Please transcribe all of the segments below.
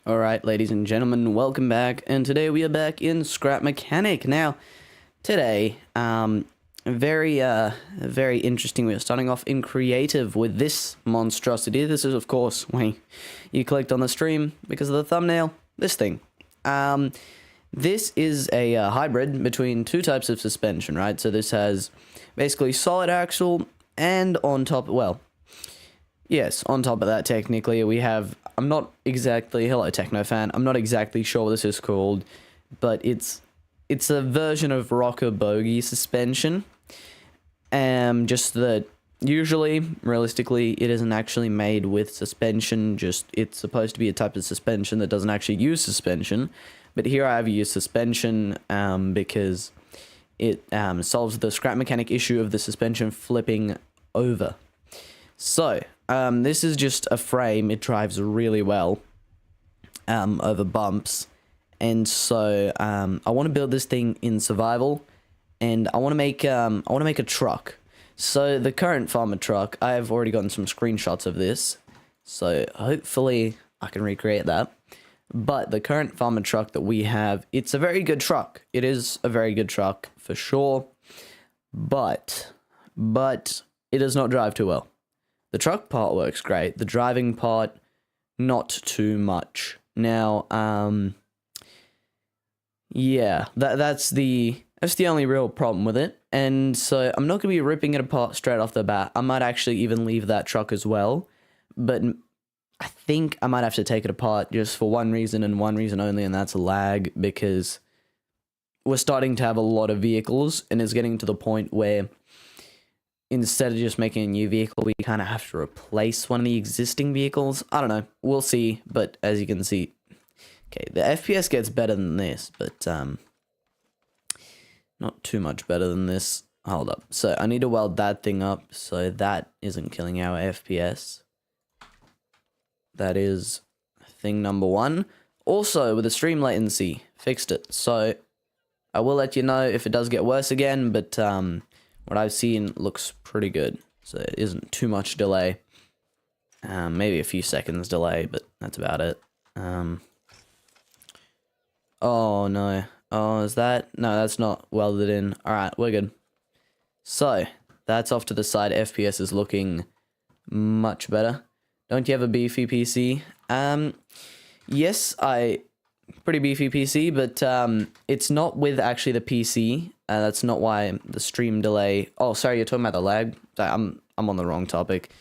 Alright, ladies and gentlemen, welcome back, and today we are back in Scrap Mechanic. Now, today, very interesting. We're starting off in creative with this monstrosity. This is, of course, when you clicked on the stream because of the thumbnail, this thing. This is a hybrid between two types of suspension, right? So this has basically solid axle, and on top, well, yes, on top of that, technically, we have, I'm not exactly, hello Techno fan, I'm not exactly sure what this is called, but it's a version of rocker bogie suspension. Just that usually, realistically, it isn't actually made with suspension, just it's supposed to be a type of suspension that doesn't actually use suspension. But here I have used suspension because it solves the scrap mechanic issue of the suspension flipping over. So, this is just a frame. It drives really well over bumps. And so I want to build this thing in survival, and I want to make a truck. So the current farmer truck, I have already gotten some screenshots of this, so hopefully I can recreate that. But the current farmer truck that we have, it's a very good truck. It is a very good truck for sure, but it does not drive too well. The truck part works great. The driving part, not too much. Now, yeah, that's the only real problem with it. And so I'm not going to be ripping it apart straight off the bat. I might actually even leave that truck as well. But I think I might have to take it apart just for one reason and one reason only, and that's lag, because we're starting to have a lot of vehicles, and it's getting to the point where instead of just making a new vehicle, we kind of have to replace one of the existing vehicles. I don't know. We'll see. But as you can see, okay, the FPS gets better than this, but not too much better than this. Hold up. So I need to weld that thing up so that isn't killing our FPS. That is thing number one. Also, with the stream latency, fixed it. So I will let you know if it does get worse again, but what I've seen looks pretty good, so it isn't too much delay. Maybe a few seconds delay, but that's about it. Oh no. Oh, is that? No, that's not welded in. Alright, we're good. So, that's off to the side. FPS is looking much better. Don't you have a beefy PC? Yes, pretty beefy PC, but it's not with actually the PC. That's not why the stream delay. Oh, sorry, you're talking about the lag. Sorry, I'm on the wrong topic.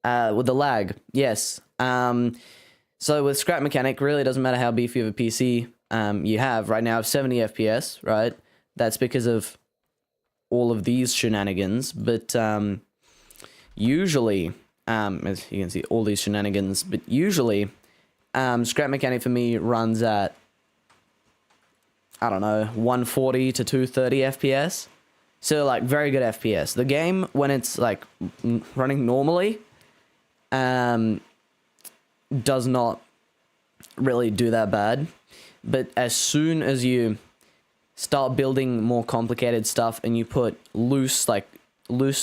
With the lag, yes. So with Scrap Mechanic, really doesn't matter how beefy of a PC you have. Right now I have 70 FPS, right? That's because of all of these shenanigans. But usually, as you can see, all these shenanigans. But usually, Scrap Mechanic for me runs at, I don't know, 140 to 230 FPS. So, like, very good FPS. The game, when it's, like, running normally, does not really do that bad. But as soon as you start building more complicated stuff and you put loose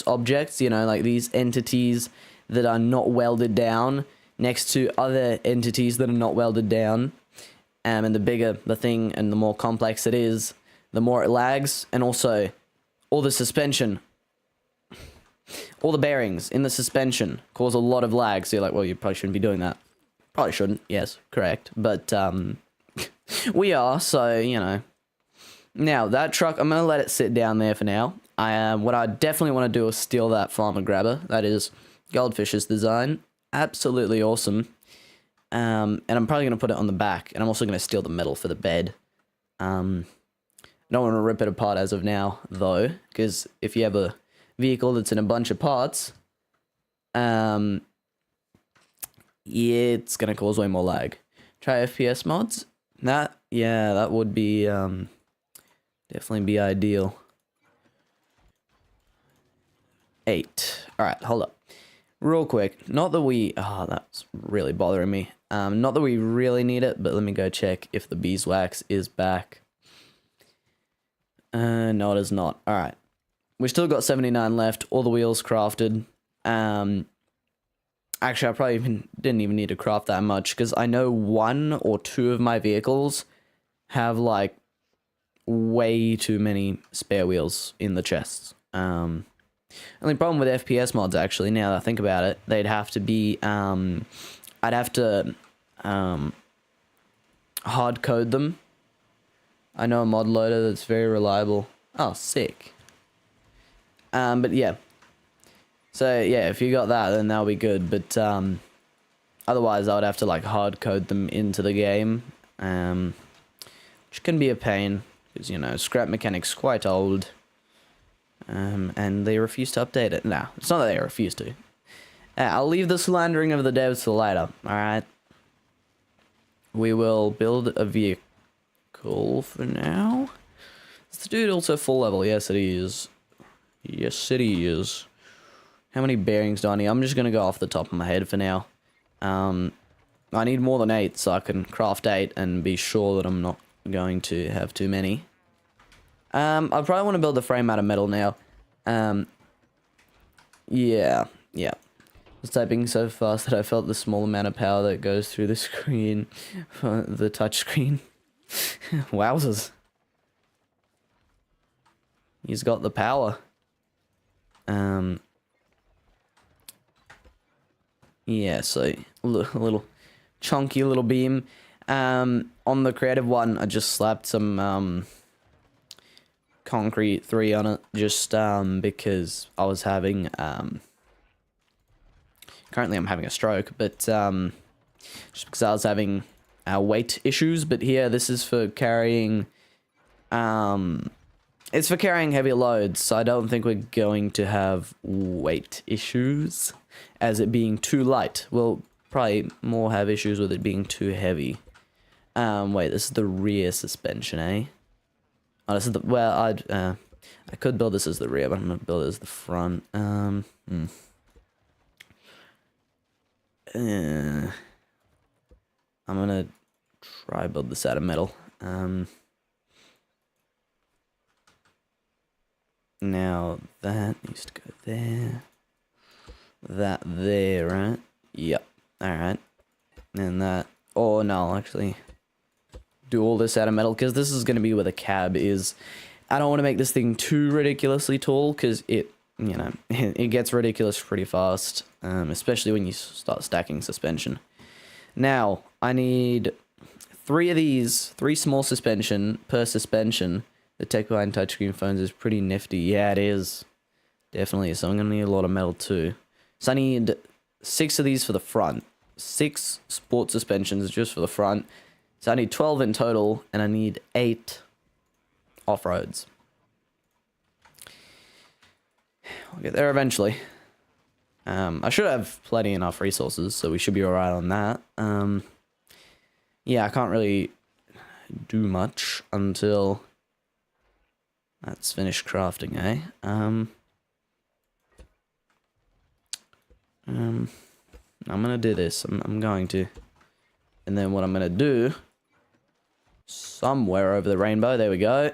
objects, you know, like these entities that are not welded down next to other entities that are not welded down, and the bigger the thing and the more complex it is, the more it lags. And also, all the suspension, all the bearings in the suspension cause a lot of lag. So you're like, well, you probably shouldn't be doing that. Probably shouldn't, yes, correct. But we are, so, you know. Now, that truck, I'm going to let it sit down there for now. What I definitely want to do is steal that farmer grabber. That is Goldfish's design. Absolutely awesome. And I'm probably going to put it on the back, and I'm also going to steal the metal for the bed. I don't want to rip it apart as of now, though, because if you have a vehicle that's in a bunch of parts, yeah, it's going to cause way more lag. Try FPS mods? Yeah, that would be, definitely be ideal. 8. Alright, hold up. Real quick, not that we... Oh, that's really bothering me. Not that we really need it, but let me go check if the beeswax is back. No, it is not. Alright. We still got 79 left, all the wheels crafted. Actually, I probably didn't even need to craft that much, because I know 1 or 2 of my vehicles have, like, way too many spare wheels in the chests. Only problem with FPS mods, actually, now that I think about it, they'd have to be, I'd have to, hard code them. I know a mod loader that's very reliable. Oh, sick. But yeah. So, yeah, if you got that, then that'll be good, but, otherwise I would have to, like, hard code them into the game, which can be a pain, because, you know, scrap mechanic's quite old, and they refuse to update it. No, it's not that they refuse to. I'll leave the slandering of the devs till later, alright? We will build a vehicle for now. Is the dude also full level? Yes, it is. Yes, it is. How many bearings do I need? I'm just going to go off the top of my head for now. I need more than 8, so I can craft 8 and be sure that I'm not going to have too many. I probably want to build the frame out of metal now. Yeah. I was typing so fast that I felt the small amount of power that goes through the screen, the touch screen. Wowzers. He's got the power. Yeah, so a little chunky little beam. On the creative one, I just slapped some concrete 3 on it, just because I was having currently I'm having a stroke, but just because I was having weight issues. But here, this is for carrying it's for carrying heavy loads, so I don't think we're going to have weight issues as it being too light. We'll probably more have issues with it being too heavy. Wait, this is the rear suspension, eh? Oh, this is the, well, I could build this as the rear, but I'm gonna build it as the front. I'm gonna try build this out of metal. Now that needs to go there. That there, right? Yep. Alright. And that... Oh, no, I'll actually do all this out of metal, because this is going to be where the cab is. I don't want to make this thing too ridiculously tall, because it, you know, it gets ridiculous pretty fast, especially when you start stacking suspension. Now, I need 3 of these, 3 small suspension per suspension. The tech behind touchscreen phones is pretty nifty. Yeah, it is. Definitely. So I'm going to need a lot of metal too. So I need 6 of these for the front. 6 sport suspensions just for the front. So I need 12 in total, and I need 8 off-roads. I'll get there eventually. I should have plenty enough resources, so we should be alright on that. Yeah, I can't really do much until that's finished crafting, eh? I'm gonna do this. I'm going to. And then what I'm gonna do, somewhere over the rainbow, there we go.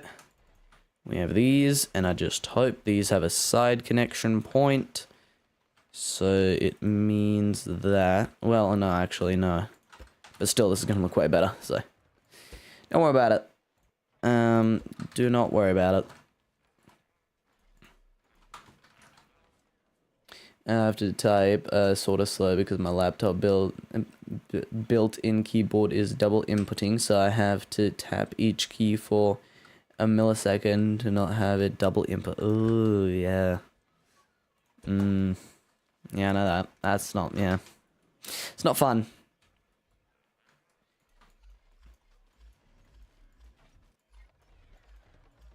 We have these, and I just hope these have a side connection point. So it means that, well, no, actually, no. But still, this is gonna look way better, so don't worry about it. Do not worry about it. I have to type sort of slow because my laptop built-in keyboard is double inputting, so I have to tap each key for a millisecond to not have it double input. Oh yeah. Yeah, I know that. That's not, yeah. It's not fun.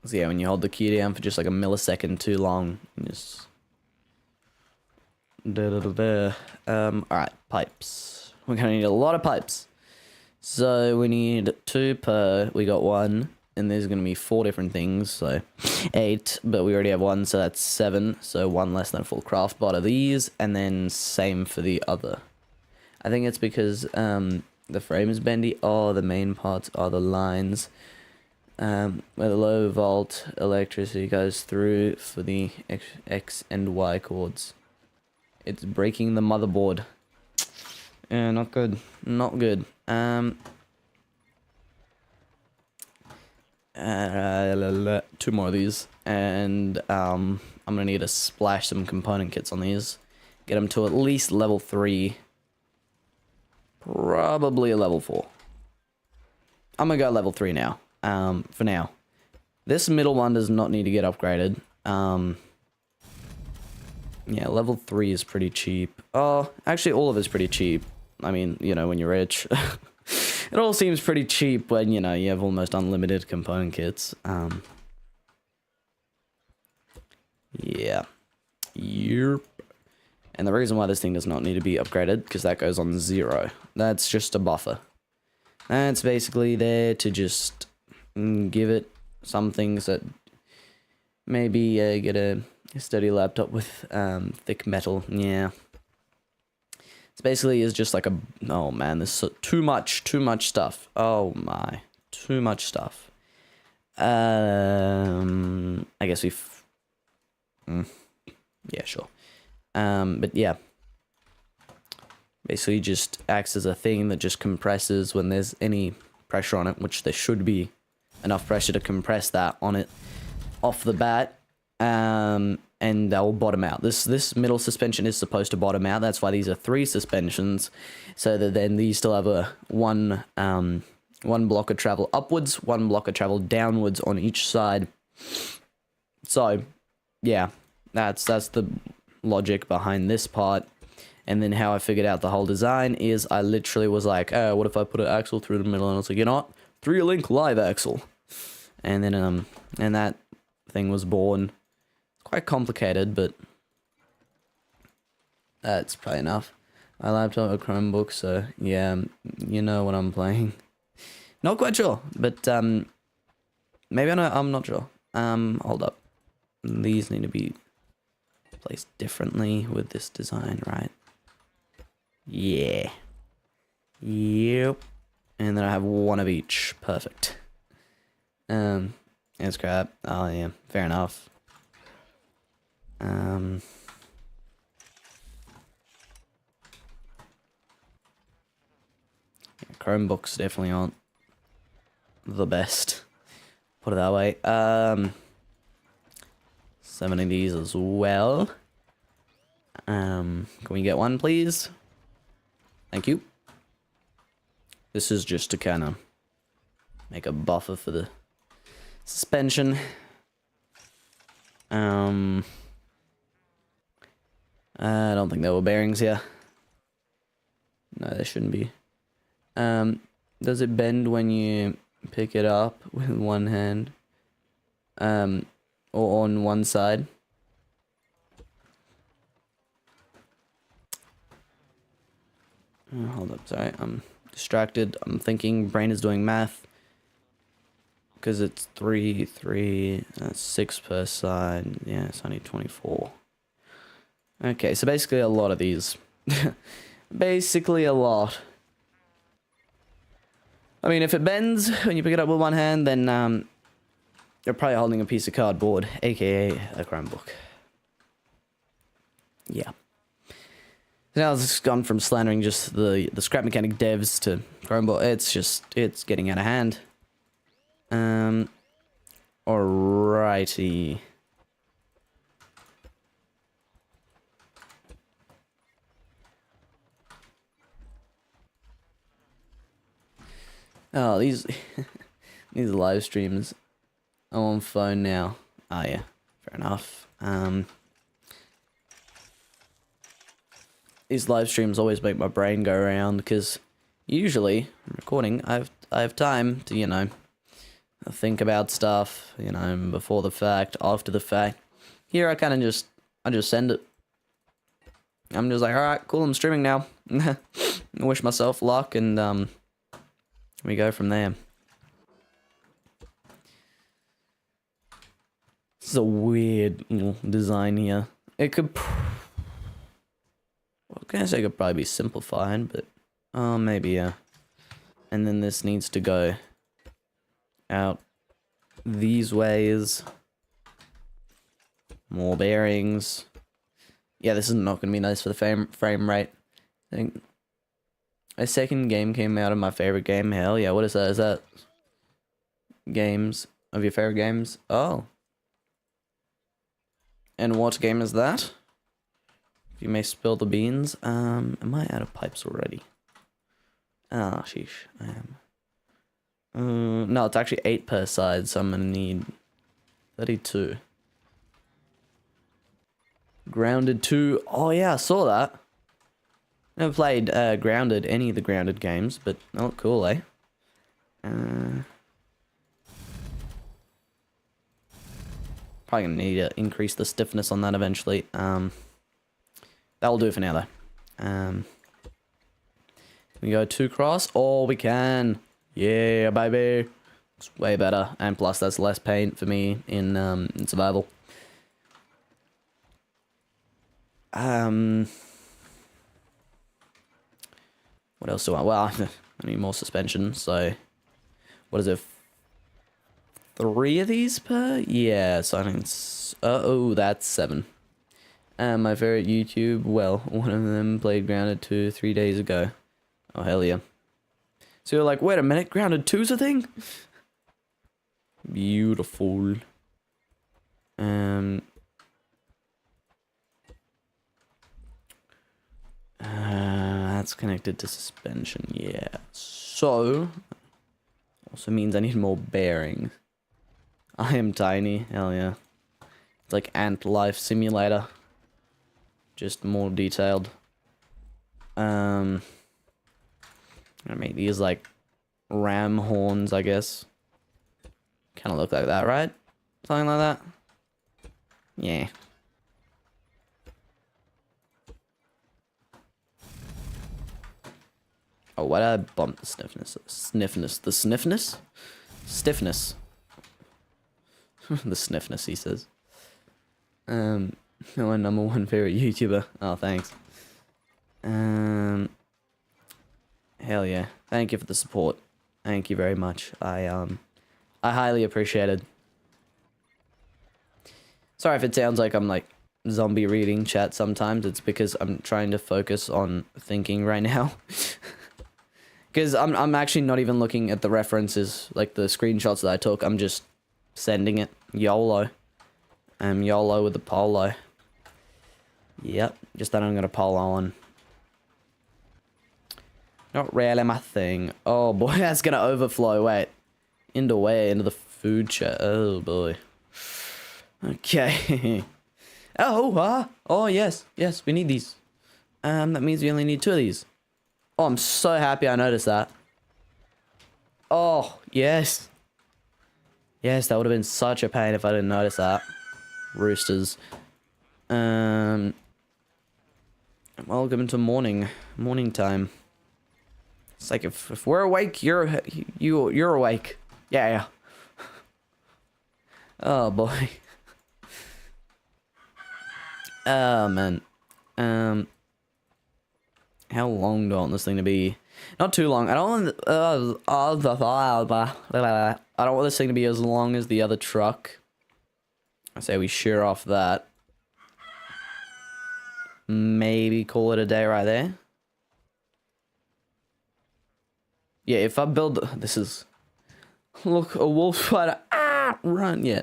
So yeah, when you hold the key down for just like a millisecond too long, you just... Alright, pipes. We're gonna need a lot of pipes. So we need 2 per, we got 1, and there's gonna be 4 different things, so 8, but we already have 1, so that's 7, so 1 less than a full craft bot of these, and then same for the other. I think it's because the frame is bendy. Oh, the main parts are the lines. Where the low volt electricity goes through for the X and Y cords. It's breaking the motherboard. Yeah, not good. Not good. Two more of these, and I'm gonna need to splash some component kits on these. Get them to at least level 3. Probably a level 4. I'm gonna go level 3 now. For now. This middle one does not need to get upgraded. Yeah, level 3 is pretty cheap. Oh, actually all of it's pretty cheap. I mean, you know, when you're rich. It all seems pretty cheap when, you know, you have almost unlimited component kits. Yeah. Yep. And the reason why this thing does not need to be upgraded, because that goes on 0. That's just a buffer. That's basically there to just give it some things that maybe get a sturdy laptop with thick metal. Yeah. It's basically is just like a... Oh man, there's too much stuff. Oh my. Too much stuff. I guess we've... Yeah, sure. But yeah. Basically just acts as a thing that just compresses when there's any pressure on it, which there should be enough pressure to compress that on it off the bat. And they'll bottom out. This middle suspension is supposed to bottom out. That's why these are 3 suspensions, so that then these still have a one block of travel upwards, 1 block of travel downwards on each side. So, yeah, that's the logic behind this part. And then how I figured out the whole design is I literally was like, oh, what if I put an axle through the middle? And I was like, you know what? 3-link live axle. And then and that thing was born. Quite complicated, but that's probably enough. My laptop, a Chromebook, so yeah, you know what I'm playing. Not quite sure, but maybe I'm not sure. Hold up. These need to be placed differently with this design, right? Yeah. Yep. And then I have 1 of each. Perfect. That's crap. Oh yeah, fair enough. Yeah, Chromebooks definitely aren't the best. Put it that way. 7 of these as well. Can we get 1, please? Thank you. This is just to kind of make a buffer for the suspension. I don't think there were bearings here. No, there shouldn't be. Does it bend when you pick it up with one hand? Or on one side? Hold up, sorry. I'm distracted. I'm thinking brain is doing math. Because it's 3, 6 per side. Yeah, it's only 24. Okay, so basically a lot of these. Basically a lot. I mean, if it bends when you pick it up with one hand, then you're probably holding a piece of cardboard, aka a Chromebook. Yeah. So now it's gone from slandering just the scrap mechanic devs to Chromebook. It's getting out of hand. Alrighty. Oh, these these live streams. I'm on phone now. Oh yeah, fair enough. These live streams always make my brain go around because usually I'm recording. I have time to, you know, think about stuff, you know, before the fact, after the fact. Here I kind of just send it. I'm just like, all right, cool. I'm streaming now. I wish myself luck, and we go from there. This is a weird design here. It could... Well, I guess it could probably be simplified, but... maybe, yeah. And then this needs to go out these ways. More bearings. Yeah, this is not going to be nice for the frame rate. I think A second game came out of my favorite game. Hell yeah, what is that? Is that games of your favorite games? Oh. And what game is that? You may spill the beans. Am I out of pipes already? Ah, sheesh, I am. No, it's actually 8 per side, so I'm gonna need 32. Grounded 2. Oh yeah, I saw that. Never played Grounded, any of the Grounded games, but oh, cool, eh? Probably gonna need to increase the stiffness on that eventually. That'll do for now, though. We go 2 cross. Oh, we can. Yeah, baby. It's way better, and plus that's less pain for me in survival. What else do I? Well, I need more suspension. So, what is it? 3 of these per? Yeah. So I think it's. Oh, that's 7. My favorite YouTube. Well, one of them played Grounded 2 3 days ago. Oh hell yeah. So you're like, wait a minute, Grounded 2's a thing? Beautiful. That's connected to suspension, yeah. So, also means I need more bearing. I am tiny, hell yeah. It's like Ant Life Simulator. Just more detailed. I make these like ram horns, I guess. Kind of look like that, right? Something like that. Yeah. Oh, why did I bump the stiffness? The sniffness? Stiffness. The sniffness, he says. My #1 favorite YouTuber. Oh, thanks. Hell yeah. Thank you for the support. Thank you very much. I highly appreciate it. Sorry if it sounds like I'm like zombie reading chat sometimes. It's because I'm trying to focus on thinking right now. Because I'm actually not even looking at the references, like the screenshots that I took. I'm just sending it. YOLO. YOLO with the polo. Yep, just that I'm gonna polo on. Not really my thing. Oh boy, that's gonna overflow. Wait. Into where? Into the food chat. Oh boy. Okay. Oh yes, we need these. That means we only need 2 of these. Oh, I'm so happy I noticed that. Oh, yes. Yes, that would have been such a pain if I didn't notice that. Roosters. Welcome to morning time. It's like if we're awake, you're awake. Yeah. Oh boy. Oh man. How long do I want this thing to be? Not too long. I don't want I don't want this thing to be as long as the other truck. I say we shear off that. Maybe call it a day right there. Yeah, if I build this is look, a wolf spider. Run. Yeah.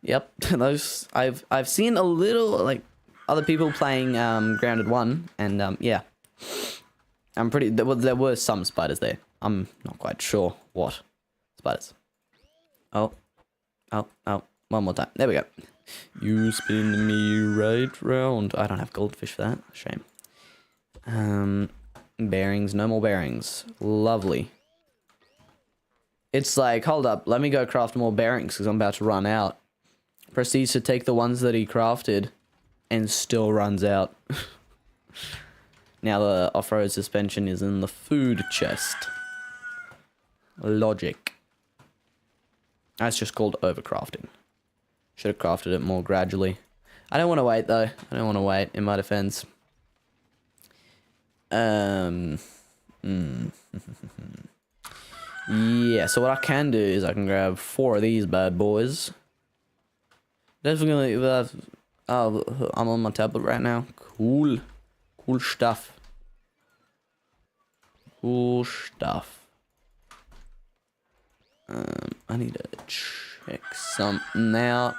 Yep. Those I've seen a little like other people playing Grounded 1 and yeah. I'm pretty there were some spiders there. I'm not quite sure what spiders. Oh. One more time. There we go. You spin me right round. I don't have goldfish for that. Shame. Bearings. No more bearings. Lovely. It's like, hold up. Let me go craft more bearings because I'm about to run out. Proceeds to take the ones that he crafted and still runs out. Now the off-road suspension is in the food chest. Logic. That's just called overcrafting. Should have crafted it more gradually. I don't want to wait though. I don't want to wait in my defense. Yeah, so what I can do is I can grab 4 of these bad boys. Definitely, oh, I'm on my tablet right now. Cool stuff. Cool stuff. I need to check something out.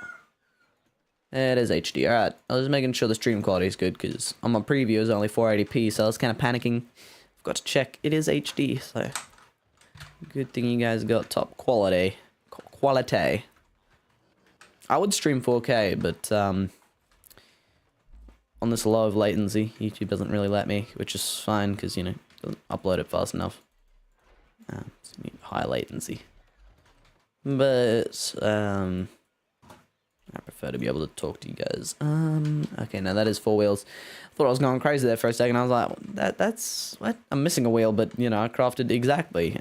It is HD. Alright, I was making sure the stream quality is good because on my preview it was only 480p, so I was kind of panicking. Forgot to check. It is HD, so good thing you guys got top quality. Quality. I would stream 4K, but on this low of latency, YouTube doesn't really let me, which is fine because, you know, it doesn't upload it fast enough. It's high latency. But I prefer to be able to talk to you guys. Okay, now that is 4 wheels. I thought I was going crazy there for a second. I was like, that's what? I'm missing a wheel, but you know, I crafted exactly.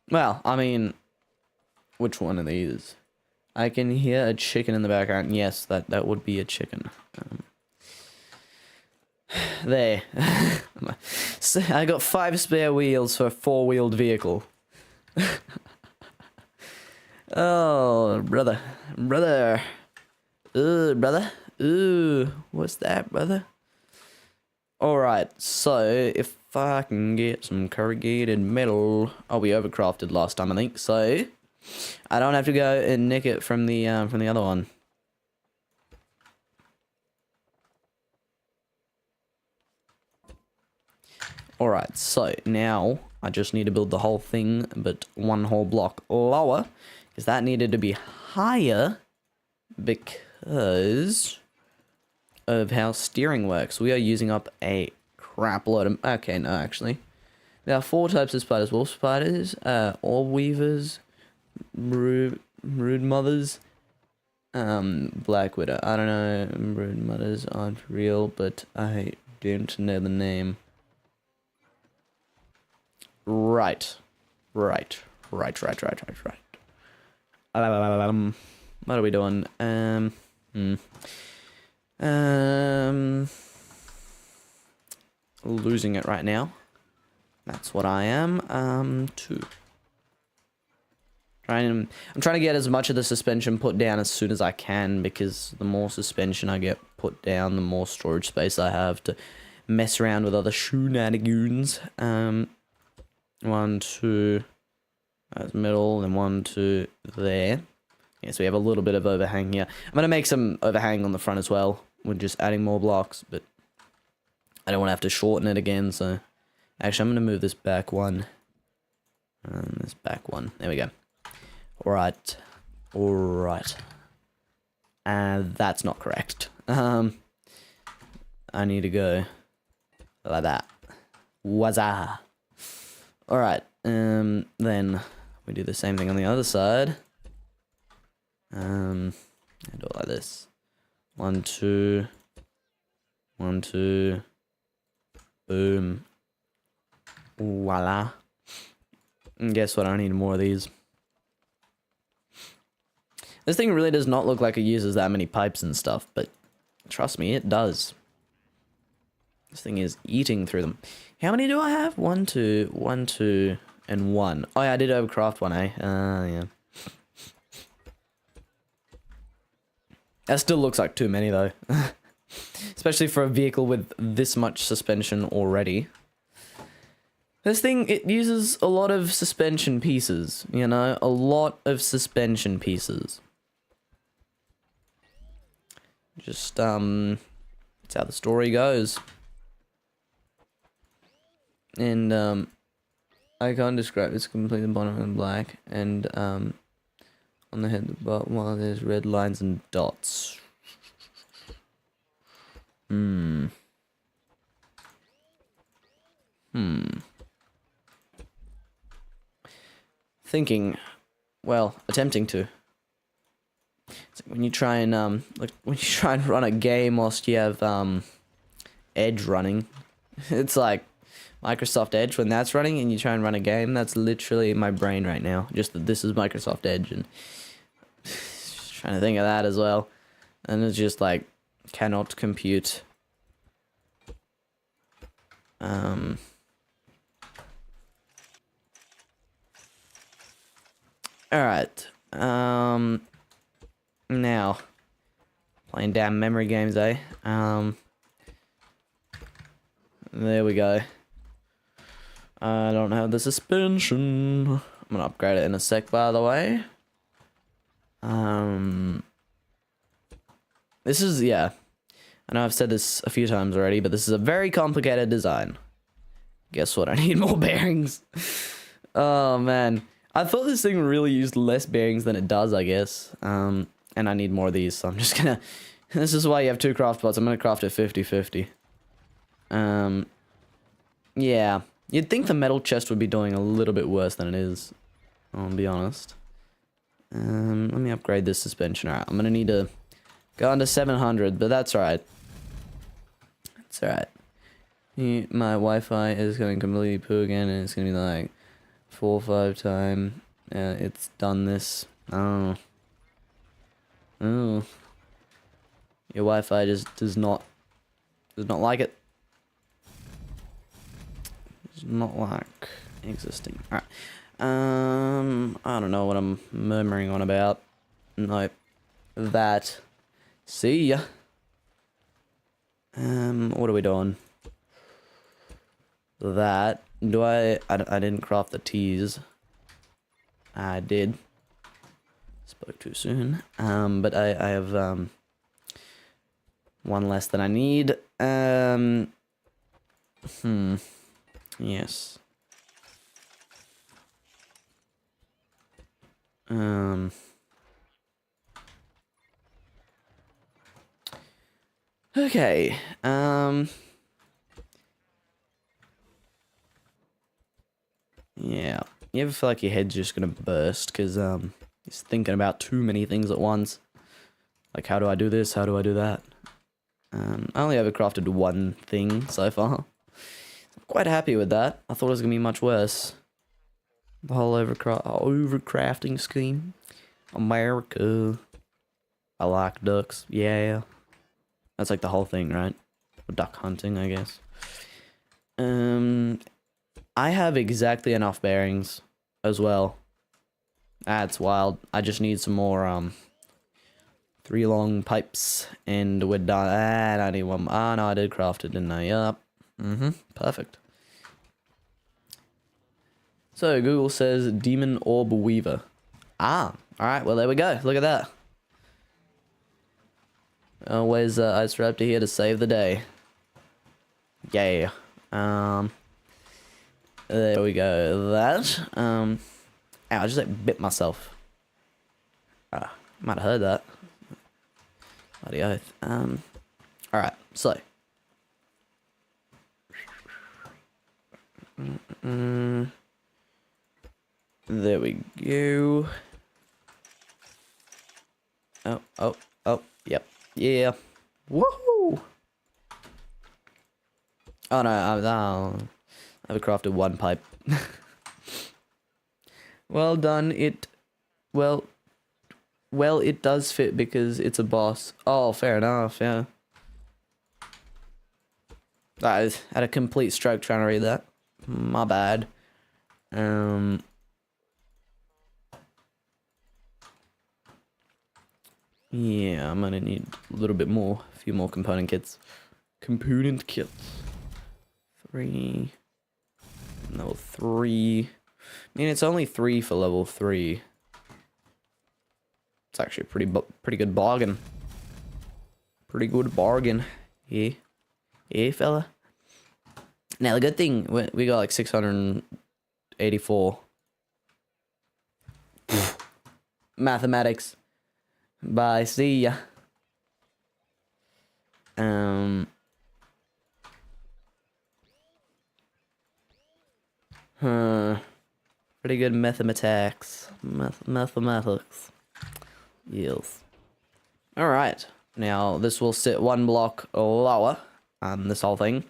Well, I mean, which one of these? I can hear a chicken in the background. Yes, that would be a chicken. There. So I got 5 spare wheels for a 4-wheeled vehicle. Oh, brother. Ooh, brother. Ooh, what's that, brother? Alright, so if I can get some corrugated metal... Oh, we overcrafted last time, I think, so... I don't have to go and nick it from the other one. Alright, so now I just need to build the whole thing, but 1 whole block lower. Because that needed to be higher because of how steering works. We are using up a crap load of... Okay, no, actually. There are 4 types of spiders. Wolf spiders, orb weavers, brood mothers, black widow. I don't know, brood mothers aren't real, but I don't know the name. Right. What are we doing? Losing it right now. That's what I am. 2. I'm trying to get as much of the suspension put down as soon as I can, because the more suspension I get put down, the more storage space I have to mess around with other shenanigans. 1, 2, that's middle, and 1, 2, there. Yeah, so we have a little bit of overhang here. I'm going to make some overhang on the front as well. We're just adding more blocks, but I don't want to have to shorten it again, so... Actually, I'm going to move this back 1. This back 1. There we go. Alright. That's not correct. I need to go like that. Wazza. Alright, then we do the same thing on the other side. I do it like this. 1, 2. 1, 2. Boom. Voila. And guess what? I need more of these. This thing really does not look like it uses that many pipes and stuff, but trust me, it does. This thing is eating through them. How many do I have? 1, 2, 1, 2, and 1. Oh yeah, I did overcraft 1, eh? Yeah. That still looks like too many though. Especially for a vehicle with this much suspension already. This thing, it uses a lot of suspension pieces, you know? A lot of suspension pieces. Just, that's how the story goes. And, I can't describe, it's completely bottom and black, and, on the head, but while there's red lines and dots. Thinking, well, attempting to. It's like when you try and like when you try and run a game whilst you have Edge running. It's like Microsoft Edge when that's running and you try and run a game. That's literally in my brain right now. Just that this is Microsoft Edge and just trying to think of that as well. And it's just like cannot compute. Alright. Now, playing damn memory games, eh? There we go. I don't have the suspension. I'm gonna upgrade it in a sec, by the way. This is, yeah. I know I've said this a few times already, but this is a very complicated design. Guess what? I need more bearings. Oh, man. I thought this thing really used less bearings than it does, I guess. And I need more of these, so I'm just gonna... This is why you have 2 craft pots. I'm gonna craft it 50-50. Yeah. You'd think the metal chest would be doing a little bit worse than it is. I'll be honest. Let me upgrade this suspension. Alright, I'm gonna need to go under 700, but that's alright. That's alright. My Wi-Fi is going completely poo again, and it's gonna be like 4 or 5 times. It's done this. Oh. Oh. Your Wi-Fi just does not like it. Does not like existing. Alright. I don't know what I'm murmuring on about. Nope. That. See ya. What are we doing? That. Do I didn't craft the T's. I did. Spoke too soon. But I have, one less than I need. Yes. Okay. Yeah. You ever feel like your head's just gonna burst because you're thinking about too many things at once? Like, how do I do this? How do I do that? I only ever crafted one thing so far. I'm quite happy with that. I thought it was gonna be much worse. The whole overcrafting scheme. America. I like ducks. Yeah. That's like the whole thing, right? Duck hunting, I guess. I have exactly enough bearings as well. That's wild. I just need some more, 3 long pipes, and we're done. I need one. Ah, no, I did craft it, didn't I? Yup. Perfect. So, Google says Demon Orb Weaver. Ah, alright, well, there we go. Look at that. Always Ice Raptor here to save the day. Yeah. There we go. That. Ow, I just like bit myself. Might have heard that. Bloody oath. Alright, so. There we go. Oh, yep. Yeah. Woohoo! Oh no, I've crafted 1 pipe. Well done, well, it does fit because it's a boss. Oh, fair enough, yeah. I had a complete stroke trying to read that. My bad. Yeah, I'm gonna need a little bit more, a few more component kits. 3. Level 3. I mean, it's only 3 for level 3. It's actually a pretty good bargain. Pretty good bargain. Yeah. Yeah, fella. Now, the good thing, we got like 684. Mathematics. Bye, see ya. Pretty good mathematics. Mathematics. Yes. Alright. Now, this will sit 1 block lower on this whole thing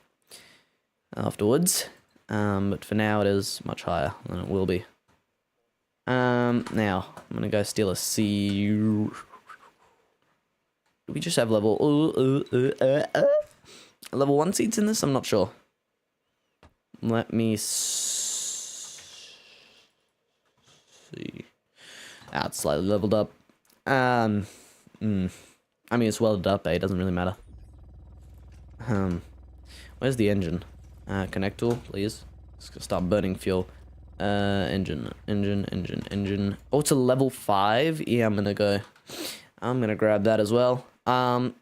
afterwards. But for now, it is much higher than it will be. Now, I'm gonna go steal a C. Do we just have level 1 seeds in this? I'm not sure. Let me see. Ah, it's slightly leveled up. I mean, it's welded up, it doesn't really matter. Where's the engine? Connect tool, please. It's gonna start burning fuel. Engine. Oh, it's a level 5. Yeah, I'm gonna grab that as well. I'm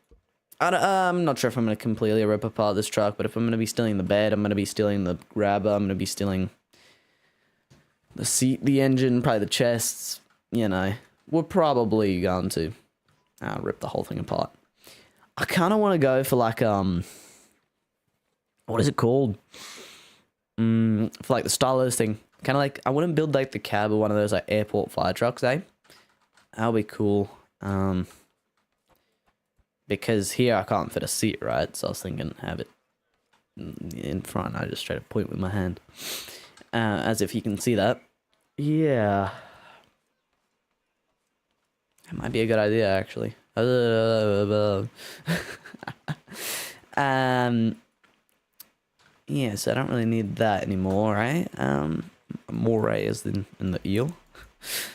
not sure if I'm gonna completely rip apart this truck, but if I'm gonna be stealing the bed, I'm gonna be stealing the grabber, I'm gonna be stealing the seat, the engine, probably the chests, you know. We're probably going to rip the whole thing apart. I kind of want to go for like, what is it called? For like the stylus thing. Kind of like, I wouldn't build like the cab of one of those like airport fire trucks, eh? That'll be cool. Because here I can't fit a seat, right? So I was thinking have it in front. I just try to point with my hand. As if you can see that. Yeah. That might be a good idea, actually. Yeah, so I don't really need that anymore, right? More as in the eel.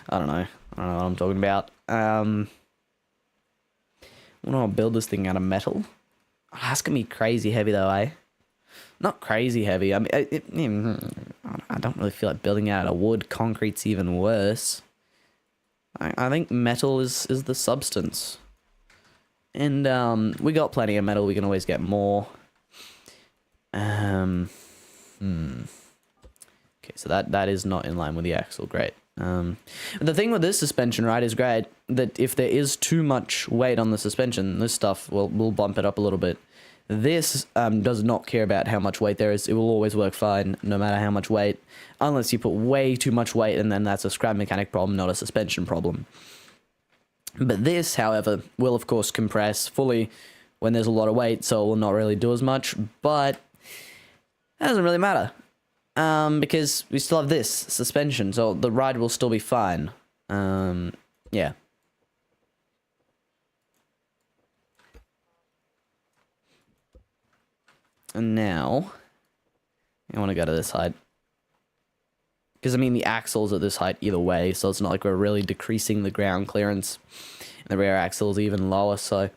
I don't know what I'm talking about. When I'll build this thing out of metal. Oh, that's gonna be crazy heavy though, eh? Not crazy heavy. I mean, I don't really feel like building out of wood. Concrete's even worse. I think metal is the substance. And we got plenty of metal. We can always get more. Okay, so that is not in line with the axle. Great. The thing with this suspension, right, is great that if there is too much weight on the suspension, this stuff will bump it up a little bit. This does not care about how much weight there is. It will always work fine, no matter how much weight, unless you put way too much weight, and then that's a scrap mechanic problem, not a suspension problem. But this, however, will of course compress fully when there's a lot of weight, so it will not really do as much, but that doesn't really matter. Because we still have this suspension, so the ride will still be fine. Yeah. And now, I want to go to this height. Because, I mean, the axle's at this height either way, so it's not like we're really decreasing the ground clearance. And the rear axle's even lower, so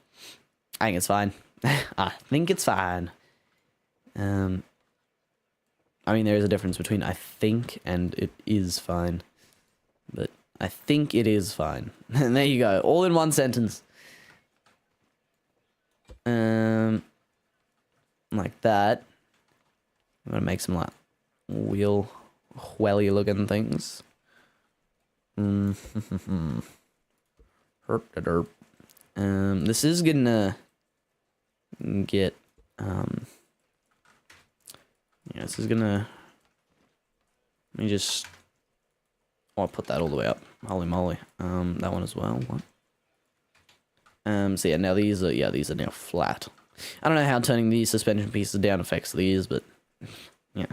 I think it's fine. I think it's fine. I mean, there is a difference between I think and it is fine. But I think it is fine. And there you go. All in one sentence. Like that. I'm going to make some like wheelie looking things. This is gonna get yeah, this is gonna, let me just, I'll put that all the way up. Holy moly. That one as well. What? So yeah, now these are now flat. I don't know how turning these suspension pieces down affects these, but yeah,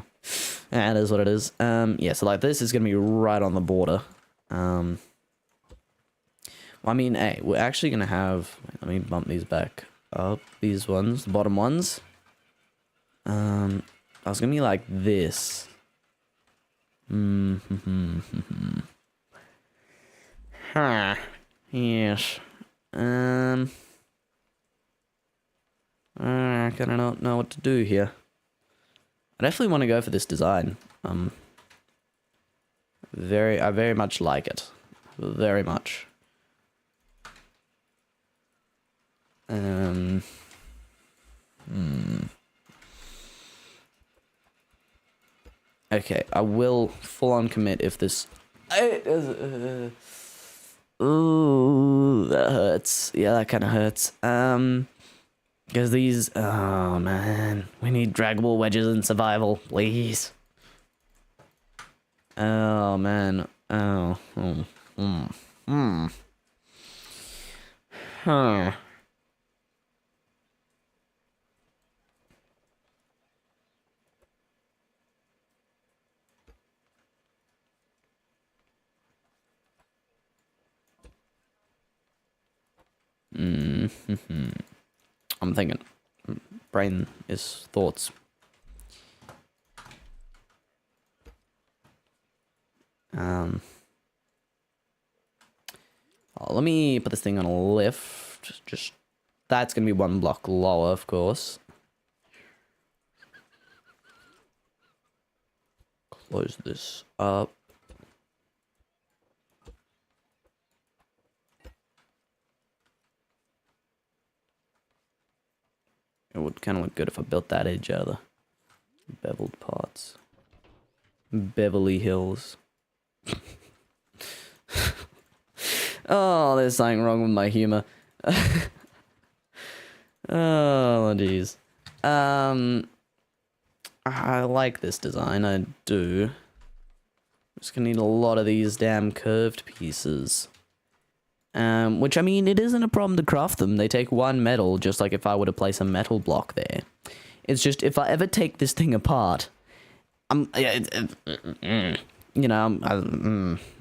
that is what it is. Yeah, so like this is gonna be right on the border. Well, I mean, hey, we're actually gonna have, wait, let me bump these back up, these ones, the bottom ones. I was gonna be like this. Huh. Yes. I kind of don't know what to do here. I definitely want to go for this design. I very much like it. Very much. Okay, I will full on commit if this. Ooh, that hurts. Yeah, that kind of hurts. Because these. Oh man, we need draggable wedges in survival, please. Oh man. Oh. Huh. I'm thinking. Brain is thoughts. Oh, let me put this thing on a lift. Just that's gonna be one block lower, of course. close this up. It would kind of look good if I built that edge out of the beveled parts. Beverly Hills. Oh, there's something wrong with my humor. Oh, jeez. I like this design, I do. I'm just gonna need a lot of these damn curved pieces. Which, I mean, it isn't a problem to craft them. They take one metal, just like if I were to place a metal block there. It's just, if I ever take this thing apart, my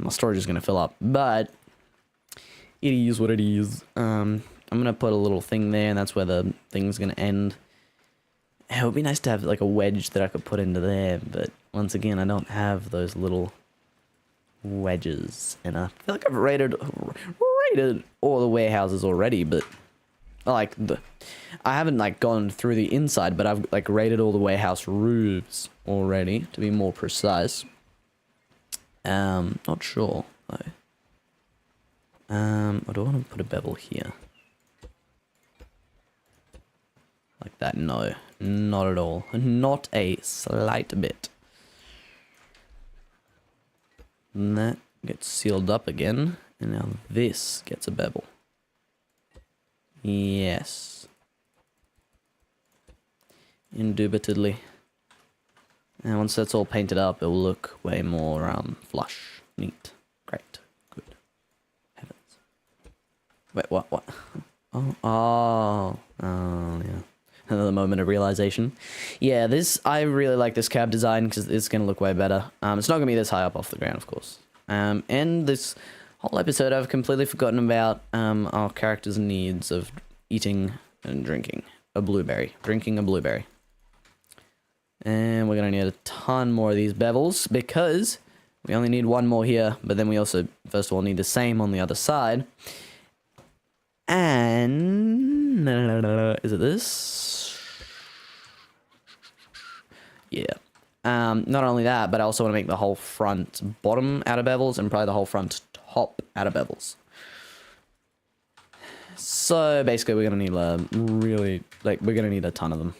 storage is gonna fill up, but it is what it is. I'm gonna put a little thing there, and that's where the thing's gonna end. It would be nice to have like a wedge that I could put into there, but once again, I don't have those little wedges, and I feel like I've raided all the warehouses already, but like I haven't like gone through the inside, but I've like raided all the warehouse roofs already, to be more precise. Not sure though. I don't want to put a bevel here. Like that, no. Not at all. Not a slight bit. And that gets sealed up again. And now this gets a bevel. Yes. Indubitably. And once that's all painted up, it'll look way more flush. Neat. Great. Good. Heavens. Wait, what? Oh, yeah. Another moment of realization. Yeah, I really like this cab design because it's going to look way better. It's not going to be this high up off the ground, of course. And this whole episode, I've completely forgotten about our character's needs of eating and drinking a blueberry. Drinking a blueberry. And we're going to need a ton more of these bevels because we only need one more here. But then we also, first of all, need the same on the other side. And is it this? Yeah. Not only that, but I also want to make the whole front bottom out of bevels and probably the whole front top out of bevels. So basically we're going to need we're going to need a ton of them.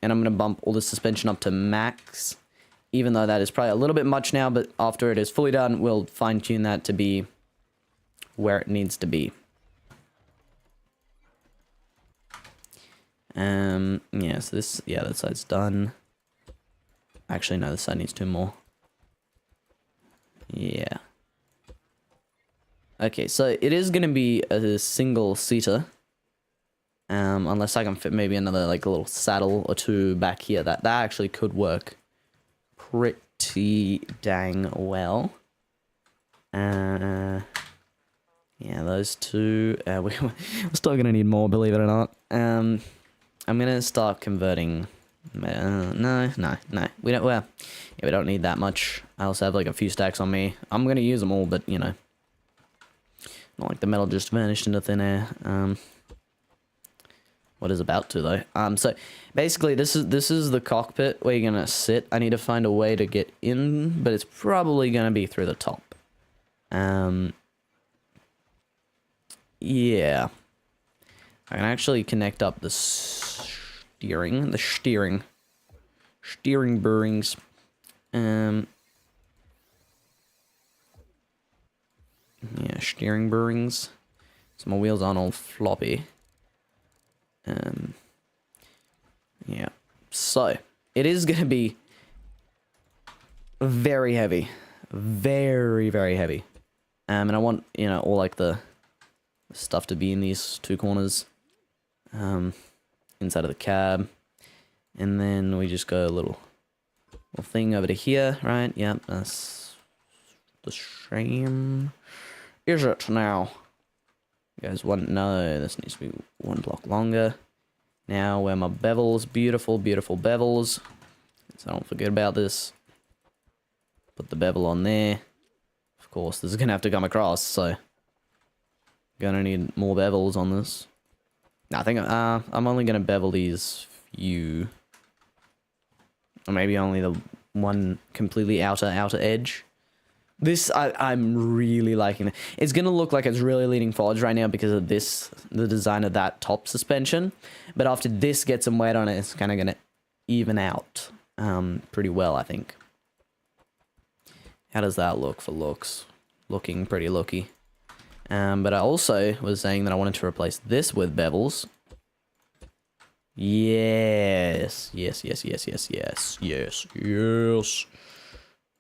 And I'm going to bump all the suspension up to max, even though that is probably a little bit much now, but after it is fully done, we'll fine tune that to be where it needs to be. Yeah, so that side's done. Actually, no, this side needs two more. Yeah. Okay, so it is going to be a single seater. Unless I can fit maybe another, like, a little saddle or two back here. That actually could work pretty dang well. Yeah, those two. We're still going to need more, believe it or not. I'm gonna start converting. No. We don't. Well, yeah, we don't need that much. I also have like a few stacks on me. I'm gonna use them all, but you know, not like the metal just vanished into thin air. What is about to though? So basically, this is the cockpit where you're gonna sit. I need to find a way to get in, but it's probably gonna be through the top. Yeah. I can actually connect up the steering bearings. Yeah, steering bearings. So my wheels aren't all floppy. Yeah. So it is gonna be very heavy, very, very heavy. And I want, you know, all like the stuff to be in these two corners. Inside of the cab, and then we just go a little thing over to here, right? Yep, that's the same. Is it now? You guys want? No, this needs to be one block longer. Now where my bevels, beautiful bevels. So don't forget about this. Put the bevel on there. Of course, this is gonna have to come across, so gonna need more bevels on this. I think I'm only gonna bevel these few, or maybe only the one completely outer edge. This, I'm really liking it. It's going to look like it's really leaning forwards right now because of this, the design of that top suspension. But after this gets some weight on it, it's kind of going to even out pretty well, I think. How does that look for looks? Looking pretty looky. But I also was saying that I wanted to replace this with bevels. Yes. Yes, yes, yes, yes, yes, yes, yes.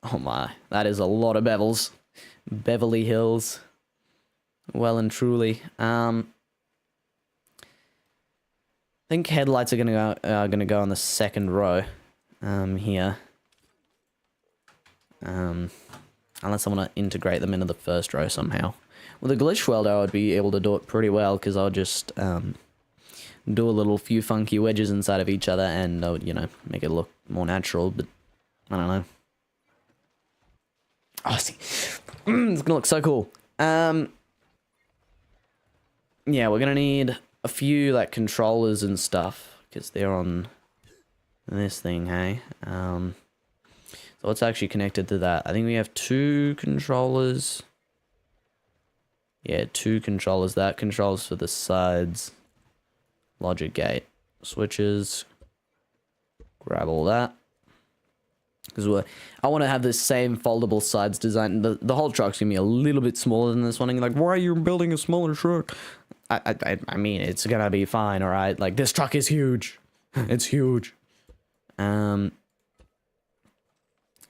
Oh my, that is a lot of bevels. Beverly Hills. Well and truly. I think headlights are gonna go on the second row. Here. Unless I want to integrate them into the first row somehow. With a glitch welder, I would be able to do it pretty well because I'll just do a few funky wedges inside of each other and I would, you know, make it look more natural. But I don't know. Oh, see, it's gonna look so cool. Yeah, we're gonna need a few like controllers and stuff because they're on this thing, hey. So what's actually connected to that? I think we have 2 controllers. Yeah, 2 controllers. That controls for the sides. Logic gate. Switches. Grab all that. Because I want to have this same foldable sides design. The whole truck's going to be a little bit smaller than this one. And you're like, why are you building a smaller truck? I mean, it's going to be fine, alright? Like, this truck is huge. It's huge.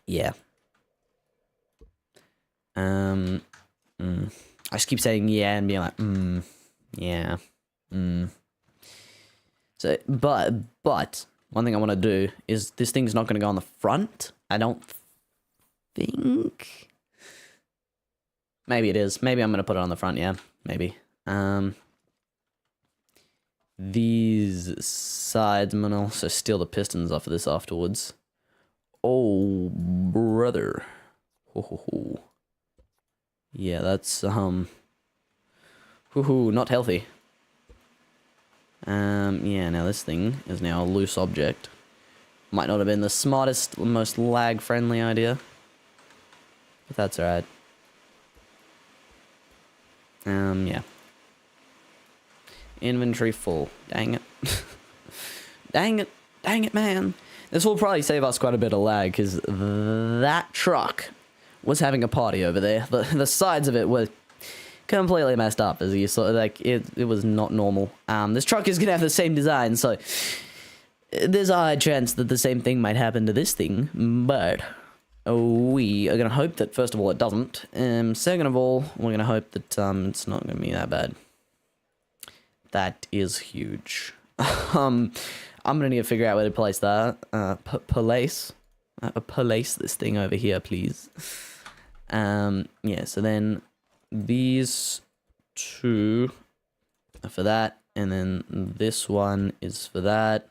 Yeah. I just keep saying yeah and being like, yeah. So, but, one thing I want to do is this thing's not going to go on the front. I don't think. Maybe it is. Maybe I'm going to put it on the front, yeah. Maybe. These sides, I'm going to also steal the pistons off of this afterwards. Oh, brother. Ho. Yeah, that's, not healthy. Yeah, now this thing is now a loose object. Might not have been the smartest, most lag-friendly idea. But that's alright. Yeah. Inventory full. Dang it. Dang it, man. This will probably save us quite a bit of lag, because that truck was having a party over there. The sides of it were completely messed up, as you saw. Like, it was not normal. This truck is gonna have the same design, so there's a high chance that the same thing might happen to this thing, but we are gonna hope that, first of all, it doesn't. Second of all, we're gonna hope that it's not gonna be that bad. That is huge. I'm gonna need to figure out where to place that. Place this thing over here, please. Yeah, so then these 2 are for that, and then this one is for that.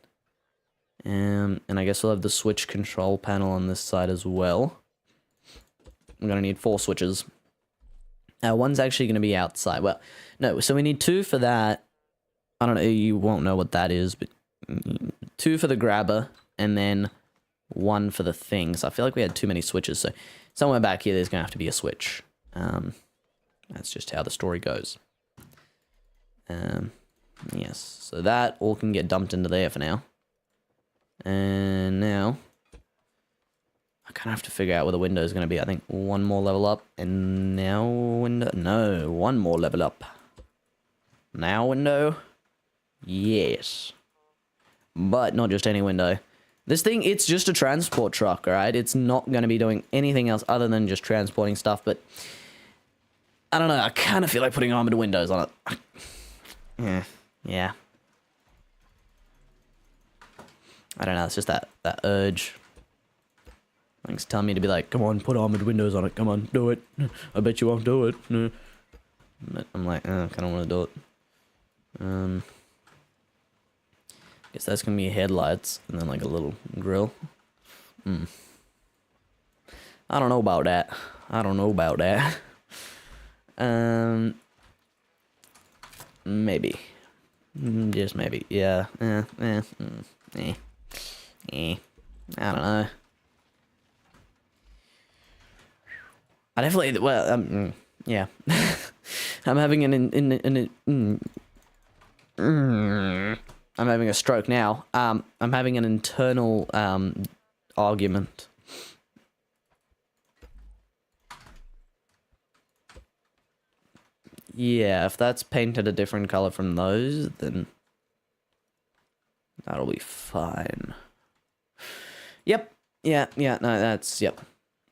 And I guess we'll have the switch control panel on this side as well. I'm gonna need 4 switches. One's actually gonna be outside. Well, no, so we need 2 for that. I don't know, you won't know what that is, but 2 for the grabber, and then 1 for the thing. So I feel like we had too many switches, so somewhere back here there's gonna have to be a switch. That's just how the story goes. Yes, so that all can get dumped into there for now. And now, I kind of have to figure out where the window is going to be. I think 1 more level up, and now window. No, 1 more level up. Now window. Yes. But not just any window. This thing, it's just a transport truck, alright? It's not going to be doing anything else other than just transporting stuff, but I don't know, I kind of feel like putting armored windows on it. Yeah. I don't know, it's just that urge. Things tell me to be like, come on, put armored windows on it, come on, do it. I bet you won't do it. But I'm like, I kind of want to do it. Guess that's gonna be headlights, and then like a little grill. I don't know about that. Maybe. Just maybe, yeah. I don't know. I definitely, well, yeah. I'm having I'm having a stroke now. I'm having an internal, argument. Yeah, if that's painted a different color from those, then that'll be fine. Yep. Yeah, no, that's, yep.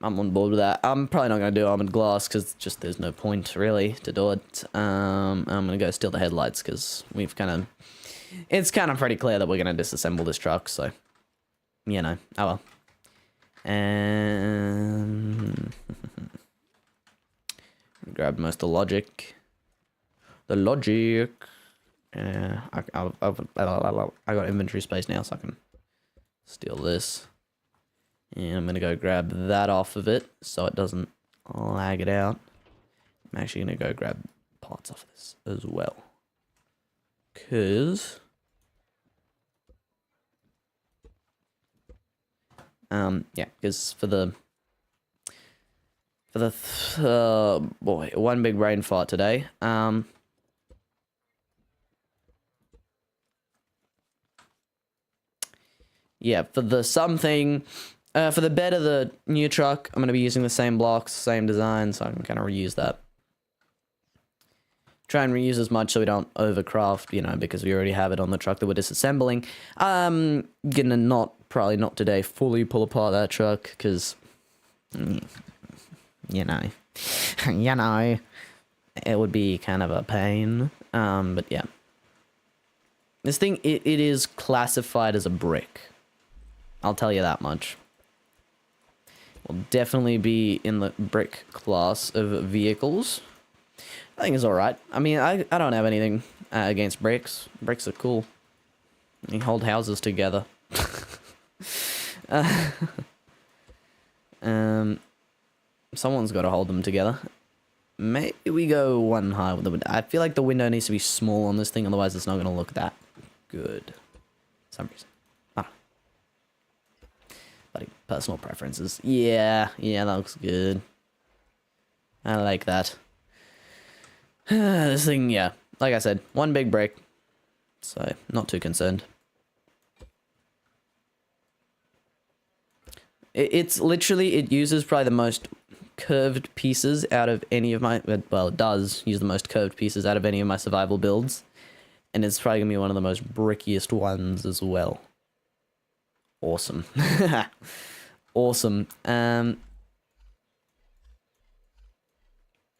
I'm on board with that. I'm probably not going to do armored glass because just there's no point really to do it. I'm going to go steal the headlights because we've kind of... It's kind of pretty clear that we're going to disassemble this truck, so... You know, oh well. And... Grab most of the logic. The logic. I got inventory space now, so I can steal this. And I'm going to go grab that off of it so it doesn't lag it out. I'm actually going to go grab parts off of this as well. Because... yeah, because for the boy, one big brain fart today. Yeah, for the something, for the bed of the new truck, I'm going to be using the same blocks, same design, so I can kind of reuse that. Try and reuse as much so we don't overcraft, you know, because we already have it on the truck that we're disassembling. Gonna probably not today, fully pull apart that truck, because, you know, it would be kind of a pain, but yeah. This thing, it is classified as a brick. I'll tell you that much. Will definitely be in the brick class of vehicles. I think it's alright. I mean, I don't have anything against bricks. Bricks are cool. They hold houses together. Someone's got to hold them together. Maybe we go one high with the window. I feel like the window needs to be small on this thing, otherwise it's not going to look that good. For some reason. I don't know. Bloody personal preferences. Yeah, that looks good. I like that. This thing, yeah, like I said, one big brick, so not too concerned. It's literally, it uses probably the most curved pieces out of any of my, well, it does use the most curved pieces out of any of my survival builds, and it's probably going to be one of the most brickiest ones as well. Awesome. Awesome.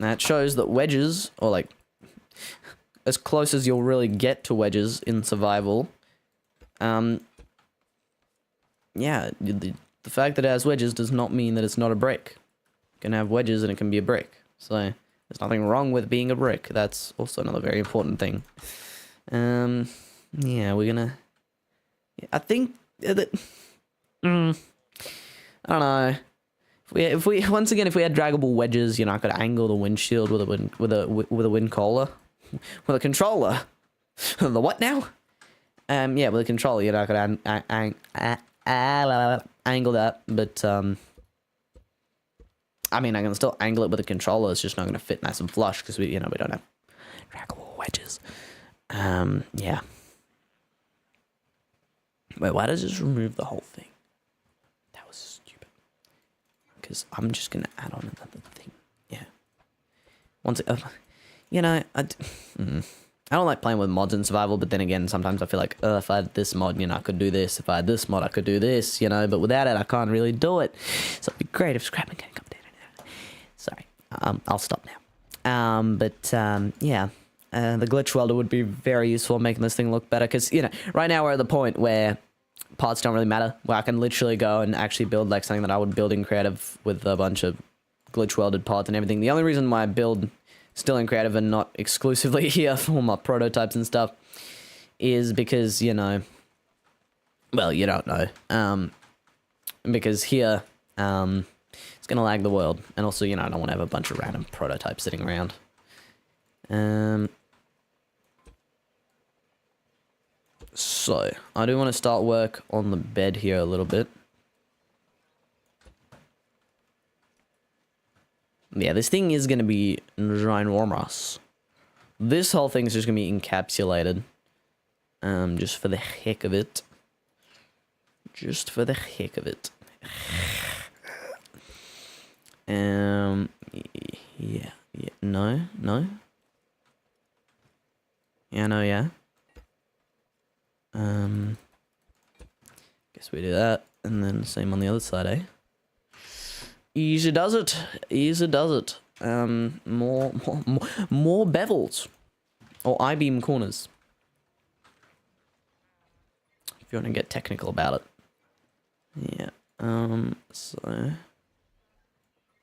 That shows that wedges, or like, as close as you'll really get to wedges in survival, yeah, the fact that it has wedges does not mean that it's not a brick. It can have wedges and it can be a brick. So, there's nothing wrong with being a brick. That's also another very important thing. Yeah, we're gonna... Yeah, I think that... I don't know. If we once again, if we had draggable wedges, you know, I could angle the windshield with a wind collar, with a controller. The what now? Yeah, with a controller, you know, I could angle that, but I mean, I can still angle it with a controller. It's just not going to fit nice and flush because we don't have draggable wedges. Yeah. Wait, why does this remove the whole thing? Because I'm just going to add on another thing. Yeah. Once it, you know, I don't like playing with mods in survival, but then again, sometimes I feel like, if I had this mod, you know, I could do this. If I had this mod, I could do this, you know, but without it, I can't really do it. So it'd be great if scrapping can come down. Sorry. I'll stop now. Yeah. The glitch welder would be very useful in making this thing look better, because, you know, right now we're at the point where parts don't really matter, where I can literally go and actually build like something that I would build in creative with a bunch of glitch welded parts and everything. The only reason why I build still in creative and not exclusively here for my prototypes and stuff is because, you know, well, you don't know, because here, it's gonna lag the world, and also, you know, I don't want to have a bunch of random prototypes sitting around. So, I do want to start work on the bed here a little bit. Yeah, this thing is going to be ginormous. This whole thing is just going to be encapsulated. Just for the heck of it. Just for the heck of it. Yeah, no. Yeah, no, yeah. Guess we do that, and then same on the other side, eh? Easy does it. Easy does it. More bevels. Or I-beam corners. If you want to get technical about it. Yeah. So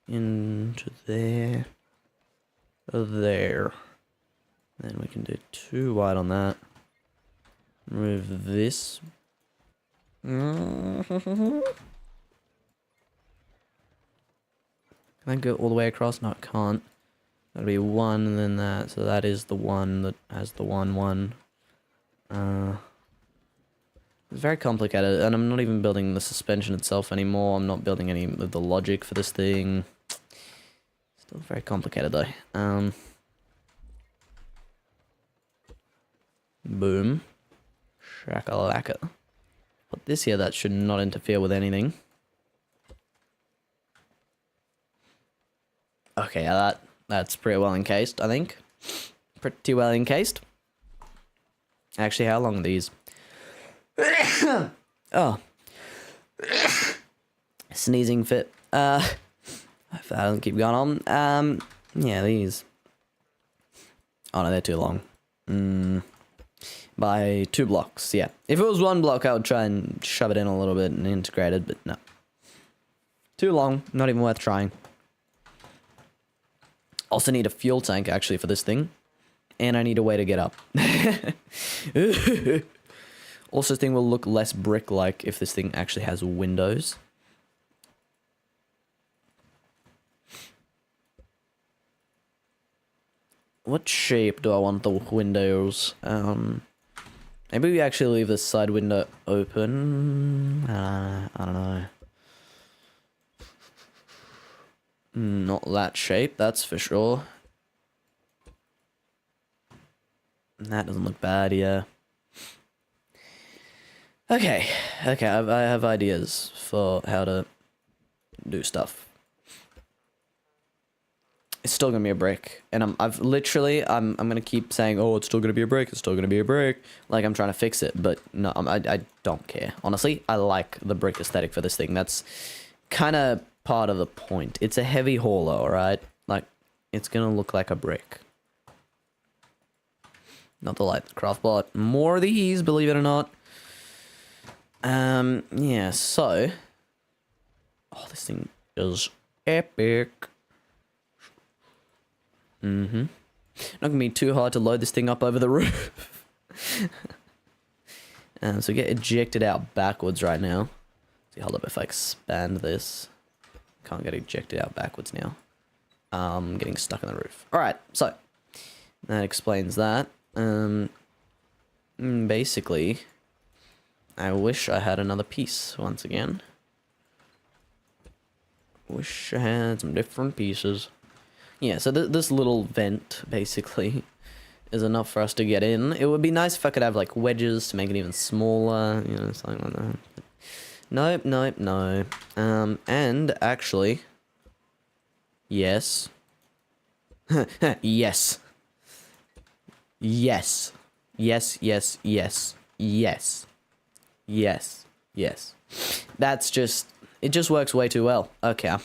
into there. There. Then we can do 2 wide on that. Remove this. Can I go all the way across? No, it can't. That'll be 1 and then that. So that is the one that has the 1. It's very complicated, and I'm not even building the suspension itself anymore. I'm not building any of the logic for this thing. Still very complicated though. Boom. Shakalaka. Put this here, that should not interfere with anything. Okay, yeah, that's pretty well encased, I think. Pretty well encased. Actually, how long are these? Oh. Sneezing fit. If that doesn't keep going on. Yeah, these. Oh no, they're too long. By 2 blocks, yeah. If it was 1 block, I would try and shove it in a little bit and integrate it, but no. Too long, not even worth trying. Also need a fuel tank, actually, for this thing. And I need a way to get up. Also, this thing will look less brick-like if this thing actually has windows. What shape do I want the windows? Maybe we actually leave this side window open. I don't know. Not that shape, that's for sure. That doesn't look bad, yeah. Okay, I have ideas for how to do stuff. It's still gonna be a brick, and I'm gonna keep saying, oh, it's still gonna be a brick, it's still gonna be a brick, like I'm trying to fix it, but no, I don't care. Honestly, I like the brick aesthetic for this thing. That's kind of part of the point. It's a heavy hauler, alright? Like, it's gonna look like a brick. Not the light craft bot. More of these, believe it or not. Yeah, so. Oh, this thing is epic. Not gonna be too hard to load this thing up over the roof. So get ejected out backwards right now. See, hold up, if I expand this. Can't get ejected out backwards now. Getting stuck on the roof. Alright, so. That explains that. Basically, I wish I had another piece once again. Wish I had some different pieces. Yeah, so this little vent, basically, is enough for us to get in. It would be nice if I could have, like, wedges to make it even smaller, you know, something like that. Nope, nope, no. And, actually... Yes. Yes. Yes. Yes, yes, yes. Yes. Yes. Yes. That's just... It just works way too well. Okay, I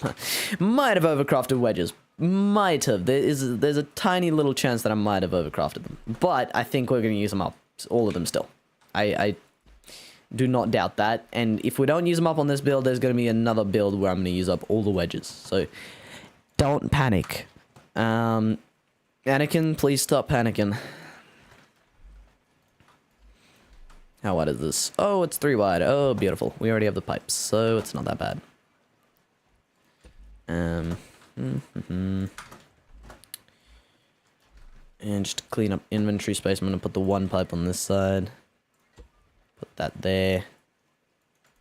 might have overcrafted wedges. Might have. There's a tiny little chance that I might have overcrafted them. But I think we're going to use them up. All of them still. I do not doubt that. And if we don't use them up on this build, there's going to be another build where I'm going to use up all the wedges. So, don't panic. Anakin, please stop panicking. How wide is this? Oh, it's 3 wide. Oh, beautiful. We already have the pipes, so it's not that bad. And just to clean up inventory space, I'm going to put the 1 pipe on this side. Put that there.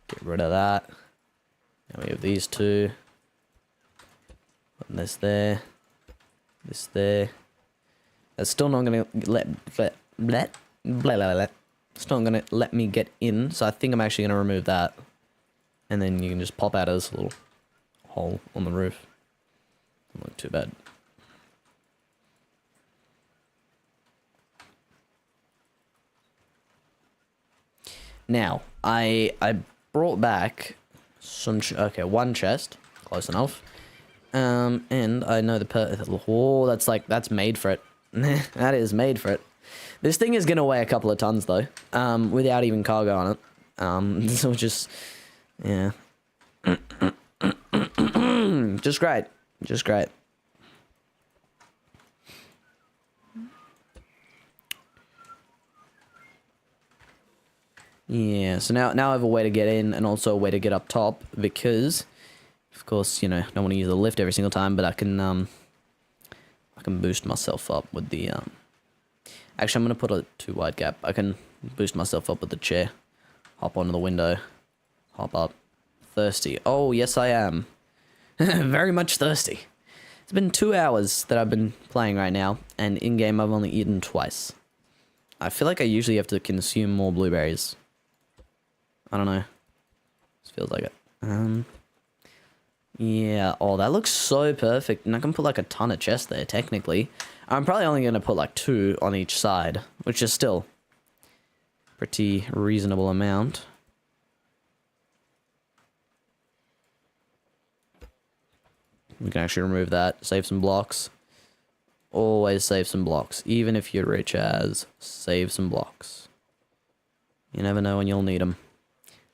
Get rid of that. Now we have these 2. Put This there. This there. That's still not gonna still not gonna let me get in, so I think I'm actually gonna remove that. And then you can just pop out of this little hole on the roof. Doesn't look too bad. Now, I brought back some, okay, one chest, close enough. And I know oh, that's made for it. That is made for it. This thing is gonna weigh a couple of tons though, without even cargo on it. So just, yeah. Just great. Just great. Yeah, so now I have a way to get in and also a way to get up top because, of course, you know, I don't want to use the lift every single time, but I can boost myself up with the, actually, I'm going to put a too wide gap. I can boost myself up with the chair. Hop onto the window. Hop up. Thirsty. Oh, yes, I am. Very much thirsty. It's been 2 hours that I've been playing right now, and in-game I've only eaten twice. I feel like I usually have to consume more blueberries. I don't know. This feels like it. Yeah. Oh, that looks so perfect. And I can put like a ton of chests there, technically. I'm probably only going to put like 2 on each side, which is still pretty reasonable amount. We can actually remove that. Save some blocks. Always save some blocks. Even if you're rich as, save some blocks. You never know when you'll need them.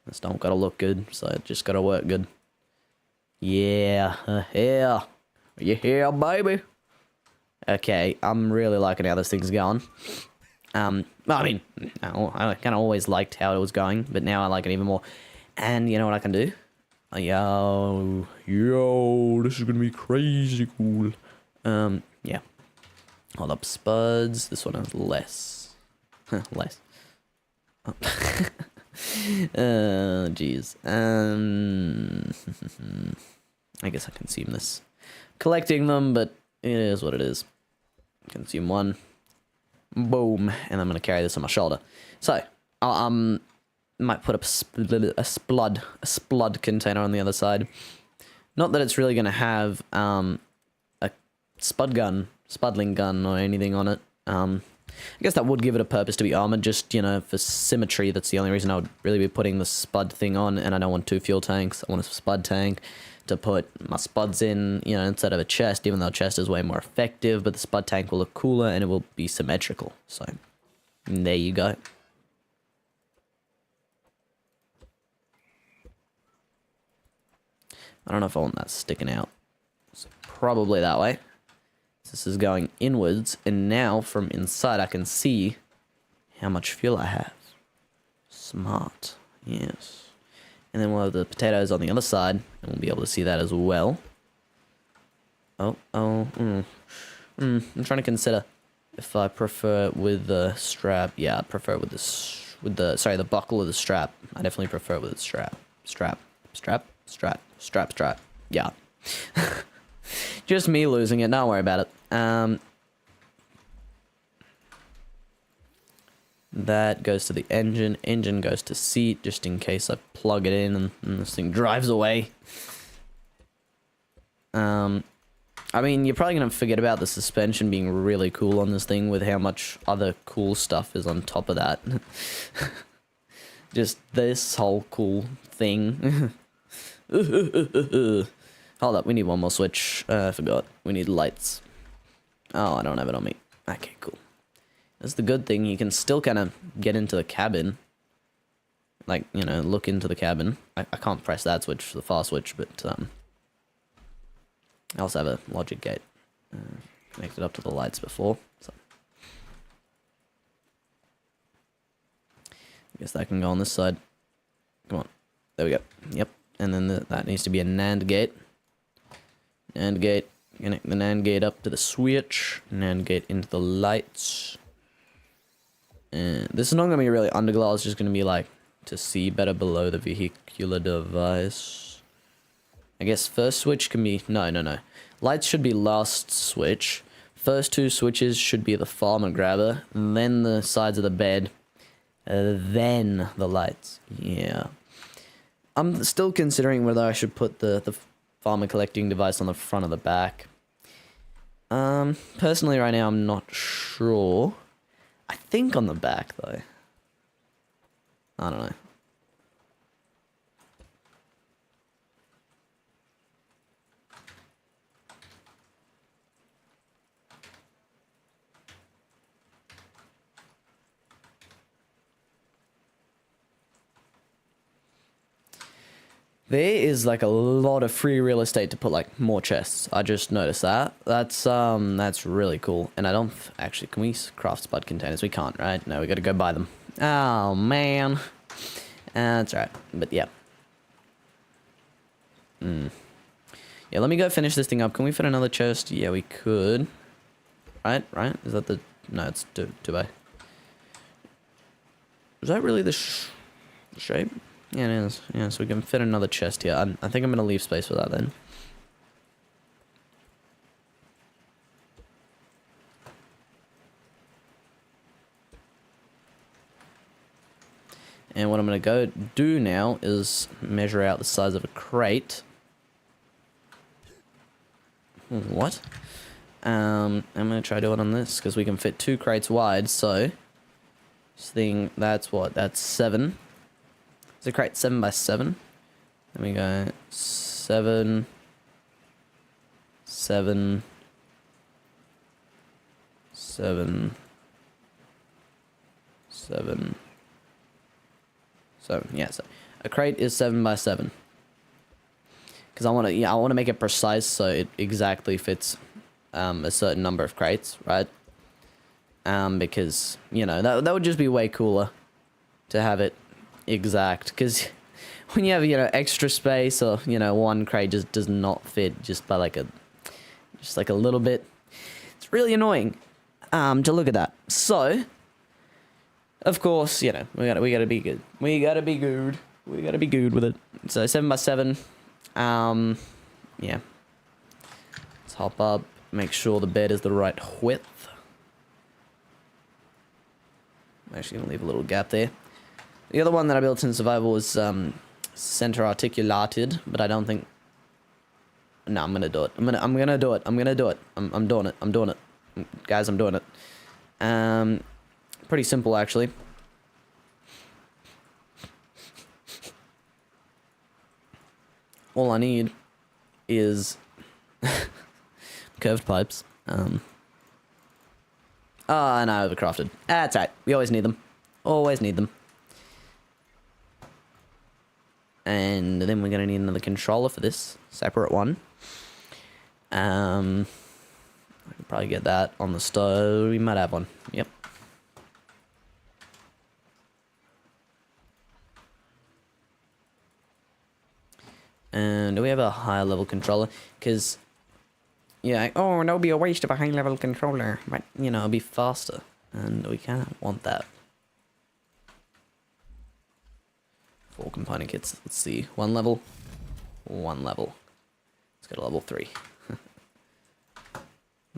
This don't gotta look good, so it just gotta work good. Yeah, yeah. Are you here, baby? Okay, I'm really liking how this thing's going. Well, I mean, I kind of always liked how it was going, but now I like it even more. And you know what I can do? Yo, this is gonna be crazy cool. Yeah. Hold up, spuds. This one has less. Less. Oh. Jeez. I guess I consume this. Collecting them, but it is what it is. Consume one. Boom. And I'm going to carry this on my shoulder. So, I might put a splud container on the other side. Not that it's really going to have a spudling gun or anything on it. I guess that would give it a purpose to be armored, just, you know, for symmetry. That's the only reason I would really be putting the spud thing on, and I don't want 2 fuel tanks. I want a spud tank to put my spuds in, you know, instead of a chest, even though a chest is way more effective, but the spud tank will look cooler and it will be symmetrical. So, there you go. I don't know if I want that sticking out. So probably that way. This is going inwards, and now from inside I can see how much fuel I have. Smart. Yes. And then we'll have the potatoes on the other side, and we'll be able to see that as well. I'm trying to consider if I prefer it with the strap. Yeah, I prefer it with the buckle or the strap. I definitely prefer it with the strap. Strap. Yeah. Just me losing it, don't worry about it. That goes to the engine goes to seat, just in case I plug it in and this thing drives away. I mean, you're probably gonna forget about the suspension being really cool on this thing with how much other cool stuff is on top of that. Just this whole cool thing. Hold up, we need one more switch. I forgot. We need lights. Oh, I don't have it on me. Okay, cool. That's the good thing. You can still kind of get into the cabin. Like, you know, look into the cabin. I can't press that switch, the fast switch, but I also have a logic gate connected up to the lights before. So I guess that can go on this side. Come on. There we go. Yep. And then that needs to be a NAND gate. NAND gate. Connect the NAND gate up to the switch. NAND gate into the lights. And this is not going to be really underglow. It's just going to be like to see better below the vehicular device. I guess first switch can be... No. Lights should be last switch. First two switches should be the farmer grabber, then the sides of the bed, then the lights. Yeah. I'm still considering whether I should put the farmer collecting device on the front or the back. Personally right now I'm not sure. I think on the back though. I don't know. There is like a lot of free real estate to put like more chests. I just noticed that. That's really cool. And I don't actually, can we craft spud containers? We can't, right? No, we got to go buy them. Oh man, that's right. But yeah. Yeah, let me go finish this thing up. Can we fit another chest? Yeah, we could. Right? Is that the? No, it's two by. Is that really the shape? Yeah, it is. Yeah, so we can fit another chest here. I think I'm going to leave space for that then. And what I'm going to go do now is measure out the size of a crate. What? I'm going to try doing it on this because we can fit 2 crates wide. So this thing, that's what? That's 7. Is a crate 7 by 7? Let me go 7, 7, 7, 7. So yeah, so a crate is 7 by 7. Because I want to make it precise so it exactly fits a certain number of crates, right? Because you know that would just be way cooler to have it exact. Because when you have extra space or one crate just does not fit just by like a little bit, it's really annoying to look at that. So of course we gotta be good. We gotta be good with it. So 7 by 7. Yeah. Let's hop up. Make sure the bed is the right width. I'm actually gonna leave a little gap there. The other one that I built in survival was center articulated, but I don't think. No, I'm gonna do it. I'm gonna do it. I'm doing it. I'm doing it, guys. I'm doing it. Pretty simple actually. All I need is curved pipes. And I overcrafted. That's right. We always need them. Always need them. And then we're gonna need another controller for this separate one. I can probably get that on the stove. We might have one. Yep. And do we have a higher level controller? Because, yeah, oh, that would be a waste of a high level controller. But, it'll be faster. And we kind of want that. 4 component kits. Let's see. 1 level. 1 level. Let's go to level 3.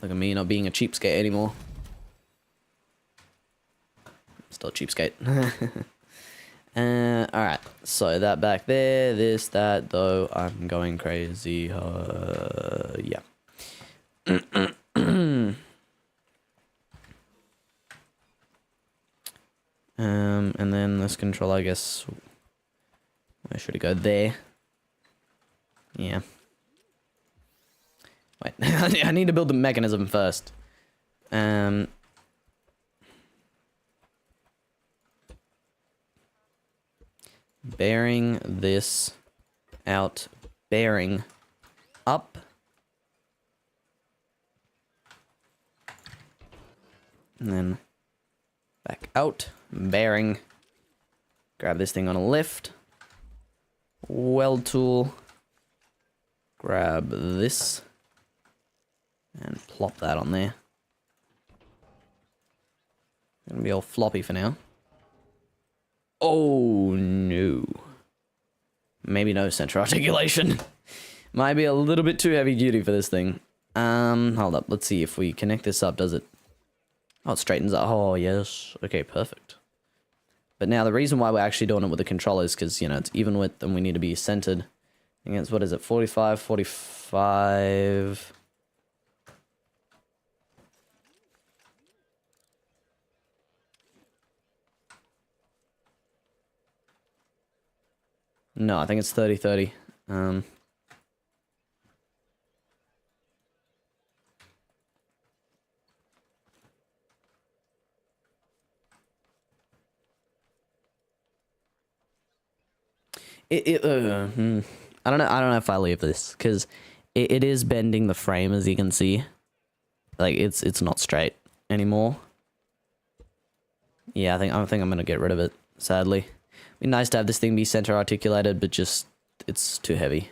Look at me not being a cheapskate anymore. Still a cheapskate. Alright, so that back there, this, that, though, I'm going crazy, yeah. And then this controller, I guess, where should it go? There. Yeah. Wait, I need to build the mechanism first. Bearing this out, bearing up. And then back out, bearing. Grab this thing on a lift. Weld tool. Grab this. And plop that on there. Gonna be all floppy for now. Oh no. Maybe no center articulation. Might be a little bit too heavy duty for this thing. Hold up. Let's see if we connect this up. Does it? Oh, it straightens up. Oh, yes. Okay, perfect. But now the reason why we're actually doing it with the controller is because, you know, it's even width and we need to be centered. I think it's, what is it, 45, 45... No, I think it's 30, 30. I don't know. I don't know if I leave this because it is bending the frame, as you can see. Like it's not straight anymore. Yeah, I think I'm gonna get rid of it. Sadly, it'd be nice to have this thing be center articulated, but just it's too heavy.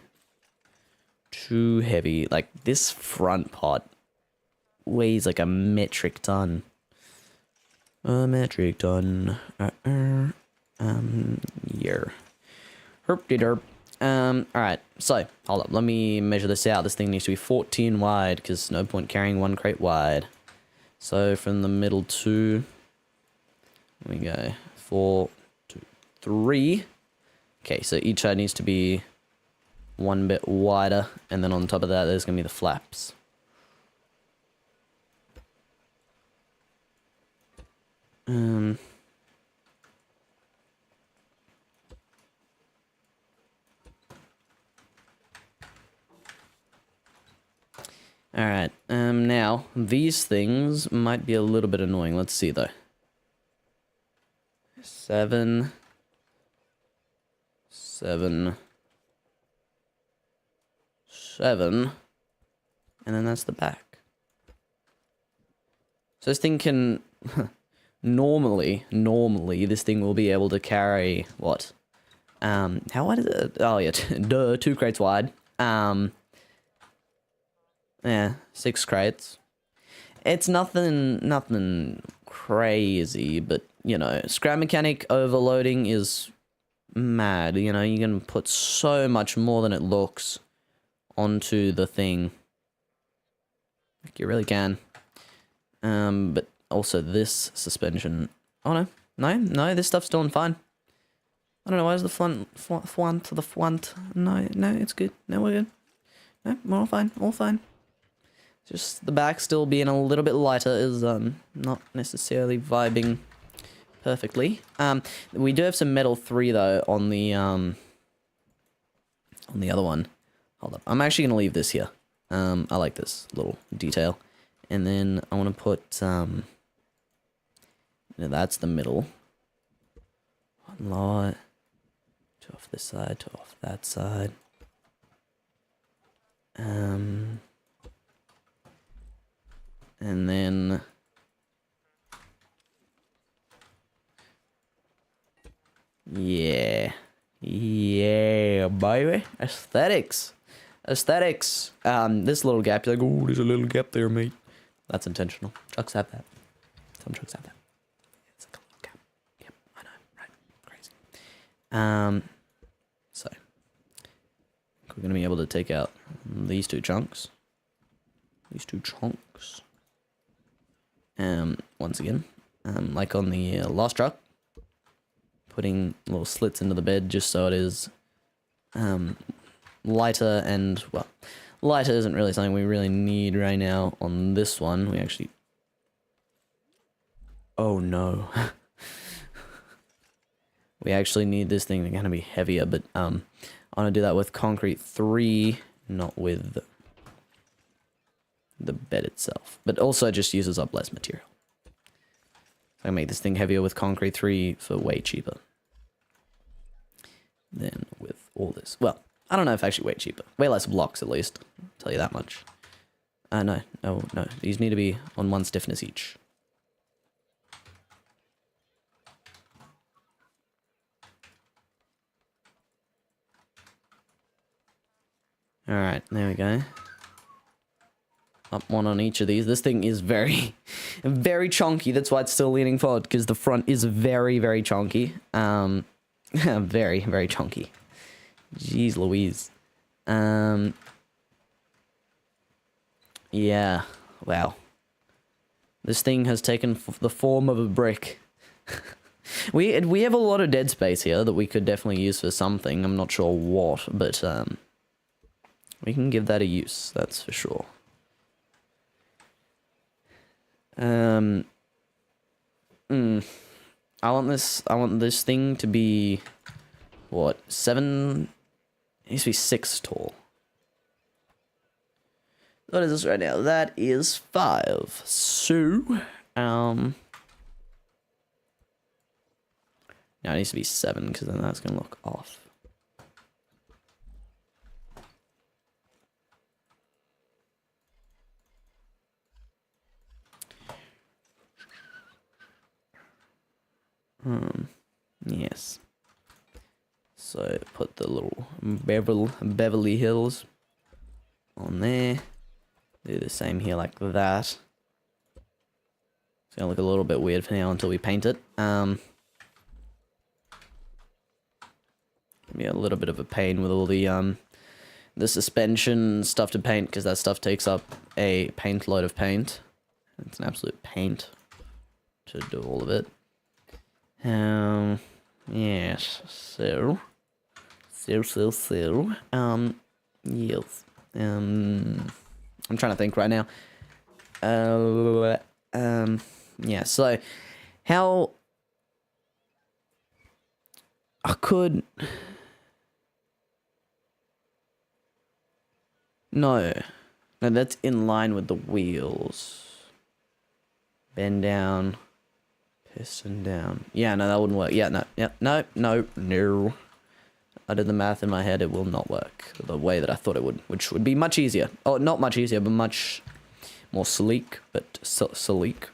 Too heavy. Like this front part weighs like a metric ton. A metric ton. Yeah. Herp-de-derp. Alright, so, hold up, let me measure this out. This thing needs to be 14 wide, because no point carrying one crate wide. So, from the middle to, we go, 4, 2, 3. Okay, so each side needs to be one bit wider, and then on top of that, there's going to be the flaps. Alright, now, these things might be a little bit annoying. Let's see, though. 7. 7. 7. And then that's the back. So this thing can... normally, this thing will be able to carry, what? How wide is it? Oh, yeah, 2 crates wide. Yeah, 6 crates. It's nothing crazy, but, you know, scrap mechanic overloading is mad. You know, you can put so much more than it looks onto the thing. Like, you really can. But also this suspension. Oh, no, this stuff's doing fine. I don't know, where's the front, the front? No, it's good. No, we're good. No, we're all fine. Just the back still being a little bit lighter is not necessarily vibing perfectly. We do have some metal 3 though on the other one. Hold up. I'm actually gonna leave this here. I like this little detail. And then I want to put you know, that's the middle. One lot. 2 off this side, 2 off that side. And then yeah, baby, aesthetics. This little gap, you're like, oh, there's a little gap there, mate. That's intentional. Trucks have that. Some trucks have that. It's like a little gap. Yep, I know, right? Crazy. So we're gonna be able to take out these 2 chunks. Once again, like on the last truck, putting little slits into the bed just so it is lighter, and well, lighter isn't really something we really need right now on this one. We actually, oh no, we actually need this thing to kind of be heavier, but I want to do that with concrete 3, not with the bed itself, but also just uses up less material. I can make this thing heavier with concrete 3 for way cheaper than with all this. Well, I don't know if actually way cheaper. Way less blocks, at least. I'll tell you that much. No. These need to be on 1 stiffness each. Alright, there we go. Up 1 on each of these. This thing is very, very chunky. That's why it's still leaning forward, because the front is very, very chunky. Very, very chunky. Jeez Louise. Yeah. Wow. This thing has taken the form of a brick. We have a lot of dead space here that we could definitely use for something. I'm not sure what, but we can give that a use. That's for sure. I want this thing to be what, 7? It needs to be 6 tall. What is this right now? That is 5. So, no, it needs to be 7 because then that's gonna look off. Yes. So put the little Beverly Hills on there. Do the same here like that. It's gonna look a little bit weird for now until we paint it. Be a little bit of a pain with all the suspension stuff to paint because that stuff takes up a paint load of paint. It's an absolute paint to do all of it. Yes, so, yes, I'm trying to think right now. Yeah, so, how I could, no, that's in line with the wheels. Bend down. Piston down. Yeah, no, that wouldn't work. Yeah, no, yeah, no. I did the math in my head. It will not work the way that I thought it would, which would be much easier. Oh, not much easier, but much more sleek, but sleek.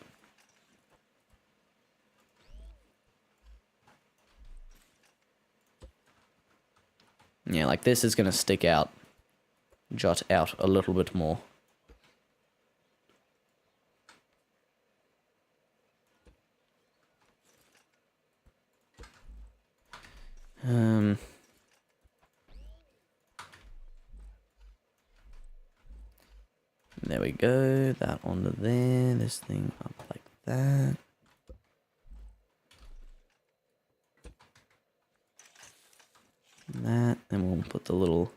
Yeah, like this is going to stick out, jut out a little bit more. There we go, that onto there, this thing up like that. That, then we'll put the little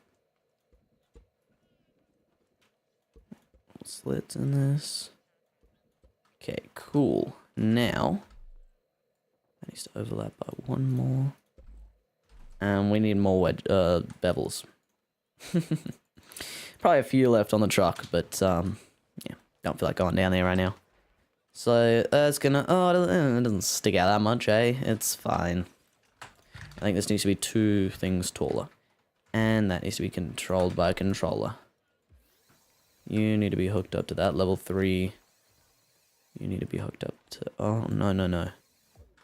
slits in this. Okay, cool. Now, that needs to overlap by one more. And we need more bevels. Probably a few left on the truck, but yeah, don't feel like going down there right now. So that's gonna, it doesn't stick out that much, eh? It's fine. I think this needs to be 2 things taller. And that needs to be controlled by a controller. You need to be hooked up to that, level 3. You need to be hooked up to, oh, no.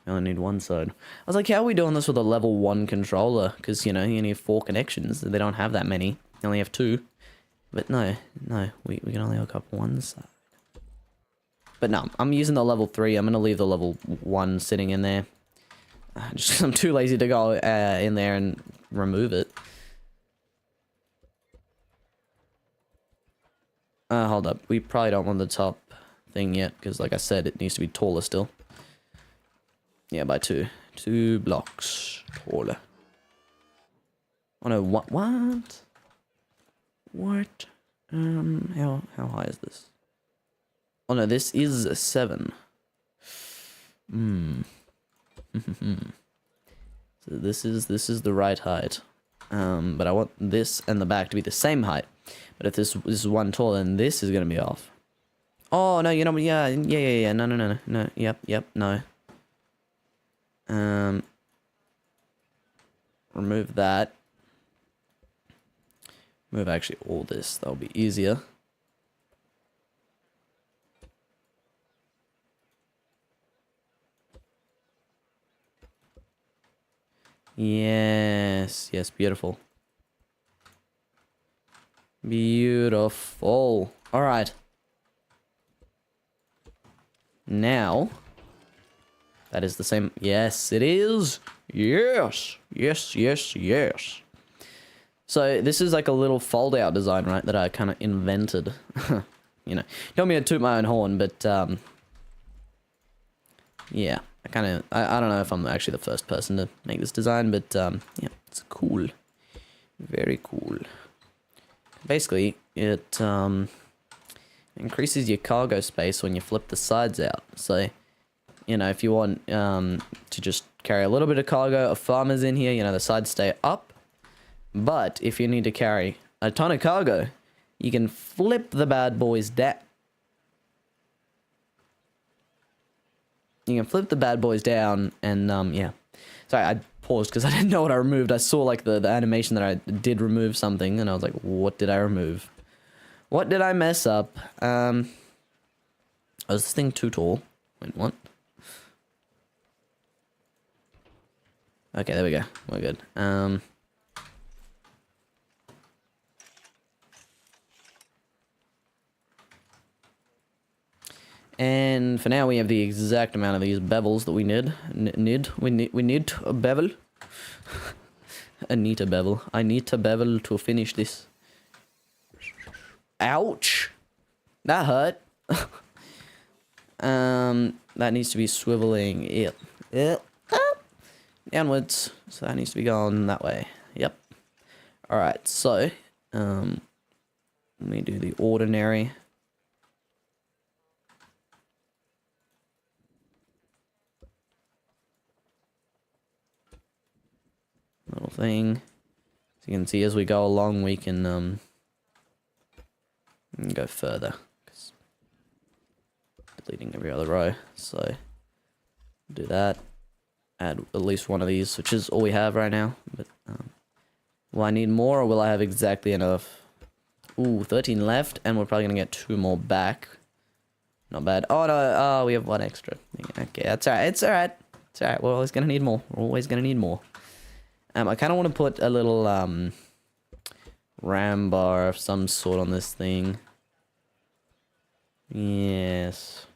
I only need one side. I was like, how are we doing this with a level 1 controller? Because, you know, you only have 4 connections. They don't have that many. They only have 2. But no, we can only hook up one side. But no, I'm using the level 3. I'm going to leave the level 1 sitting in there. Just 'cause I'm too lazy to go in there and remove it. Hold up. We probably don't want the top thing yet, because like I said, it needs to be taller still. Yeah, by 2. 2 blocks taller. Oh no, what? What? How high is this? Oh no, this is a 7. So this is the right height. But I want this and the back to be the same height. But if this is one taller, then this is gonna be off. Oh no, you know, yeah, no, yep, no. Remove that. Remove actually all this. That'll be easier. Yes, beautiful. Beautiful. All right. Now, that is the same. Yes, it is. Yes. So this is like a little fold-out design, right, that I kind of invented. you know, don't mean to toot my own horn, but, yeah, I don't know if I'm actually the first person to make this design, but, yeah, it's cool. Very cool. Basically, it, increases your cargo space when you flip the sides out. So, you know, if you want, to just carry a little bit of cargo of farmers in here, you know, the sides stay up. But if you need to carry a ton of cargo, you can flip the bad boys down. You can flip the bad boys down and, yeah. Sorry, I paused because I didn't know what I removed. I saw, like, the animation that I did remove something, and I was like, what did I remove? What did I mess up? Oh, is this thing too tall? Wait, what? Okay, there we go. We're good. And for now, we have the exact amount of these bevels that we need. We need a bevel. I need a bevel. I need a bevel to finish this. Ouch! That hurt. That needs to be swiveling. Yep. Downwards. So that needs to be going that way. Yep. Alright, so, let me do the ordinary. Little thing. So you can see as we go along, we can go further. Deleting every other row. So, do that. Add at least one of these, which is all we have right now. But, will I need more, or will I have exactly enough? Ooh, 13 left, and we're probably gonna get 2 more back. Not bad. Oh, no, oh, we have 1 extra. Okay, that's alright, it's alright. It's alright, we're always gonna need more. We're always gonna need more. I kind of want to put a little, ram bar of some sort on this thing. Yes.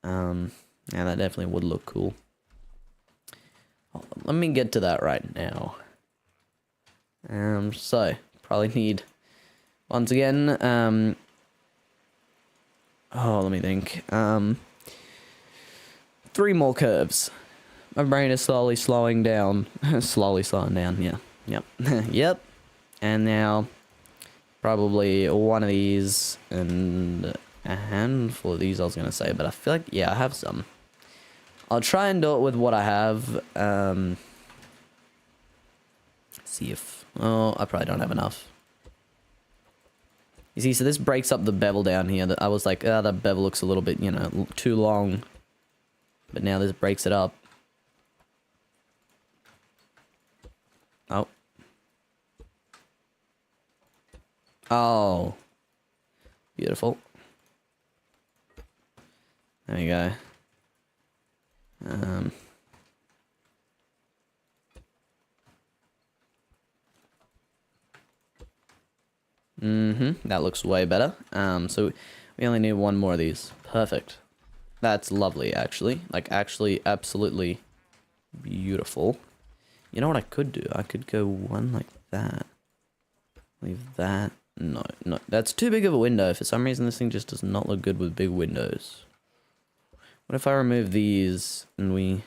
Yeah, that definitely would look cool. Oh, let me get to that right now. So, probably need, once again, oh, let me think, 3 more curves. My brain is slowly slowing down. Slowly slowing down, yeah. Yep. Yep. And now, probably one of these and a handful of these, I was going to say. But I feel like, yeah, I have some. I'll try and do it with what I have. See if... Oh, I probably don't have enough. You see, so this breaks up the bevel down here. I was like, oh, that bevel looks a little bit, you know, too long. But now this breaks it up. Oh. Oh. Beautiful. There you go. That looks way better. So we only need 1 more of these. Perfect. That's lovely, actually. Like, actually, absolutely beautiful. You know what I could do? I could go 1 like that. Leave that. No, no. That's too big of a window. For some reason, this thing just does not look good with big windows. What if I remove these and we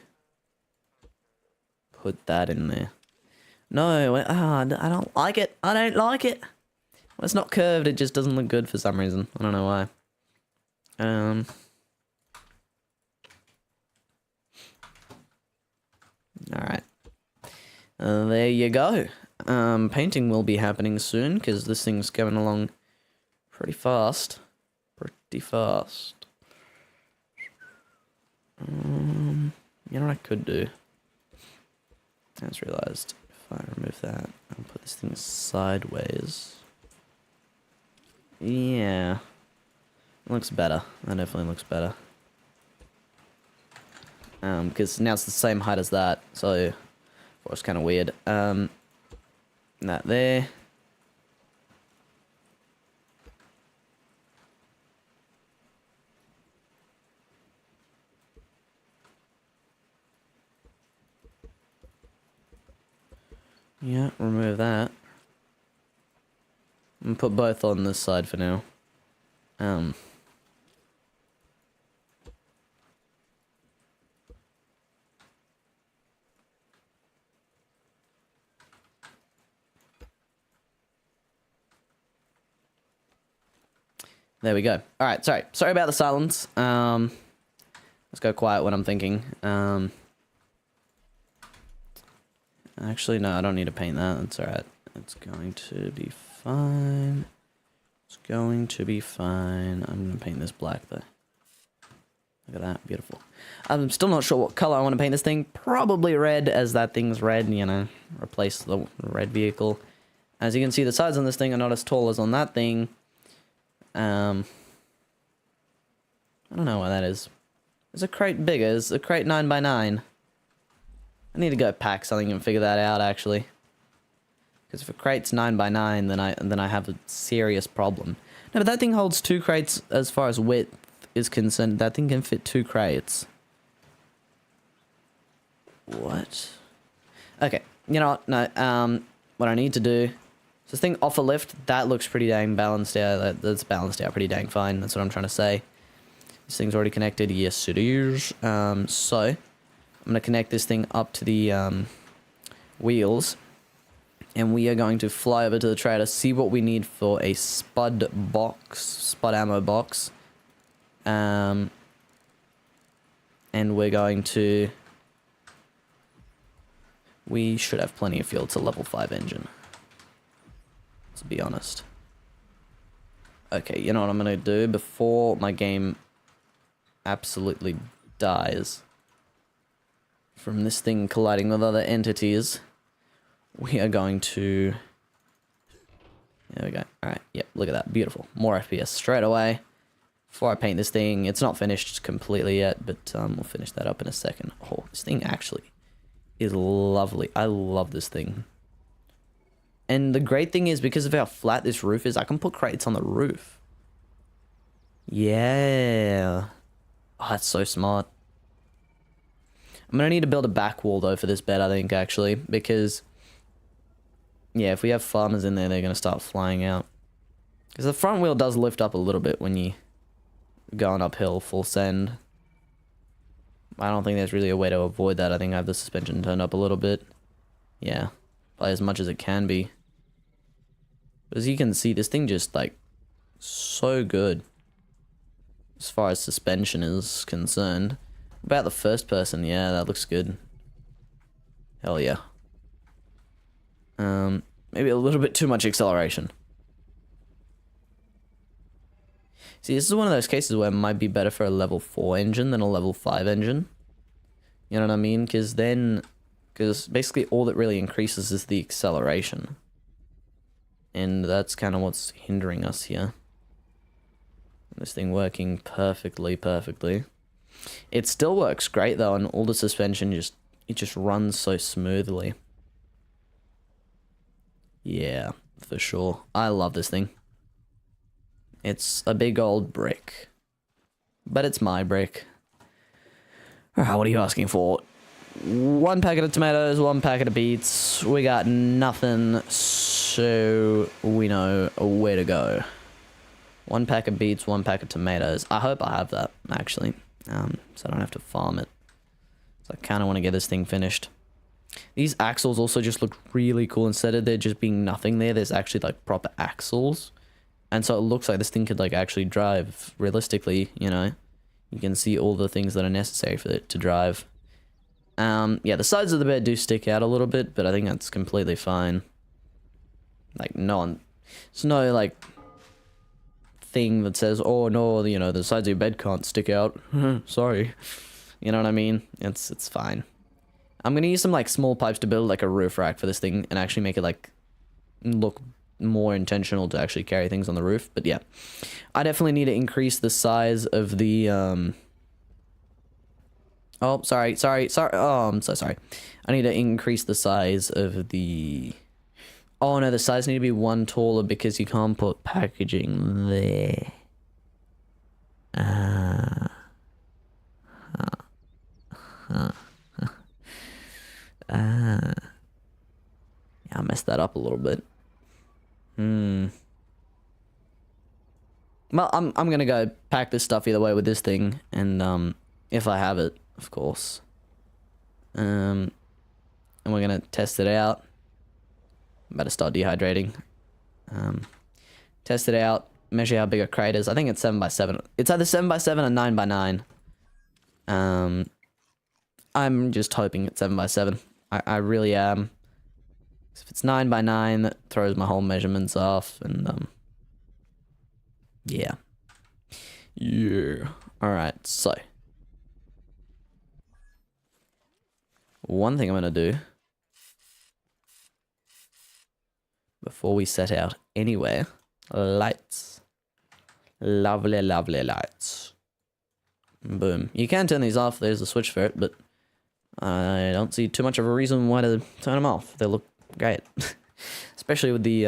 put that in there? No, I don't like it. I don't like it. When it's not curved, it just doesn't look good for some reason. I don't know why. Alright. There you go. Painting will be happening soon, because this thing's going along pretty fast. Pretty fast. You know what I could do? I just realized, if I remove that, I'll put this thing sideways. Yeah. It looks better. That definitely looks better. Because now it's the same height as that, so it was kind of weird. That there. Yeah, remove that. And put both on this side for now. There we go. All right, sorry about the silence. Let's go quiet when I'm thinking. Actually, no, I don't need to paint that. That's all right. It's going to be fine. It's going to be fine. I'm going to paint this black, though. Look at that. Beautiful. I'm still not sure what color I want to paint this thing. Probably red, as that thing's red, you know. Replace the red vehicle. As you can see, the sides on this thing are not as tall as on that thing. I don't know why that is. Is a crate bigger? Is a crate 9x9? I need to go pack something and figure that out, actually. Because if a crate's 9x9, then I have a serious problem. No, but that thing holds 2 crates as far as width is concerned. That thing can fit 2 crates. What? Okay, you know what? No, what I need to do... So this thing off a lift, that looks pretty dang balanced out. That's balanced out pretty dang fine. That's what I'm trying to say. This thing's already connected. Yes, it is. So, I'm going to connect this thing up to the wheels. And we are going to fly over to the trailer, see what we need for a spud ammo box. And we're going to... We should have plenty of fuel. It's a level 5 engine. To be honest. Okay, you know what I'm going to do before my game absolutely dies from this thing colliding with other entities. We are going to... There we go. Alright, yep, look at that. Beautiful. More FPS straight away. Before I paint this thing, it's not finished completely yet, but we'll finish that up in a second. Oh, this thing actually is lovely. I love this thing. And the great thing is, because of how flat this roof is, I can put crates on the roof. Yeah. Oh, that's so smart. I'm going to need to build a back wall, though, for this bed, I think, actually. Because, yeah, if we have farmers in there, they're going to start flying out. Because the front wheel does lift up a little bit when you going uphill full send. I don't think there's really a way to avoid that. I think I have the suspension turned up a little bit. Yeah. Probably as much as it can be. As you can see, this thing just, like, so good. As far as suspension is concerned. About the first person, yeah, that looks good. Hell yeah. Maybe a little bit too much acceleration. See, this is one of those cases where it might be better for a level 4 engine than a level 5 engine. You know what I mean? Because basically all that really increases is the acceleration. And that's kind of what's hindering us here. This thing working perfectly. It still works great though, and all the suspension it just runs so smoothly. Yeah, for sure. I love this thing. It's a big old brick. But it's my brick. Alright, what are you asking for? 1 packet of tomatoes, 1 packet of beets. We got nothing, so we know where to go. 1 pack of beets, 1 pack of tomatoes. I hope I have that, actually. So I don't have to farm it. So I kind of want to get this thing finished. These axles also just look really cool. Instead of there just being nothing there's actually like proper axles. And so it looks like this thing could like actually drive realistically, you know. You can see all the things that are necessary for it to drive. Yeah, the sides of the bed do stick out a little bit, but I think that's completely fine. Like, it's no, like, thing that says, oh, no, you know, the sides of your bed can't stick out. Sorry. You know what I mean? It's fine. I'm gonna use some, like, small pipes to build, like, a roof rack for this thing and actually make it, like, look more intentional to actually carry things on the roof. But, yeah. I definitely need to increase the size of the, Oh, sorry. Oh, I'm so sorry. I need to increase the size of the... Oh, no, the sides need to be 1 taller because you can't put packaging there. Yeah, I messed that up a little bit. Well, I'm gonna go pack this stuff either way with this thing, and if I have it, of course. And we're gonna test it out. I'm about to start dehydrating. Test it out, measure how big a crate is. I think it's 7x7. It's either 7x7 or 9x9. I'm just hoping it's 7x7. I really am. If it's 9x9, that throws my whole measurements off, and yeah. Yeah. Alright, so. One thing I'm gonna do before we set out anywhere, lights. Lovely, lovely lights. Boom. You can turn these off, there's a switch for it, but I don't see too much of a reason why to turn them off. They look great. Especially with the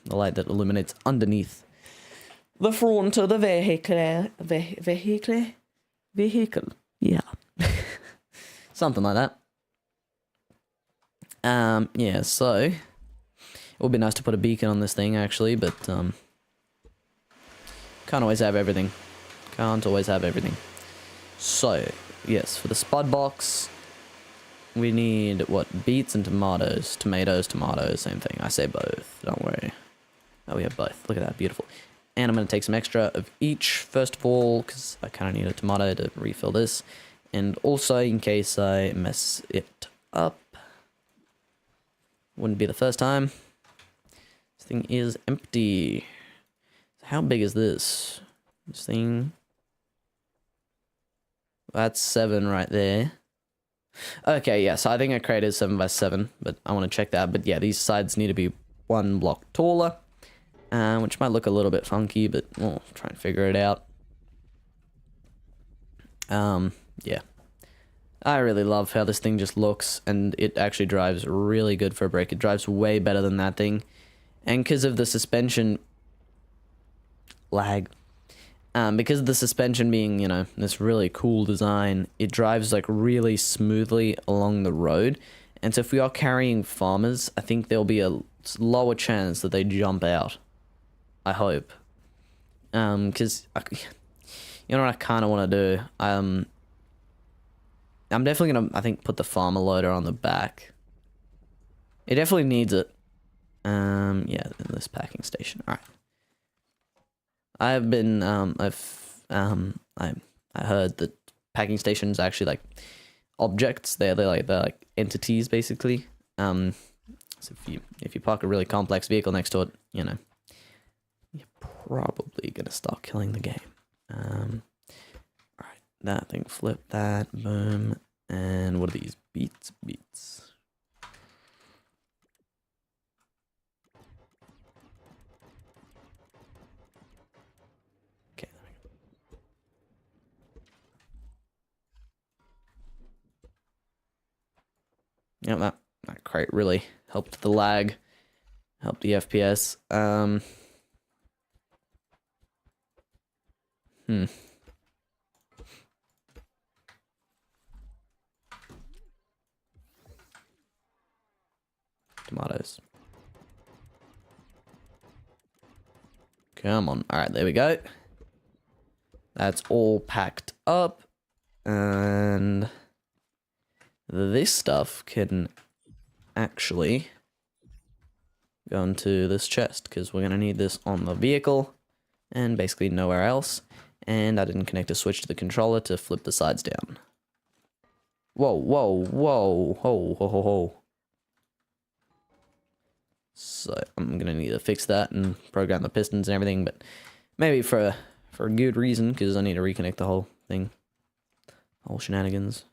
light that illuminates underneath the front of the vehicle. Yeah. Something like that. Yeah, so it would be nice to put a beacon on this thing actually, but can't always have everything. Can't always have everything. So, yes, for the spud box, we need, what, beets and tomatoes. Tomatoes, same thing. I say both, don't worry. Oh, we have both. Look at that, beautiful. And I'm going to take some extra of each, first of all, because I kind of need a tomato to refill this. And also, in case I mess it up. Wouldn't be the first time. This thing is empty. How big is this? This thing... That's 7 right there. Okay, yeah, so I think a crate is 7x7, but I want to check that. But yeah, these sides need to be 1 block taller, which might look a little bit funky, but we'll try and figure it out. Yeah. I really love how this thing just looks, and it actually drives really good for a brake. It drives way better than that thing. And because of the suspension lag, because of the suspension being, you know, this really cool design, it drives like really smoothly along the road. And so if we are carrying farmers, I think there'll be a lower chance that they jump out. I hope. Because, you know what I kind of want to do? I'm definitely going to, I think, put the farmer loader on the back. It definitely needs it. Yeah, in this packing station. All right. I've been, I heard that packing stations are actually like objects. They're like entities basically. So if you park a really complex vehicle next to it, you know, you're probably gonna start killing the game. All right, that thing, flip that, boom, and what are these? Beets. Yeah, that crate really helped the lag, helped the FPS. Tomatoes. Come on. All right, there we go. That's all packed up, and this stuff can actually go into this chest, because we're going to need this on the vehicle and basically nowhere else. And I didn't connect a switch to the controller to flip the sides down. Whoa. So I'm going to need to fix that and program the pistons and everything, but maybe for a good reason, because I need to reconnect the whole thing. Whole shenanigans.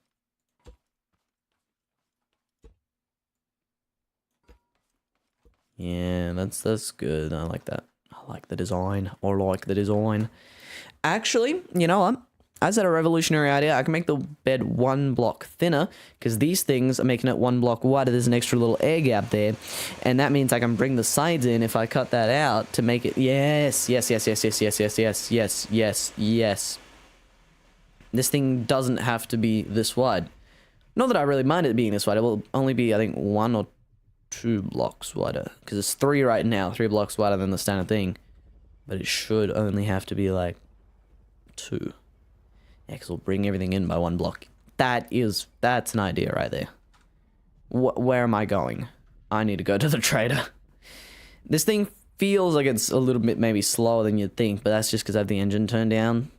Yeah, that's good. I like that. I like the design. Actually, you know what? I said a revolutionary idea. I can make the bed 1 block thinner, because these things are making it 1 block wider. There's an extra little air gap there, and that means I can bring the sides in if I cut that out to make it. Yes. This thing doesn't have to be this wide. Not that I really mind it being this wide. It will only be, I think, 1 or 2 blocks wider, because it's 3 right now, 3 blocks wider than the standard thing. But it should only have to be like 2. Yeah, because we'll bring everything in by 1 block. That's an idea right there. Where am I going? I need to go to the trader. This thing feels like it's a little bit maybe slower than you'd think, but that's just because I have the engine turned down.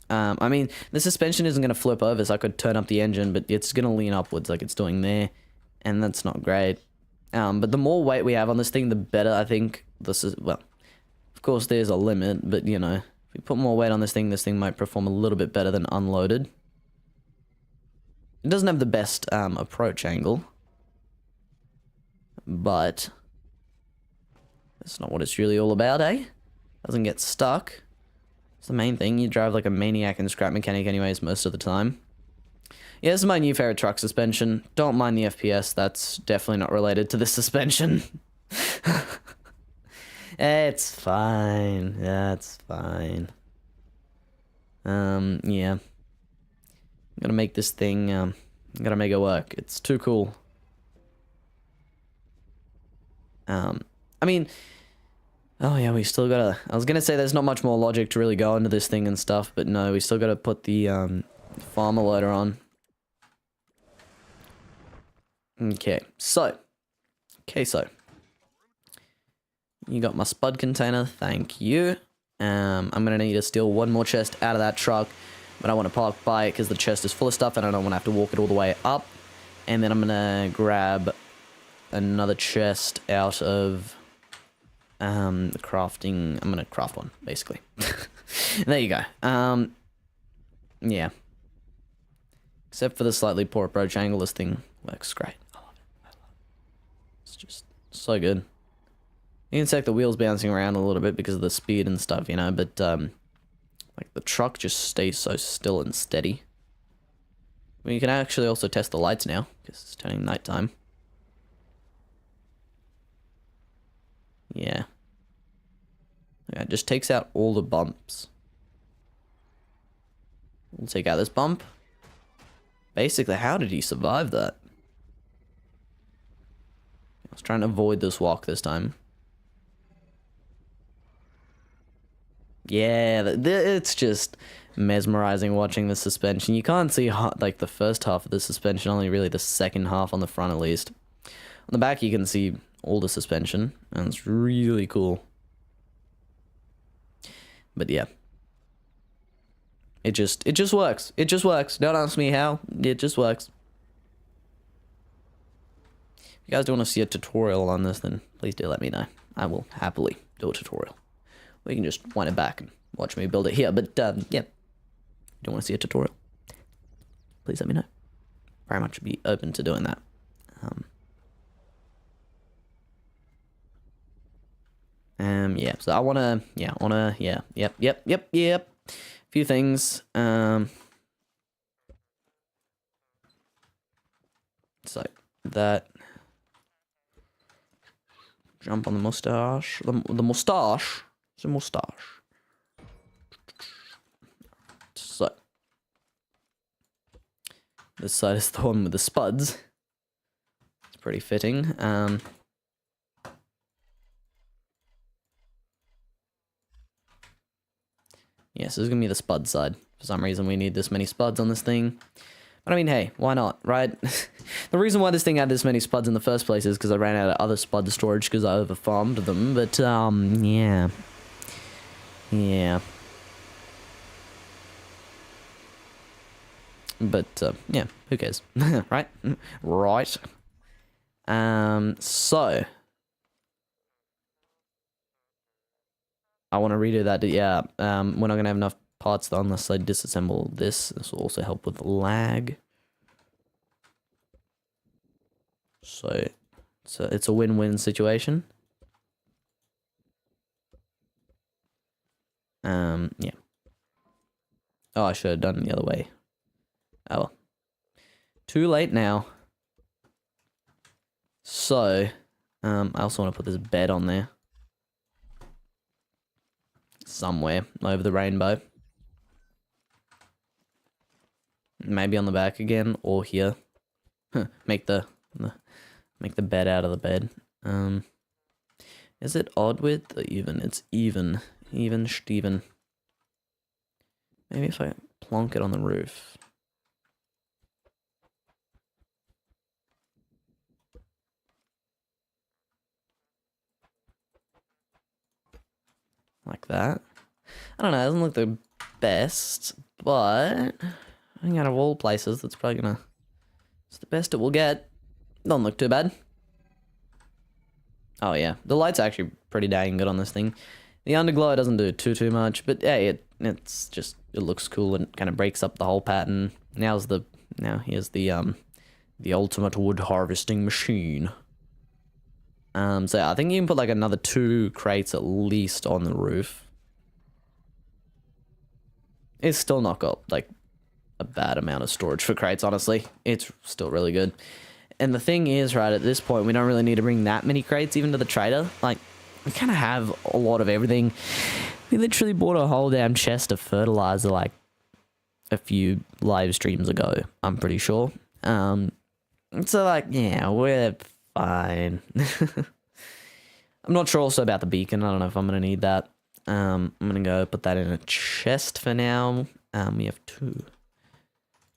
I mean, the suspension isn't going to flip over, so I could turn up the engine, but it's going to lean upwards like it's doing there, and that's not great. But the more weight we have on this thing, the better I think this is. Well, of course, there's a limit, but you know, if we put more weight on this thing might perform a little bit better than unloaded. It doesn't have the best approach angle, but that's not what it's really all about, eh? Doesn't get stuck. It's the main thing. You drive like a maniac and scrap mechanic anyways most of the time. Yeah, this is my new favorite truck suspension. Don't mind the FPS. That's definitely not related to the suspension. It's fine. That's fine. Yeah. Gotta make this thing, gotta make it work. It's too cool. I mean, oh yeah, we still gotta, I was gonna say there's not much more logic to really go into this thing and stuff, but no, we still gotta put the, farmer loader on. Okay, so. You got my spud container, thank you. I'm gonna need to steal 1 more chest out of that truck, but I want to park by it because the chest is full of stuff and I don't want to have to walk it all the way up. And then I'm gonna grab another chest out of the crafting. I'm gonna craft one, basically. There you go. Yeah. Except for the slightly poor approach angle, this thing works great. I love it. It's just so good. You can check the wheels bouncing around a little bit because of the speed and stuff, you know, but like the truck just stays so still and steady. I mean, you can actually also test the lights now because it's turning nighttime. Yeah. Yeah, it just takes out all the bumps. We'll take out this bump. Basically, how did he survive that? I was trying to avoid this walk this time. Yeah, it's just mesmerizing watching the suspension. You can't see like the first half of the suspension, only really the second half on the front at least. On the back you can see all the suspension, and it's really cool. But yeah. It just works. It just works. Don't ask me how. It just works. If you guys do want to see a tutorial on this, then please do let me know. I will happily do a tutorial. Or you can just wind it back and watch me build it here. But, yeah. If you don't want to see a tutorial, please let me know. Very much be open to doing that. Yeah, so I want to, yep. Few things, so that, jump on the mustache, the mustache, it's a mustache. So, this side is the one with the spuds. It's pretty fitting. Yes, this is going to be the spud side. For some reason, we need this many spuds on this thing. But I mean, hey, why not, right? The reason why this thing had this many spuds in the first place is because I ran out of other spud storage because I over-farmed them. But, yeah. Yeah. But, yeah, who cares? Right? Right. So... I want to redo that, yeah, we're not going to have enough parts unless I disassemble this. This will also help with lag. So, it's a win-win situation. Yeah. Oh, I should have done it the other way. Oh well. Too late now. So, I also want to put this bed on there. Somewhere over the rainbow. Maybe on the back again, or here. Make the bed out of the bed. Is it odd width or even? It's even. Even Steven. Maybe if I plonk it on the roof. Like that. I don't know, it doesn't look the best, but I think out of all places, that's probably gonna... It's the best it will get. Doesn't look too bad. Oh yeah, the light's actually pretty dang good on this thing. The underglow doesn't do too much, but hey, it's just, it looks cool and kind of breaks up the whole pattern. Now here's the ultimate wood harvesting machine. So I think you can put like another 2 crates at least on the roof. It's still not got like a bad amount of storage for crates, honestly. It's still really good. And the thing is, right, at this point, we don't really need to bring that many crates even to the trader. Like, we kind of have a lot of everything. We literally bought a whole damn chest of fertilizer, like, a few live streams ago, I'm pretty sure. So, like, yeah, we're fine. I'm not sure also about the beacon. I don't know if I'm going to need that. I'm going to go put that in a chest for now. We have 2.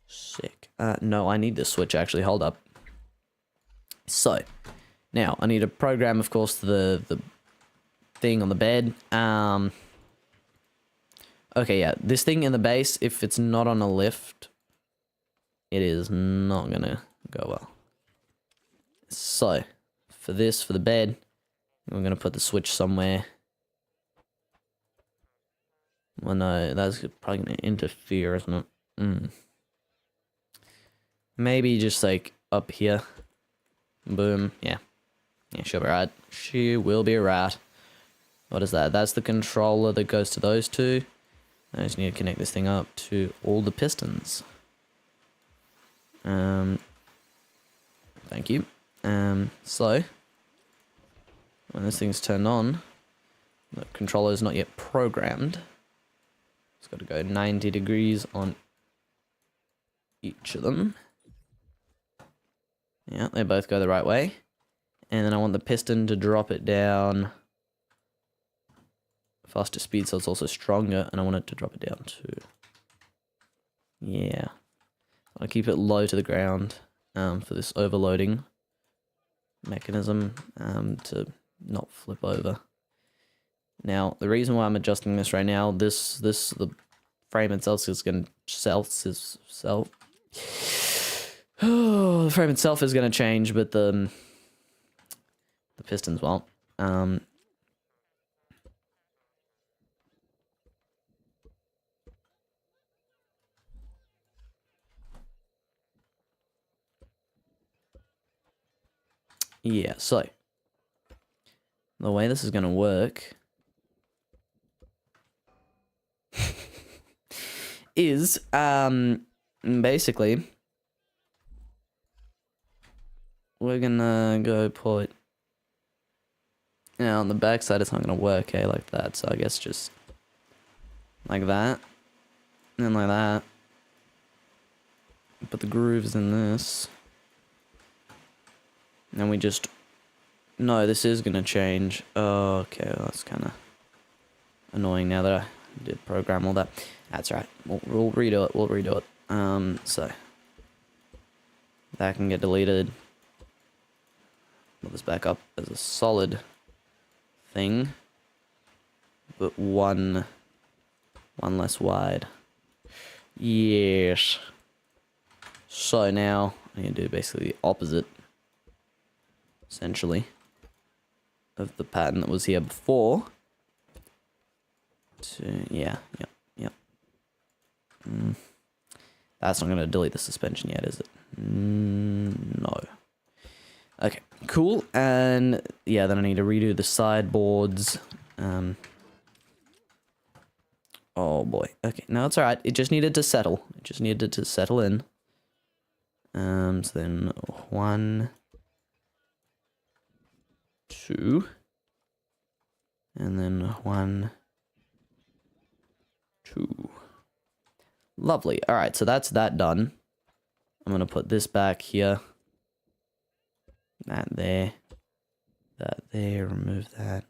Sick. No, I need this switch, actually. Hold up. So, now, I need to program, of course, the thing on the bed. Okay, yeah, this thing in the base, if it's not on a lift, it is not gonna go well. So, for the bed, we're gonna put the switch somewhere. Well, no, that's probably gonna interfere, isn't it? Maybe just, like, up here. Boom, yeah. Yeah, she'll be right. She will be right. What is that? That's the controller that goes to those 2. I just need to connect this thing up to all the pistons. Thank you. So, when this thing's turned on, the controller is not yet programmed. It's got to go 90 degrees on each of them. Yeah, they both go the right way. And then I want the piston to drop it down faster speed so it's also stronger, and I want it to drop it down too. Yeah. I'll keep it low to the ground for this overloading mechanism to not flip over. Now, the reason why I'm adjusting this right now, the frame itself is going to Oh, the frame itself is going to change, but the pistons won't. Yeah, so the way this is going to work is basically we're gonna go put, on the back side it's not gonna work, like that, so I guess just like that, and then like that. Put the grooves in this. And we just, no, this is gonna change. Oh, okay, well, that's kind of annoying now that I did program all that. That's right, we'll redo it, so that can get deleted. Put this back up as a solid thing, but one less wide. Yes. So now I can do basically the opposite, essentially, of the pattern that was here before. Yeah. That's not going to delete the suspension yet, is it? No. Okay, cool. And yeah, then I need to redo the sideboards. Oh boy. Okay, no, it's alright. It just needed to settle. It just needed to settle in. So then 1, 2, and then 1, 2. Lovely. All right, so that's that done. I'm gonna put this back here. That there. Remove that.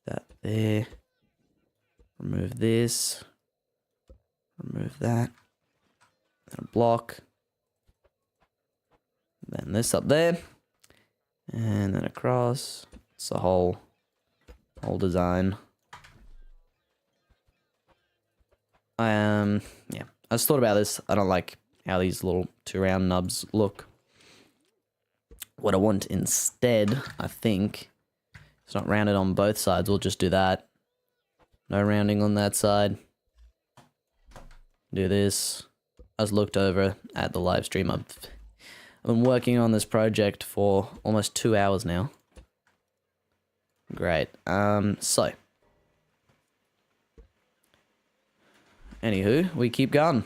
That there. Remove this. Remove that. Then a block. Then this up there. And then across. It's the whole design. Yeah. I just thought about this. I don't like how these little 2 round nubs look. What I want instead, I think, it's not rounded on both sides. We'll just do that. No rounding on that side. Do this. I just looked over at the live stream. I've been working on this project for almost 2 hours now. Great. So. Anywho, we keep going.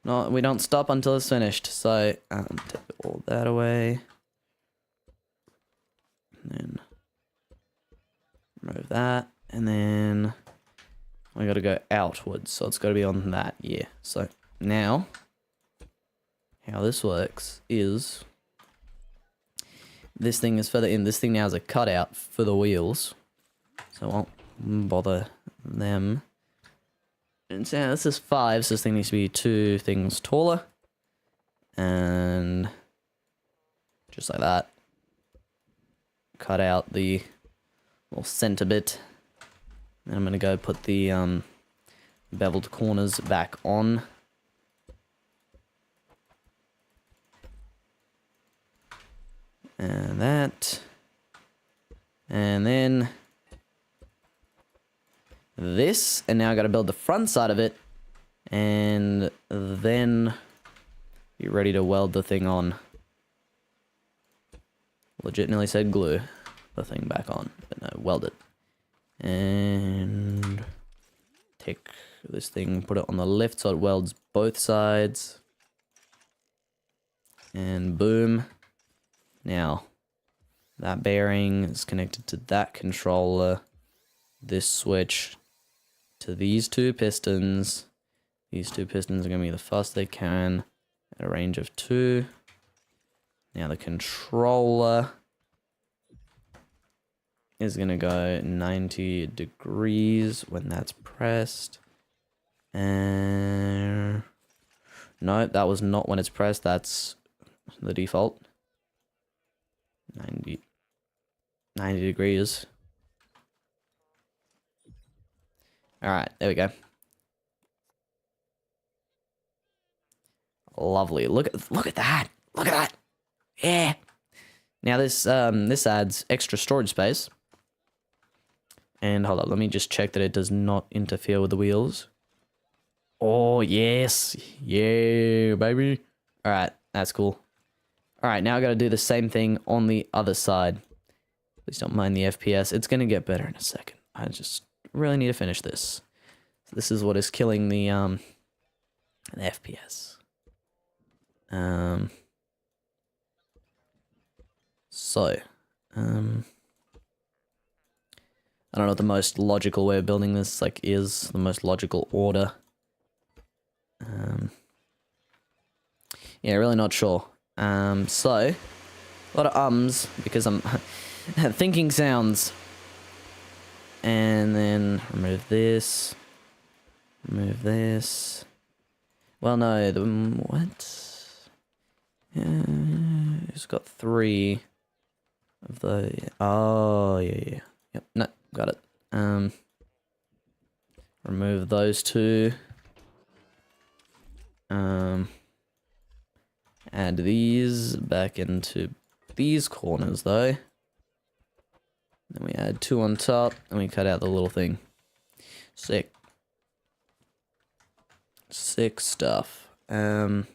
No, we don't stop until it's finished. So, take all that away. And then remove that. And then I gotta go outwards. So it's gotta be on that, yeah. So now, how this works is this thing is further in. This thing now is a cutout for the wheels. So I won't bother them. And so this is 5, so this thing needs to be 2 things taller. And just like that. Cut out the little center bit. And I'm going to go put the beveled corners back on. And that. And then this. And now I got to build the front side of it. And then be ready to weld the thing on. Legitimately said glue the thing back on, but no, weld it. And take this thing, put it on the left so it welds both sides. And boom. Now, that bearing is connected to that controller. This switch to these 2 pistons. These 2 pistons are going to be the fastest they can at a range of 2. Now the controller is going to go 90 degrees when that's pressed. And no, that was not when it's pressed. That's the default. 90 degrees. All right, there we go. Lovely. Look at that. Look at that. Yeah. Now this adds extra storage space. And hold up, let me just check that it does not interfere with the wheels. Oh yes, yeah, baby. All right, that's cool. All right, now I got to do the same thing on the other side. Please don't mind the FPS. It's gonna get better in a second. I just really need to finish this. So this is what is killing the FPS. I don't know what the most logical way of building this is, the most logical order. Yeah, really not sure. So a lot of ums because I'm thinking sounds. And then remove this. Remove this. Well, no, what? It's got 3 of the. Oh, yeah. Yep, no, got it. Remove those 2. Add these back into these corners, though. Then we add 2 on top, and we cut out the little thing. Sick. Sick stuff. There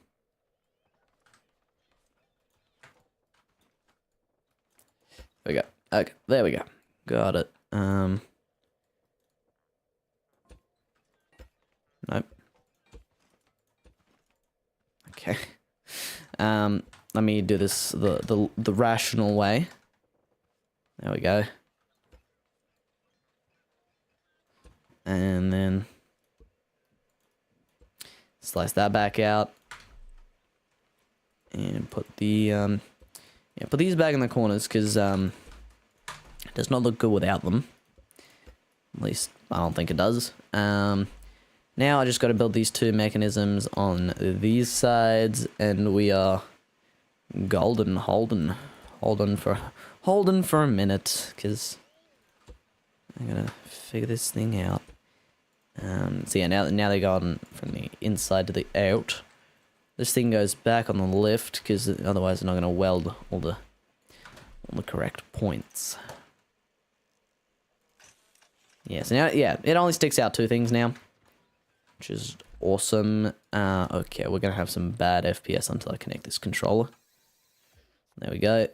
we go. Okay, there we go. Got it. Nope. Okay. Let me do this the rational way. There we go. And then slice that back out. And put the put these back in the corners because it does not look good without them. At least, I don't think it does. Now I just got to build these two mechanisms on these sides, and we are golden. Hold on for a minute, because I gotta figure this thing out. So yeah, now they're going from the inside to the out. This thing goes back on the left, because otherwise they're not gonna weld all the correct points. Yeah, so now, yeah, it only sticks out two things now, which is awesome. Okay, we're gonna have some bad FPS until I connect this controller. There we go.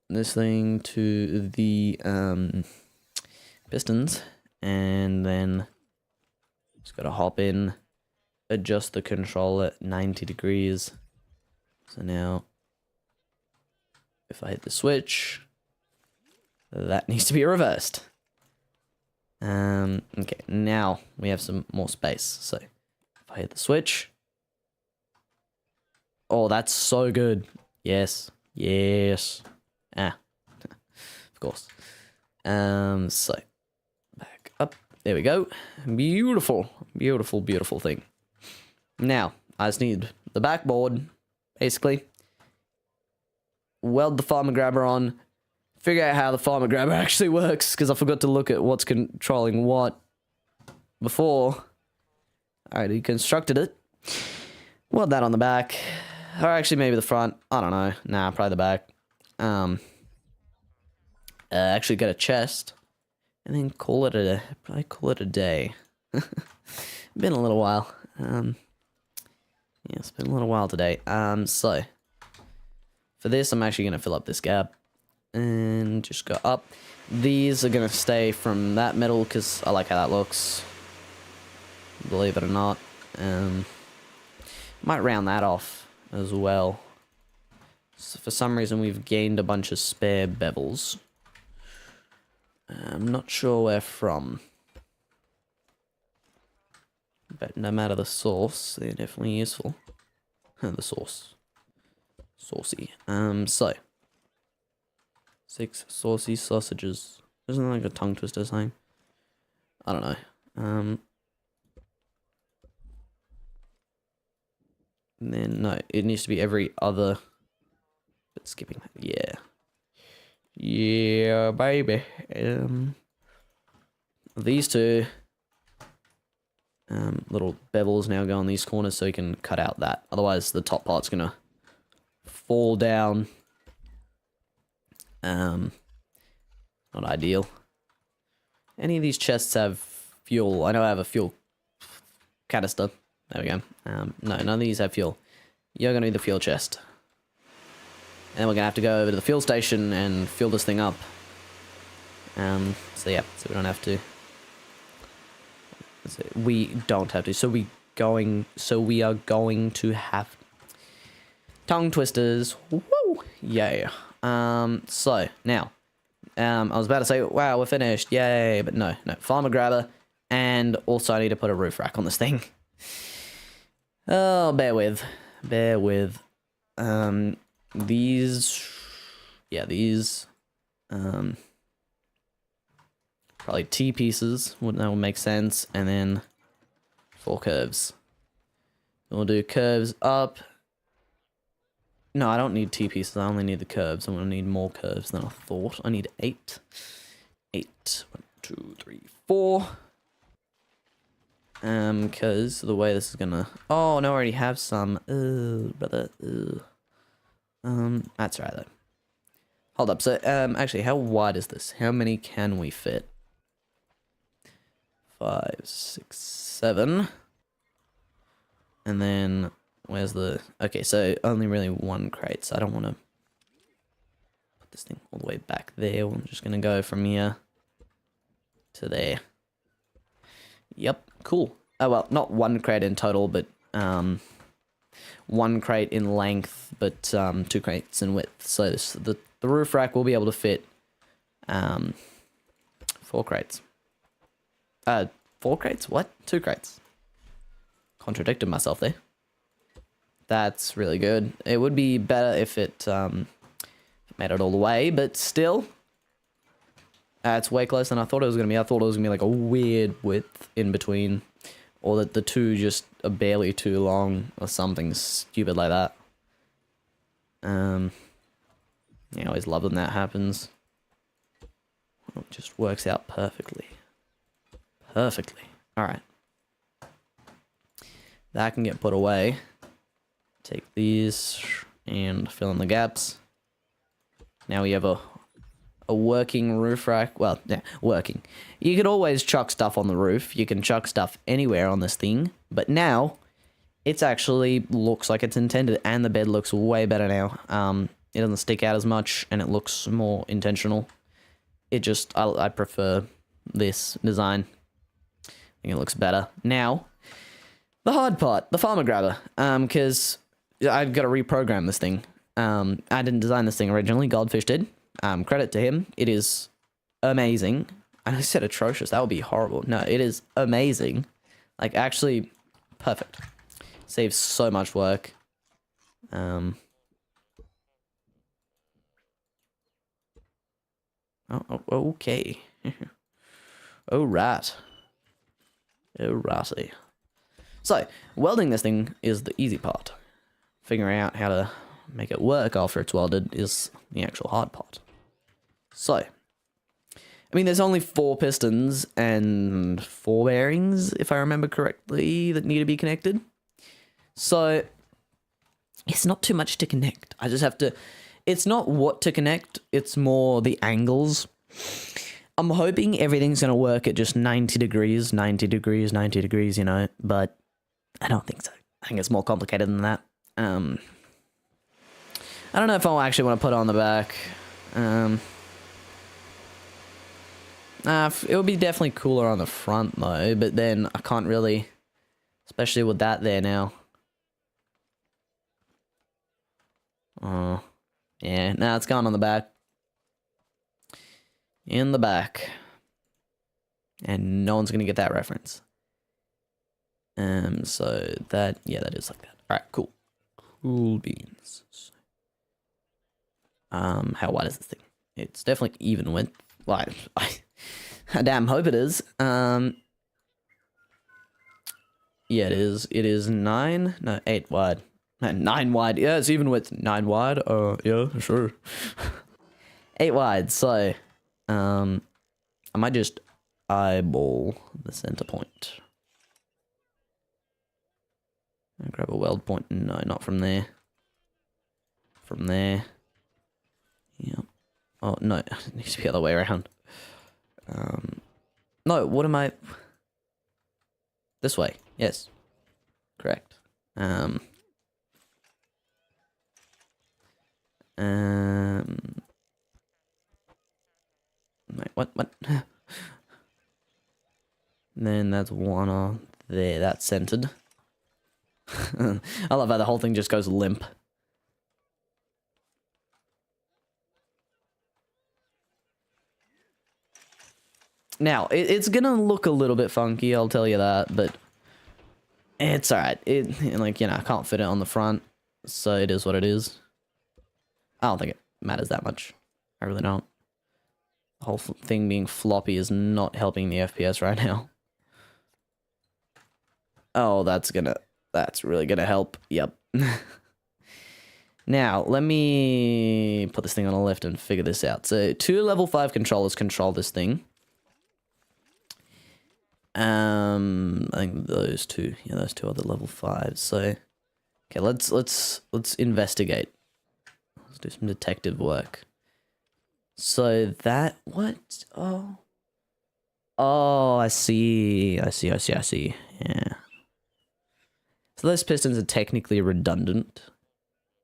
This thing to the pistons, and then just gotta hop in, adjust the controller at 90 degrees. So now, if I hit the switch, that needs to be reversed. Okay, now we have some more space. So if I hit the switch, oh, that's so good. Yes, of course. So back up. There we go. Beautiful thing. Now I just need the backboard, basically. Weld the farmer grabber on. Figure out how the farmer grabber actually works, because I forgot to look at what's controlling what before. I already constructed it. Weld that on the back. Or actually maybe the front. I don't know. Nah, probably the back. Actually get a chest. And then call it a day. Been a little while. Yeah, it's been a little while today. So for this, I'm actually gonna fill up this gap. And just go up. These are gonna stay from that metal because I like how that looks. Believe it or not. Might round that off as well. So for some reason we've gained a bunch of spare bevels. I'm not sure where from. But no matter the source, they're definitely useful. The source. Saucy. So 6 saucy sausages. Isn't that like a tongue twister saying? I don't know. And then, no, it needs to be every other... But skipping that, yeah. Yeah, baby. These two little bevels now go on these corners so you can cut out that. Otherwise, the top part's gonna fall down. Not ideal. Any of these chests have fuel? I know I have a fuel canister. There we go. No, none of these have fuel. You're gonna need the fuel chest. And then we're gonna have to go over to the fuel station and fill this thing up. So yeah, so we don't have to. We don't have to. So we are going to have tongue twisters. Woo! Yeah. So now, I was about to say, wow, we're finished, yay, but no, farmer grabber, and also I need to put a roof rack on this thing. Oh, bear with, these, probably T-pieces, that would make sense, and then 4 curves. We'll do curves up. No, I don't need T-pieces, I only need the curves. I'm going to need more curves than I thought. I need 8. 8. 1, 2, 3, 4. Because the way this is going to... Oh, no, I already have some. Brother. That's right, though. Hold up, so, actually, how wide is this? How many can we fit? 5, 6, 7. And then... Where's the... Okay, so only really 1 crate, so I don't want to put this thing all the way back there. I'm just going to go from here to there. Yep, cool. Oh, well, not 1 crate in total, but 1 crate in length, but 2 crates in width. So the roof rack will be able to fit 4 crates. 4 crates? What? 2 crates. Contradicted myself there. That's really good. It would be better if it made it all the way, but still. It's way closer than I thought it was going to be. I thought it was going to be like a weird width in between. Or that the two just are barely too long or something stupid like that. Yeah, I always love when that happens. It just works out perfectly. Perfectly. Alright. That can get put away. Take these and fill in the gaps. Now we have a working roof rack. Well, yeah, working. You could always chuck stuff on the roof. You can chuck stuff anywhere on this thing. But now, it's actually looks like it's intended. And the bed looks way better now. It doesn't stick out as much. And it looks more intentional. It just, I prefer this design. I think it looks better. Now, the hard part. The farmer grabber. Because I've got to reprogram this thing. I didn't design this thing originally. Goldfish did. Credit to him. It is amazing. I said atrocious. That would be horrible. No, it is amazing. Like, actually, perfect. Saves so much work. Oh, okay. Oh, right. Oh, righty. So, welding this thing is the easy part. Figuring out how to make it work after it's welded is the actual hard part. So, I mean, there's only 4 pistons and 4 bearings, if I remember correctly, that need to be connected. So, it's not too much to connect. I just have to... It's not what to connect, it's more the angles. I'm hoping everything's going to work at just 90 degrees, 90 degrees, 90 degrees, you know, but I don't think so. I think it's more complicated than that. I don't know if I'll actually want to put it on the back. It would be definitely cooler on the front, though, but then I can't really, especially with that there now. Oh, yeah, now it's gone on the back. In the back. And no one's going to get that reference. So that, yeah, that is like that. Alright, cool. Cool beans. How wide is this thing? It's definitely even width. Like, I damn hope it is. Yeah, it is. It is 8 wide. 9 wide. Yeah, it's even width. 9 wide. Yeah, sure. 8 wide. So, I might just eyeball the center point. I'll grab a weld point. No, not from there. From there. Yep. Oh, no. It needs to be the other way around. No, what am I... This way. Yes. Correct. Wait, what? Then that's one on there. That's centered. I love how the whole thing just goes limp. Now, it's gonna look a little bit funky, I'll tell you that, but it's alright. Like, you know, I can't fit it on the front, so it is what it is. I don't think it matters that much. I really don't. The whole thing being floppy is not helping the FPS right now. Oh, that's really gonna help. Yep. Now, let me put this thing on a lift and figure this out. So, 2 level 5 controllers control this thing. I think those two. Yeah, those 2 are the level 5s. So, okay, let's investigate. Let's do some detective work. So that what? Oh, I see. I see. Yeah. So those pistons are technically redundant.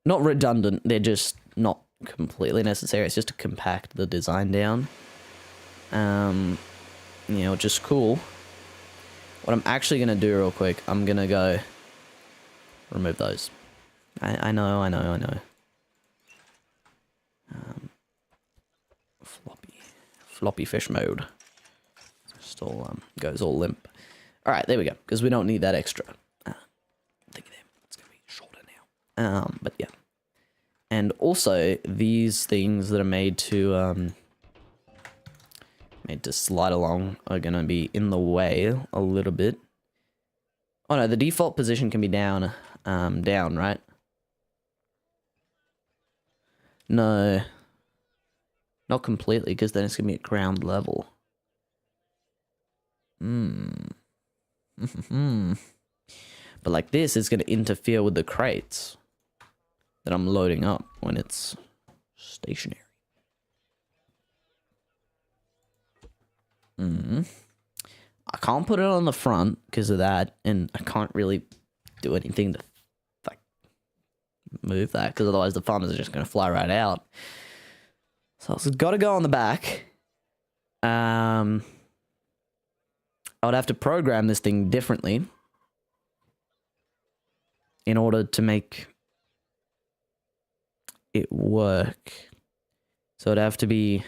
Not redundant. They're just not completely necessary. It's just to compact the design down. You know, which is cool. What I'm actually going to do real quick, I'm going to go remove those. I know. Floppy fish mode. Still goes all limp. Alright, there we go, because we don't need that extra. Think of them. It's going to be shorter now. But yeah. And also, these things that are made to made to slide along are going to be in the way a little bit. Oh no, the default position can be down, right? No. Not completely, because then it's going to be at ground level. But like this, it's going to interfere with the crates that I'm loading up when it's stationary. I can't put it on the front because of that, and I can't really do anything to like move that because otherwise the funnels are just going to fly right out. So it's got to go on the back. I would have to program this thing differently in order to make it work. So it'd have to be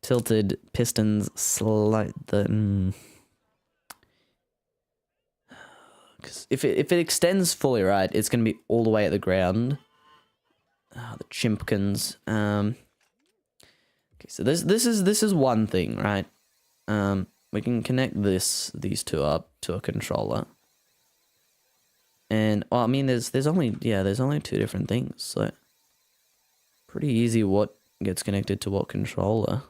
tilted pistons because if it extends fully right, it's gonna be all the way at the ground. The chimpkins. Okay, so this is one thing, right? We can connect these two up to a controller. And well, I mean, there's only two different things, so pretty easy what gets connected to what controller.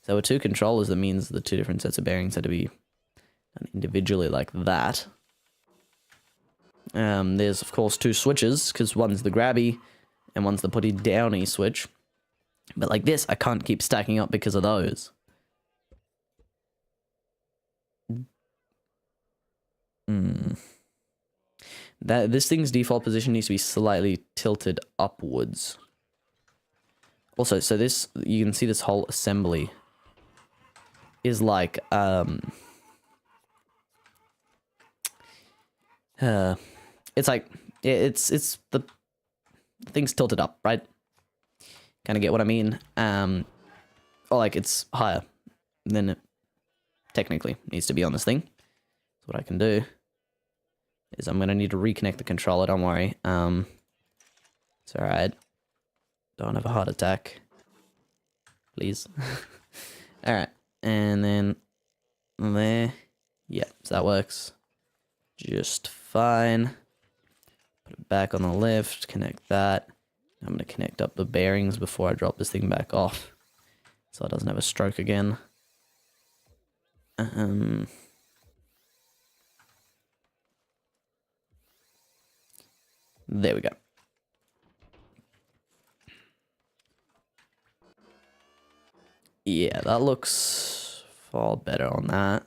So with two controllers, that means the two different sets of bearings had to be done individually like that. There's of course two switches because one's the grabby and one's the putty downy switch. But like this, I can't keep stacking up because of those. This thing's default position needs to be slightly tilted upwards. Also, so this, you can see this whole assembly is like, it's like, it's the thing's tilted up, right? Kind of get what I mean? Or like it's higher than it technically needs to be on this thing. So what I can do is I'm gonna need to reconnect the controller, don't worry. It's alright. Don't have a heart attack. Please. Alright. And then there. Yeah, so that works just fine. Put it back on the left, connect that. I'm gonna connect up the bearings before I drop this thing back off, so it doesn't have a stroke again. There we go. Yeah, that looks far better on that.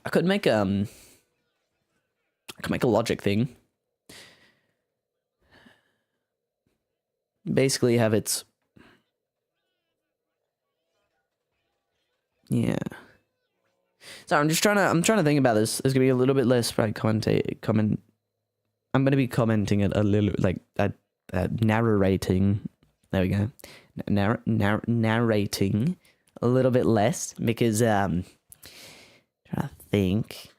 I could make a logic thing. Basically have its, yeah. So I'm trying to think about this. There's gonna be a little bit less right comment. I'm gonna be commenting it a little, like narrating. There we go. Narrating a little bit less because trying to think.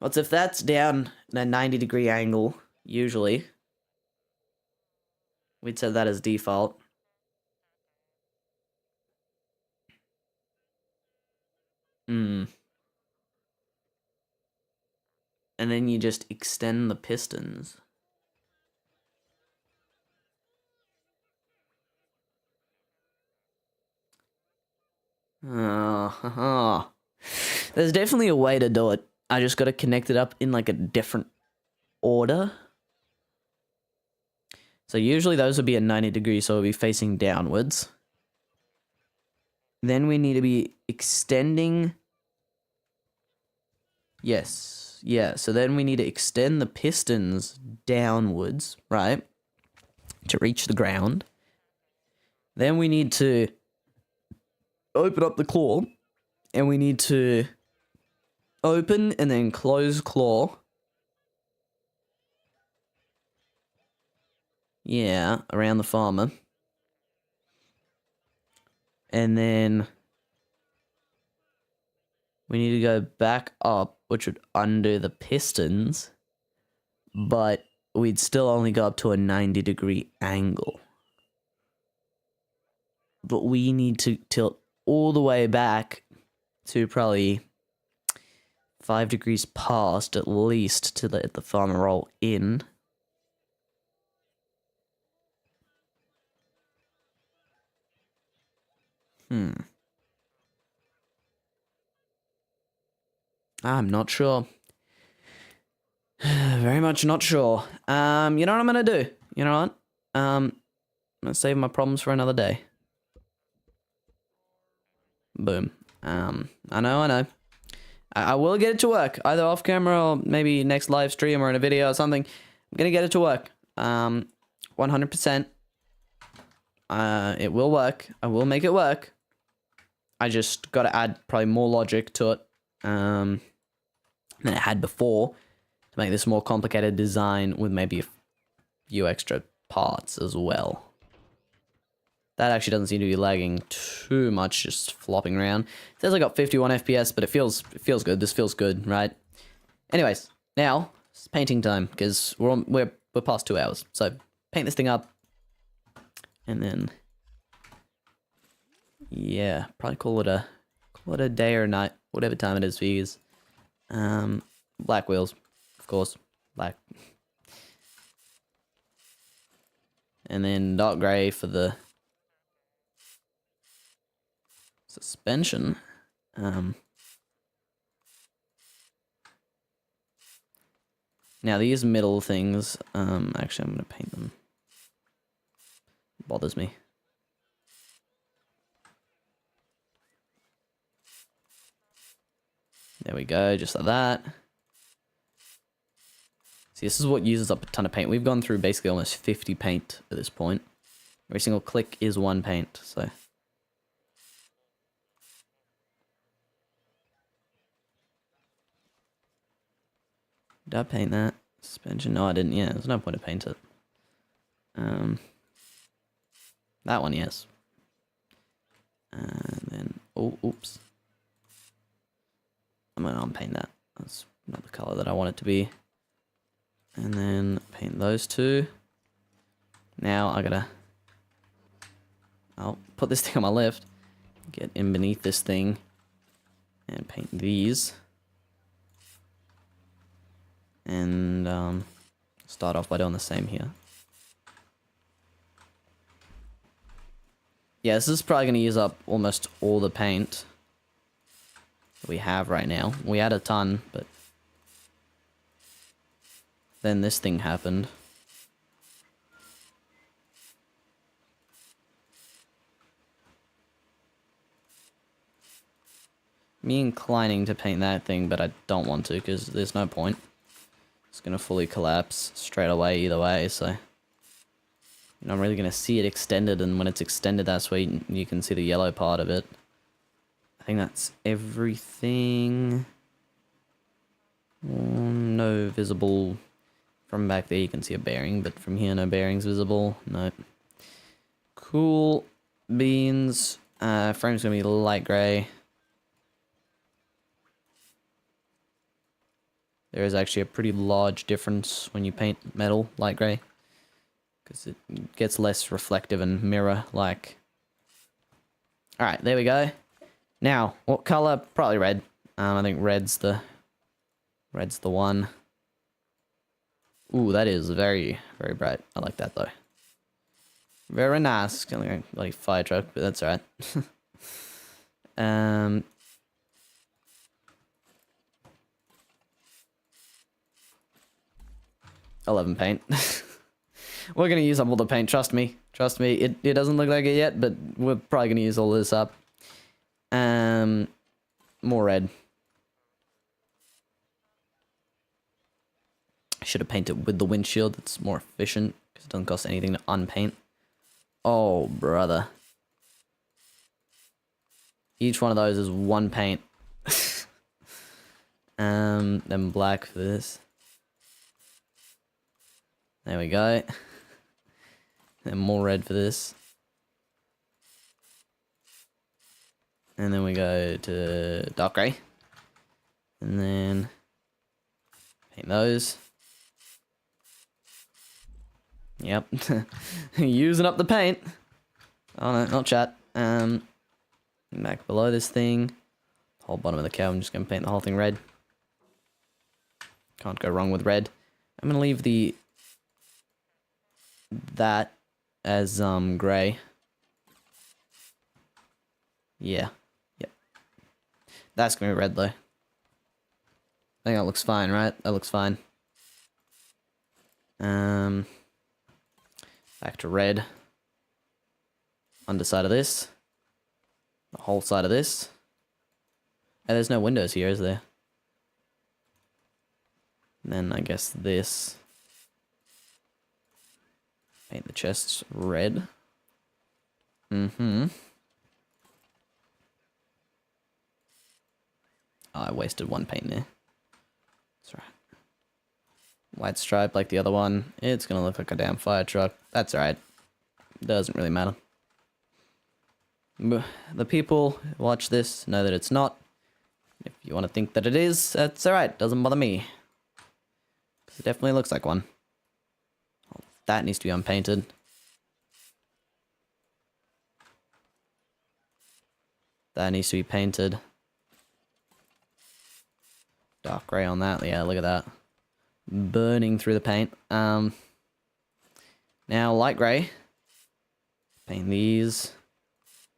What's if that's down at a 90-degree angle? Usually, we'd set that as default. And then you just extend the pistons. There's definitely a way to do it. I just got to connect it up in like a different order. So usually those would be at 90 degrees, so it would be facing downwards. Then we need to be extending. Yes, yeah, so then we need to extend the pistons downwards, right? To reach the ground. Then we need to open up the claw, and we need to open and then close claw. Yeah, around the farmer. And then we need to go back up, which would undo the pistons. But we'd still only go up to a 90-degree angle. But we need to tilt all the way back to probably 5 degrees past at least to let the farmer roll in. I'm not sure. Very much not sure. You know what I'm gonna do? You know what? I'm gonna save my problems for another day. Boom. I know. I will get it to work, either off camera or maybe next live stream or in a video or something. I'm gonna get it to work. 100%. It will work. I will make it work. I just gotta add probably more logic to it than it had before to make this more complicated design with maybe a few extra parts as well. That actually doesn't seem to be lagging too much, just flopping around. It says I got 51 FPS, but it feels good. This feels good, right? Anyways, now it's painting time because we're past 2 hours. So paint this thing up, and then yeah, probably call it a day or night, whatever time it is for you. Black wheels, of course, black, and then dark gray for the suspension. Now these middle things, actually I'm gonna paint them. It bothers me. There we go, just like that. See, this is what uses up a ton of paint. We've gone through basically almost 50 paint at this point. Every single click is one paint, so. Did I paint that? Suspension? No, I didn't. Yeah, there's no point to paint it. That one, yes. And then, oh, oops. I'm gonna unpaint that. That's not the color that I want it to be. And then paint those two. Now I'll put this thing on my left, get in beneath this thing, and paint these. And start off by doing the same here. Yeah, this is probably going to use up almost all the paint we have right now. We had a ton, but then this thing happened. Me inclining to paint that thing, but I don't want to because there's no point. It's going to fully collapse straight away either way, so you're not really going to see it extended, and when it's extended that's where you can see the yellow part of it. I think that's everything. No visible. From back there you can see a bearing, but from here no bearings visible. Nope. Cool beans. Frame's going to be light grey. There is actually a pretty large difference when you paint metal light grey, because it gets less reflective and mirror-like. Alright, there we go. Now, what colour? Probably red. I think red's the one. Ooh, that is very, very bright. I like that though. Very nice. Kind of like a bloody fire truck, but that's alright. 11 paint. We're gonna use up all the paint, trust me. Trust me, it doesn't look like it yet, but we're probably gonna use all this up. More red. I should have painted with the windshield, it's more efficient, because it doesn't cost anything to unpaint. Oh, brother. Each one of those is one paint. Then black for this. There we go. And more red for this. And then we go to dark grey. And then paint those. Yep. Using up the paint. Oh no, not chat. Back below this thing. Whole bottom of the cow, I'm just gonna paint the whole thing red. Can't go wrong with red. I'm gonna leave that as gray. Yeah. Yep. That's gonna be red though. I think that looks fine, right? That looks fine. Back to red. Underside of this. The whole side of this. And there's no windows here, is there? And then I guess this. Paint the chests red. Mm-hmm. Oh, I wasted one paint there. That's right. White stripe like the other one. It's gonna look like a damn fire truck. That's alright. Doesn't really matter. The people who watch this know that it's not. If you want to think that it is, that's alright. Doesn't bother me. It definitely looks like one. That needs to be unpainted. That needs to be painted. Dark grey on that. Yeah, look at that. Burning through the paint. Now light grey. Paint these.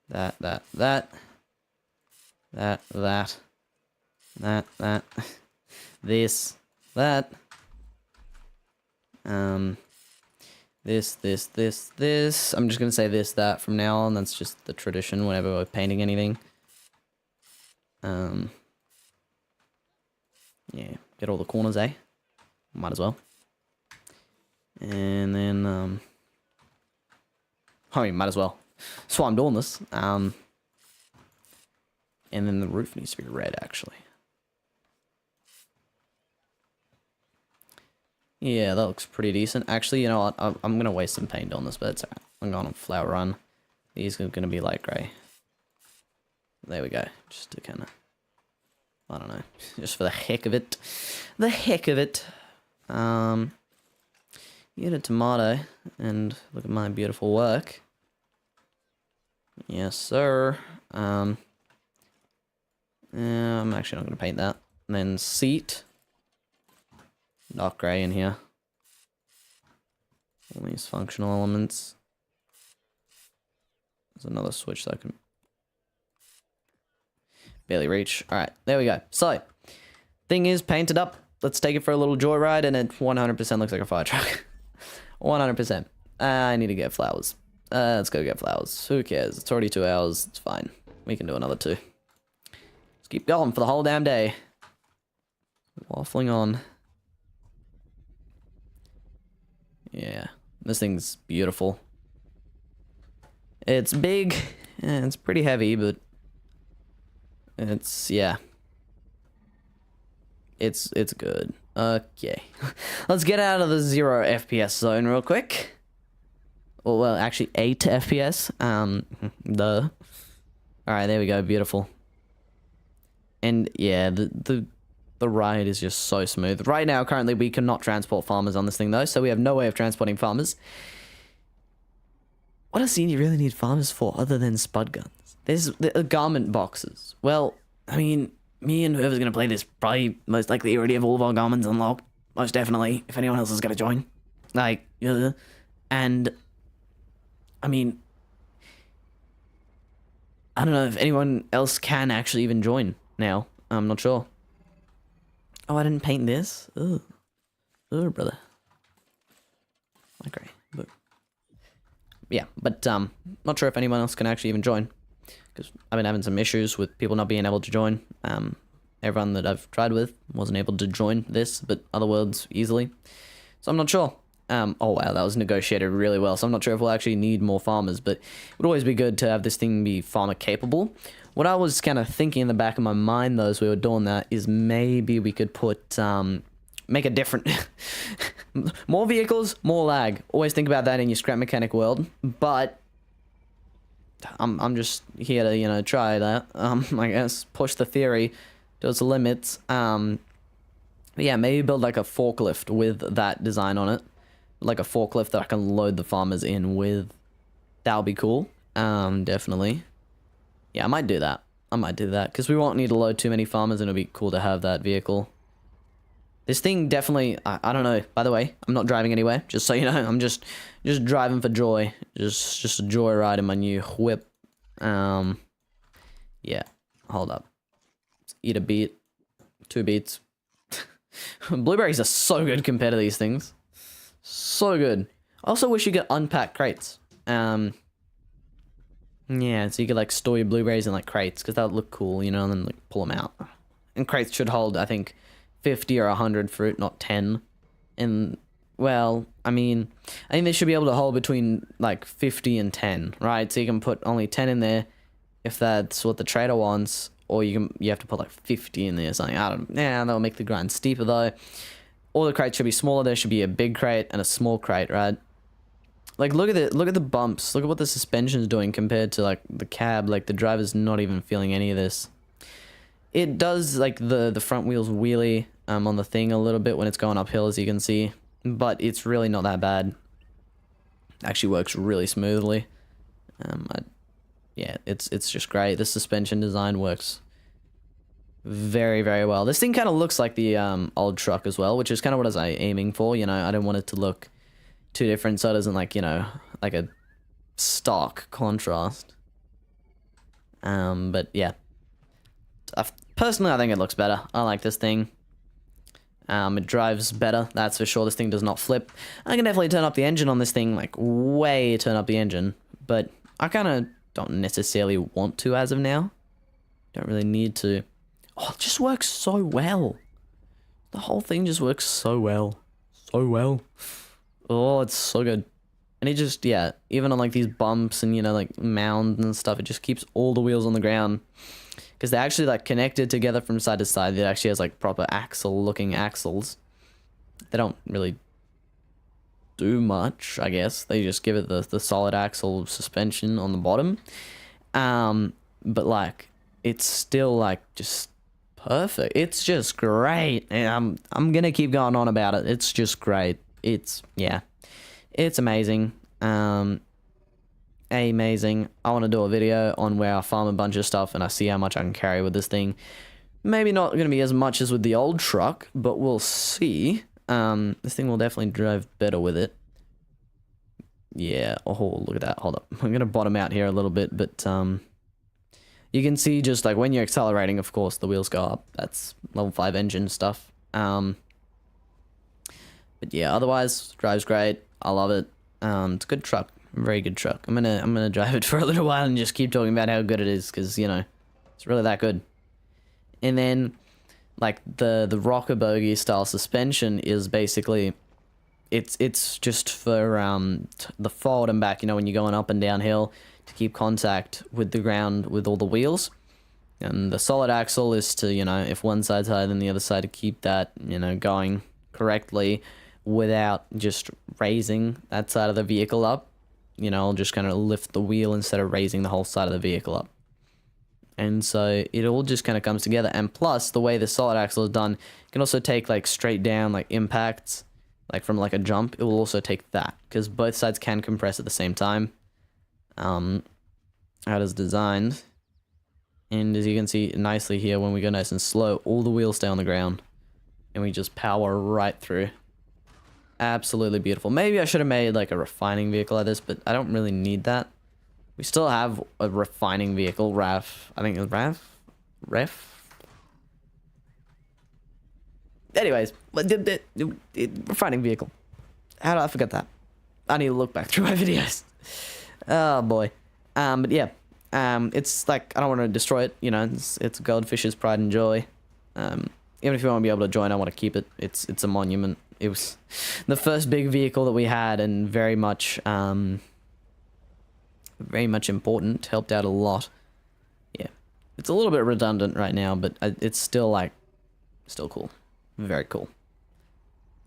That. This. That. This. I'm just gonna say this, that from now on. That's just the tradition whenever we're painting anything. Yeah, get all the corners, eh? Might as well. And then, oh, you might as well. That's why I'm doing this. And then the roof needs to be red, actually. Yeah, that looks pretty decent. Actually, you know what? I'm going to waste some paint on this, but it's alright. I'm going on flower run. These are going to be light grey. There we go. Just to kind of, I don't know. Just for the heck of it. The heck of it. Get a tomato and look at my beautiful work. Yes, sir. I'm actually not going to paint that. And then seat. Dark grey in here. All these functional elements. There's another switch that I can barely reach. Alright, there we go. So, thing is painted up. Let's take it for a little joyride, and it 100% looks like a fire truck. 100%. I need to get flowers. Let's go get flowers. Who cares? It's already 2 hours. It's fine. We can do another 2. Let's keep going for the whole damn day. Waffling on. Yeah, this thing's beautiful. It's big, and it's pretty heavy, but it's, yeah. It's good. Okay. Let's get out of the 0 FPS zone real quick. Well, actually 8 FPS. Duh. Alright, there we go, beautiful. And yeah, the ride is just so smooth. Right now, currently, we cannot transport farmers on this thing, though, so we have no way of transporting farmers. What else do you really need farmers for, other than spud guns? There's the garment boxes. Well, I mean, me and whoever's going to play this probably most likely already have all of our garments unlocked. Most definitely, if anyone else is going to join. Like, and, I mean, I don't know if anyone else can actually even join now. I'm not sure. Oh, I didn't paint this? Ugh. Ugh, brother. Okay, but yeah, but not sure if anyone else can actually even join, because I've been having some issues with people not being able to join. Everyone that I've tried with wasn't able to join this, but other worlds easily. So I'm not sure. Oh wow, that was negotiated really well. So I'm not sure if we'll actually need more farmers, but it would always be good to have this thing be farmer capable. What I was kind of thinking in the back of my mind, though, as we were doing that, is maybe we could put, make a different, more vehicles, more lag. Always think about that in your scrap mechanic world, but I'm just here to, you know, try that. I guess push the theory to its limits. But yeah, maybe build like a forklift with that design on it. like a forklift that I can load the farmers in with, that would be cool. Definitely. Yeah, I might do that. I might do that, because we won't need to load too many farmers, and it'll be cool to have that vehicle. This thing definitely, I don't know, by the way, I'm not driving anywhere, just so you know. I'm just driving for joy. Just a joyride in my new whip. Yeah, hold up. Let's eat a beet. 2 beets. Blueberries are so good compared to these things. So good. I also wish you could unpack crates. Yeah, so you could, like, store your blueberries in, like, crates, because that would look cool, you know, and then, like, pull them out. And crates should hold, I think, 50 or 100 fruit, not 10. And, well, I mean, I think they should be able to hold between, like, 50 and 10, right? So you can put only 10 in there, if that's what the trader wants, or you have to put, like, 50 in there or something. I don't know. Yeah, that'll make the grind steeper, though. All the crates should be smaller. There should be a big crate and a small crate, right? Like, look at the bumps. Look at what the suspension's doing compared to, like, the cab. Like, the driver's not even feeling any of this. It does, like, the front wheels wheelie on the thing a little bit when it's going uphill, as you can see. But it's really not that bad. Actually works really smoothly. Yeah, it's just great. The suspension design works very, very well. This thing kind of looks like the old truck as well, which is kind of what I was aiming for. You know, I didn't want it to look too different, so it doesn't, like, you know, like a stark contrast. But yeah, personally, I think it looks better. I like this thing. It drives better, that's for sure. This thing does not flip. I can definitely turn up the engine on this thing, like, way turn up the engine, but I kind of don't necessarily want to as of now. Don't really need to. Oh, it just works so well. The whole thing just works so well. So well. Oh, it's so good. And it just, yeah, even on, like, these bumps and, you know, like, mounds and stuff, it just keeps all the wheels on the ground. Because they're actually, like, connected together from side to side. It actually has, like, proper axle-looking axles. They don't really do much, I guess. They just give it the solid axle suspension on the bottom. But, like, it's still, like, just perfect. It's just great. And I'm gonna keep going on about it. It's just great. Yeah, it's amazing. Amazing. I want to do a video on where I farm a bunch of stuff and I see how much I can carry with this thing. Maybe not going to be as much as with the old truck, but we'll see. This thing will definitely drive better with it. Yeah, oh, look at that. Hold up. I'm going to bottom out here a little bit, but you can see just, like, when you're accelerating, of course, the wheels go up. That's level 5 engine stuff. But yeah, otherwise, drives great. I love it. It's a good truck. Very good truck. I'm gonna drive it for a little while and just keep talking about how good it is, because, you know, it's really that good. And then, like, the rocker bogie style suspension is basically, it's just for the forward and back, you know, when you're going up and downhill, to keep contact with the ground with all the wheels. And the solid axle is to, you know, if one side's higher than the other side, to keep that, you know, going correctly without just raising that side of the vehicle up. You know, I'll just kind of lift the wheel instead of raising the whole side of the vehicle up. And so it all just kind of comes together. And plus, the way the solid axle is done, you can also take, like, straight down, like, impacts, like, from, like, a jump. It will also take that, because both sides can compress at the same time. How it is designed. And as you can see nicely here, when we go nice and slow, all the wheels stay on the ground. And we just power right through. Absolutely beautiful. Maybe I should have made, like, a refining vehicle like this, but I don't really need that. We still have a refining vehicle, RAF. I think it's REF? Anyways, refining vehicle. How did I forget that? I need to look back through my videos. Oh boy. But yeah. It's like, I don't want to destroy it, you know, it's Goldfish's pride and joy. Even if you want to be able to join, I want to keep it. It's a monument. It was the first big vehicle that we had, and very much important. Helped out a lot. Yeah, it's a little bit redundant right now, but it's still, like, still cool. Very cool.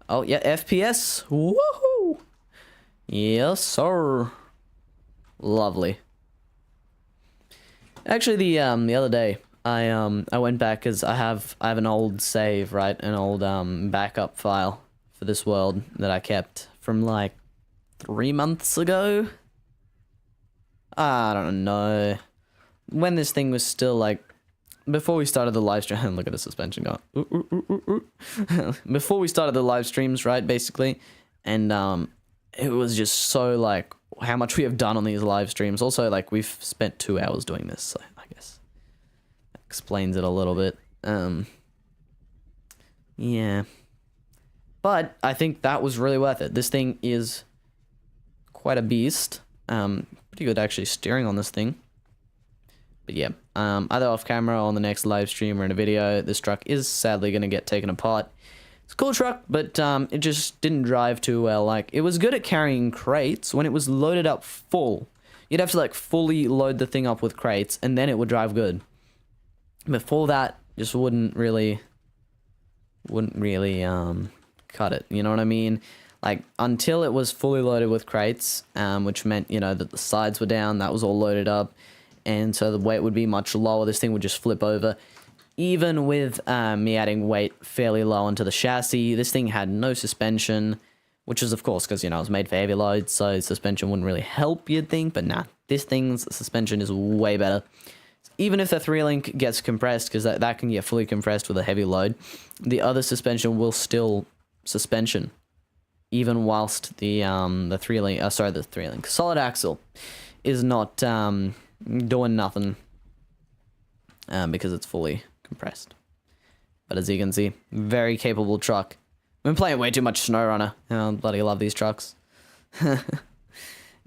Oh yeah, FPS. Woohoo! Yes, sir. Lovely. Actually, the other day, I went back, because I have an old save, right, an old backup file for this world that I kept from like 3 months ago. I don't know. When this thing was still like, before we started the live stream, look at the suspension go. Before we started the live streams, right, basically, and it was just so like how much we have done on these live streams. Also, like we've spent 2 hours doing this, so I guess that explains it a little bit. Yeah, but I think that was really worth it. This thing is quite a beast. Pretty good actually steering on this thing. But yeah, either off camera or on the next live stream or in a video, this truck is sadly going to get taken apart. It's a cool truck, but it just didn't drive too well. Like, it was good at carrying crates when it was loaded up full. You'd have to like fully load the thing up with crates and then it would drive good. Before that, just wouldn't really cut it, you know what I mean? Like, until it was fully loaded with crates, which meant, you know, that the sides were down, that was all loaded up, and so the weight would be much lower, this thing would just flip over. Even with me adding weight fairly low onto the chassis, this thing had no suspension, which is, of course, because, you know, it was made for heavy loads, so suspension wouldn't really help, you'd think, but nah, this thing's suspension is way better. Even if the 3-link gets compressed, because that can get fully compressed with a heavy load, the other suspension will still suspension, even whilst the 3-link solid axle is not doing nothing because it's fully compressed. But as you can see, very capable truck. I've been playing way too much SnowRunner. I bloody love these trucks.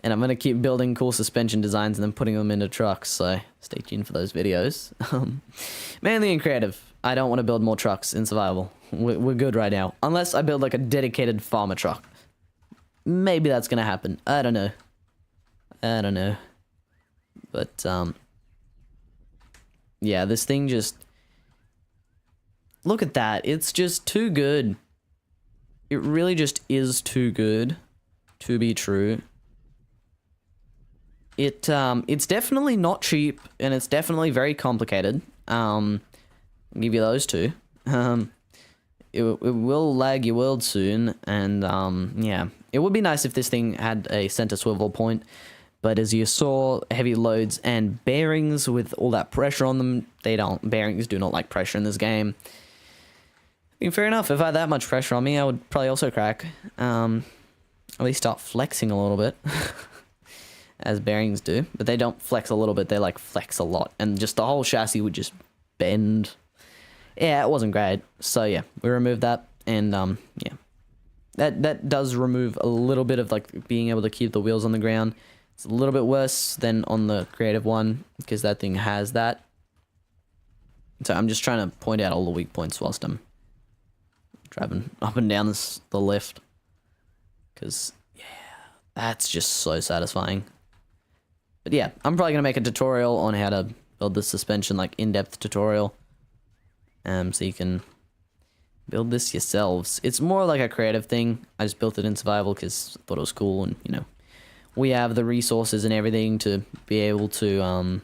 And I'm going to keep building cool suspension designs and then putting them into trucks, so stay tuned for those videos. Mainly in creative. I don't want to build more trucks in survival. We're good right now. Unless I build like a dedicated farmer truck. Maybe that's going to happen. I don't know. But, yeah, this thing just... Look at that. It's just too good. It really just is too good to be true. It's definitely not cheap, and it's definitely very complicated. I'll give you those two. It will lag your world soon, and yeah. It would be nice if this thing had a center swivel point, but as you saw, heavy loads and bearings with all that pressure on them, bearings do not like pressure in this game. I mean, fair enough, if I had that much pressure on me, I would probably also crack. At least start flexing a little bit. As bearings do, but they don't flex a little bit, they like flex a lot, and just the whole chassis would just bend. Yeah, it wasn't great. So yeah, we removed that, and yeah, that does remove a little bit of like being able to keep the wheels on the ground. It's a little bit worse than on the creative one because that thing has that. So I'm just trying to point out all the weak points whilst I'm driving up and down the lift, because yeah, that's just so satisfying. But yeah, I'm probably going to make a tutorial on how to build this suspension, like in-depth tutorial. So you can build this yourselves. It's more like a creative thing. I just built it in survival because I thought it was cool, and you know, we have the resources and everything to be able to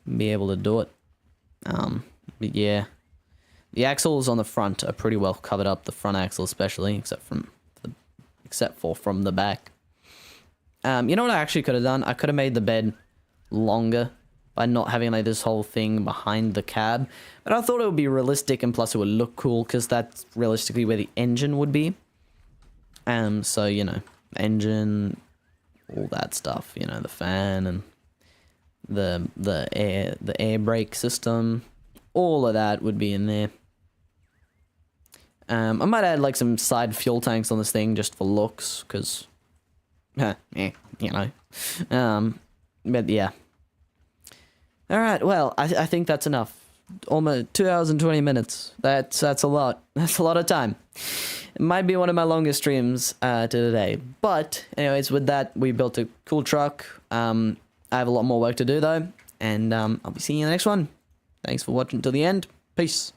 do it. But yeah, the axles on the front are pretty well covered up. The front axle especially, except for from the back. You know what I actually could have done? I could have made the bed longer by not having like this whole thing behind the cab. But I thought it would be realistic, and plus it would look cool because that's realistically where the engine would be. So, you know, engine, all that stuff, you know, the fan and the air brake system, all of that would be in there. I might add like some side fuel tanks on this thing just for looks, because you know. But yeah. Alright, well, I think that's enough. Almost 2 hours and 20 minutes. That's a lot. That's a lot of time. It might be one of my longest streams today. But, anyways, with that, we built a cool truck. I have a lot more work to do, though. And I'll be seeing you in the next one. Thanks for watching till the end. Peace.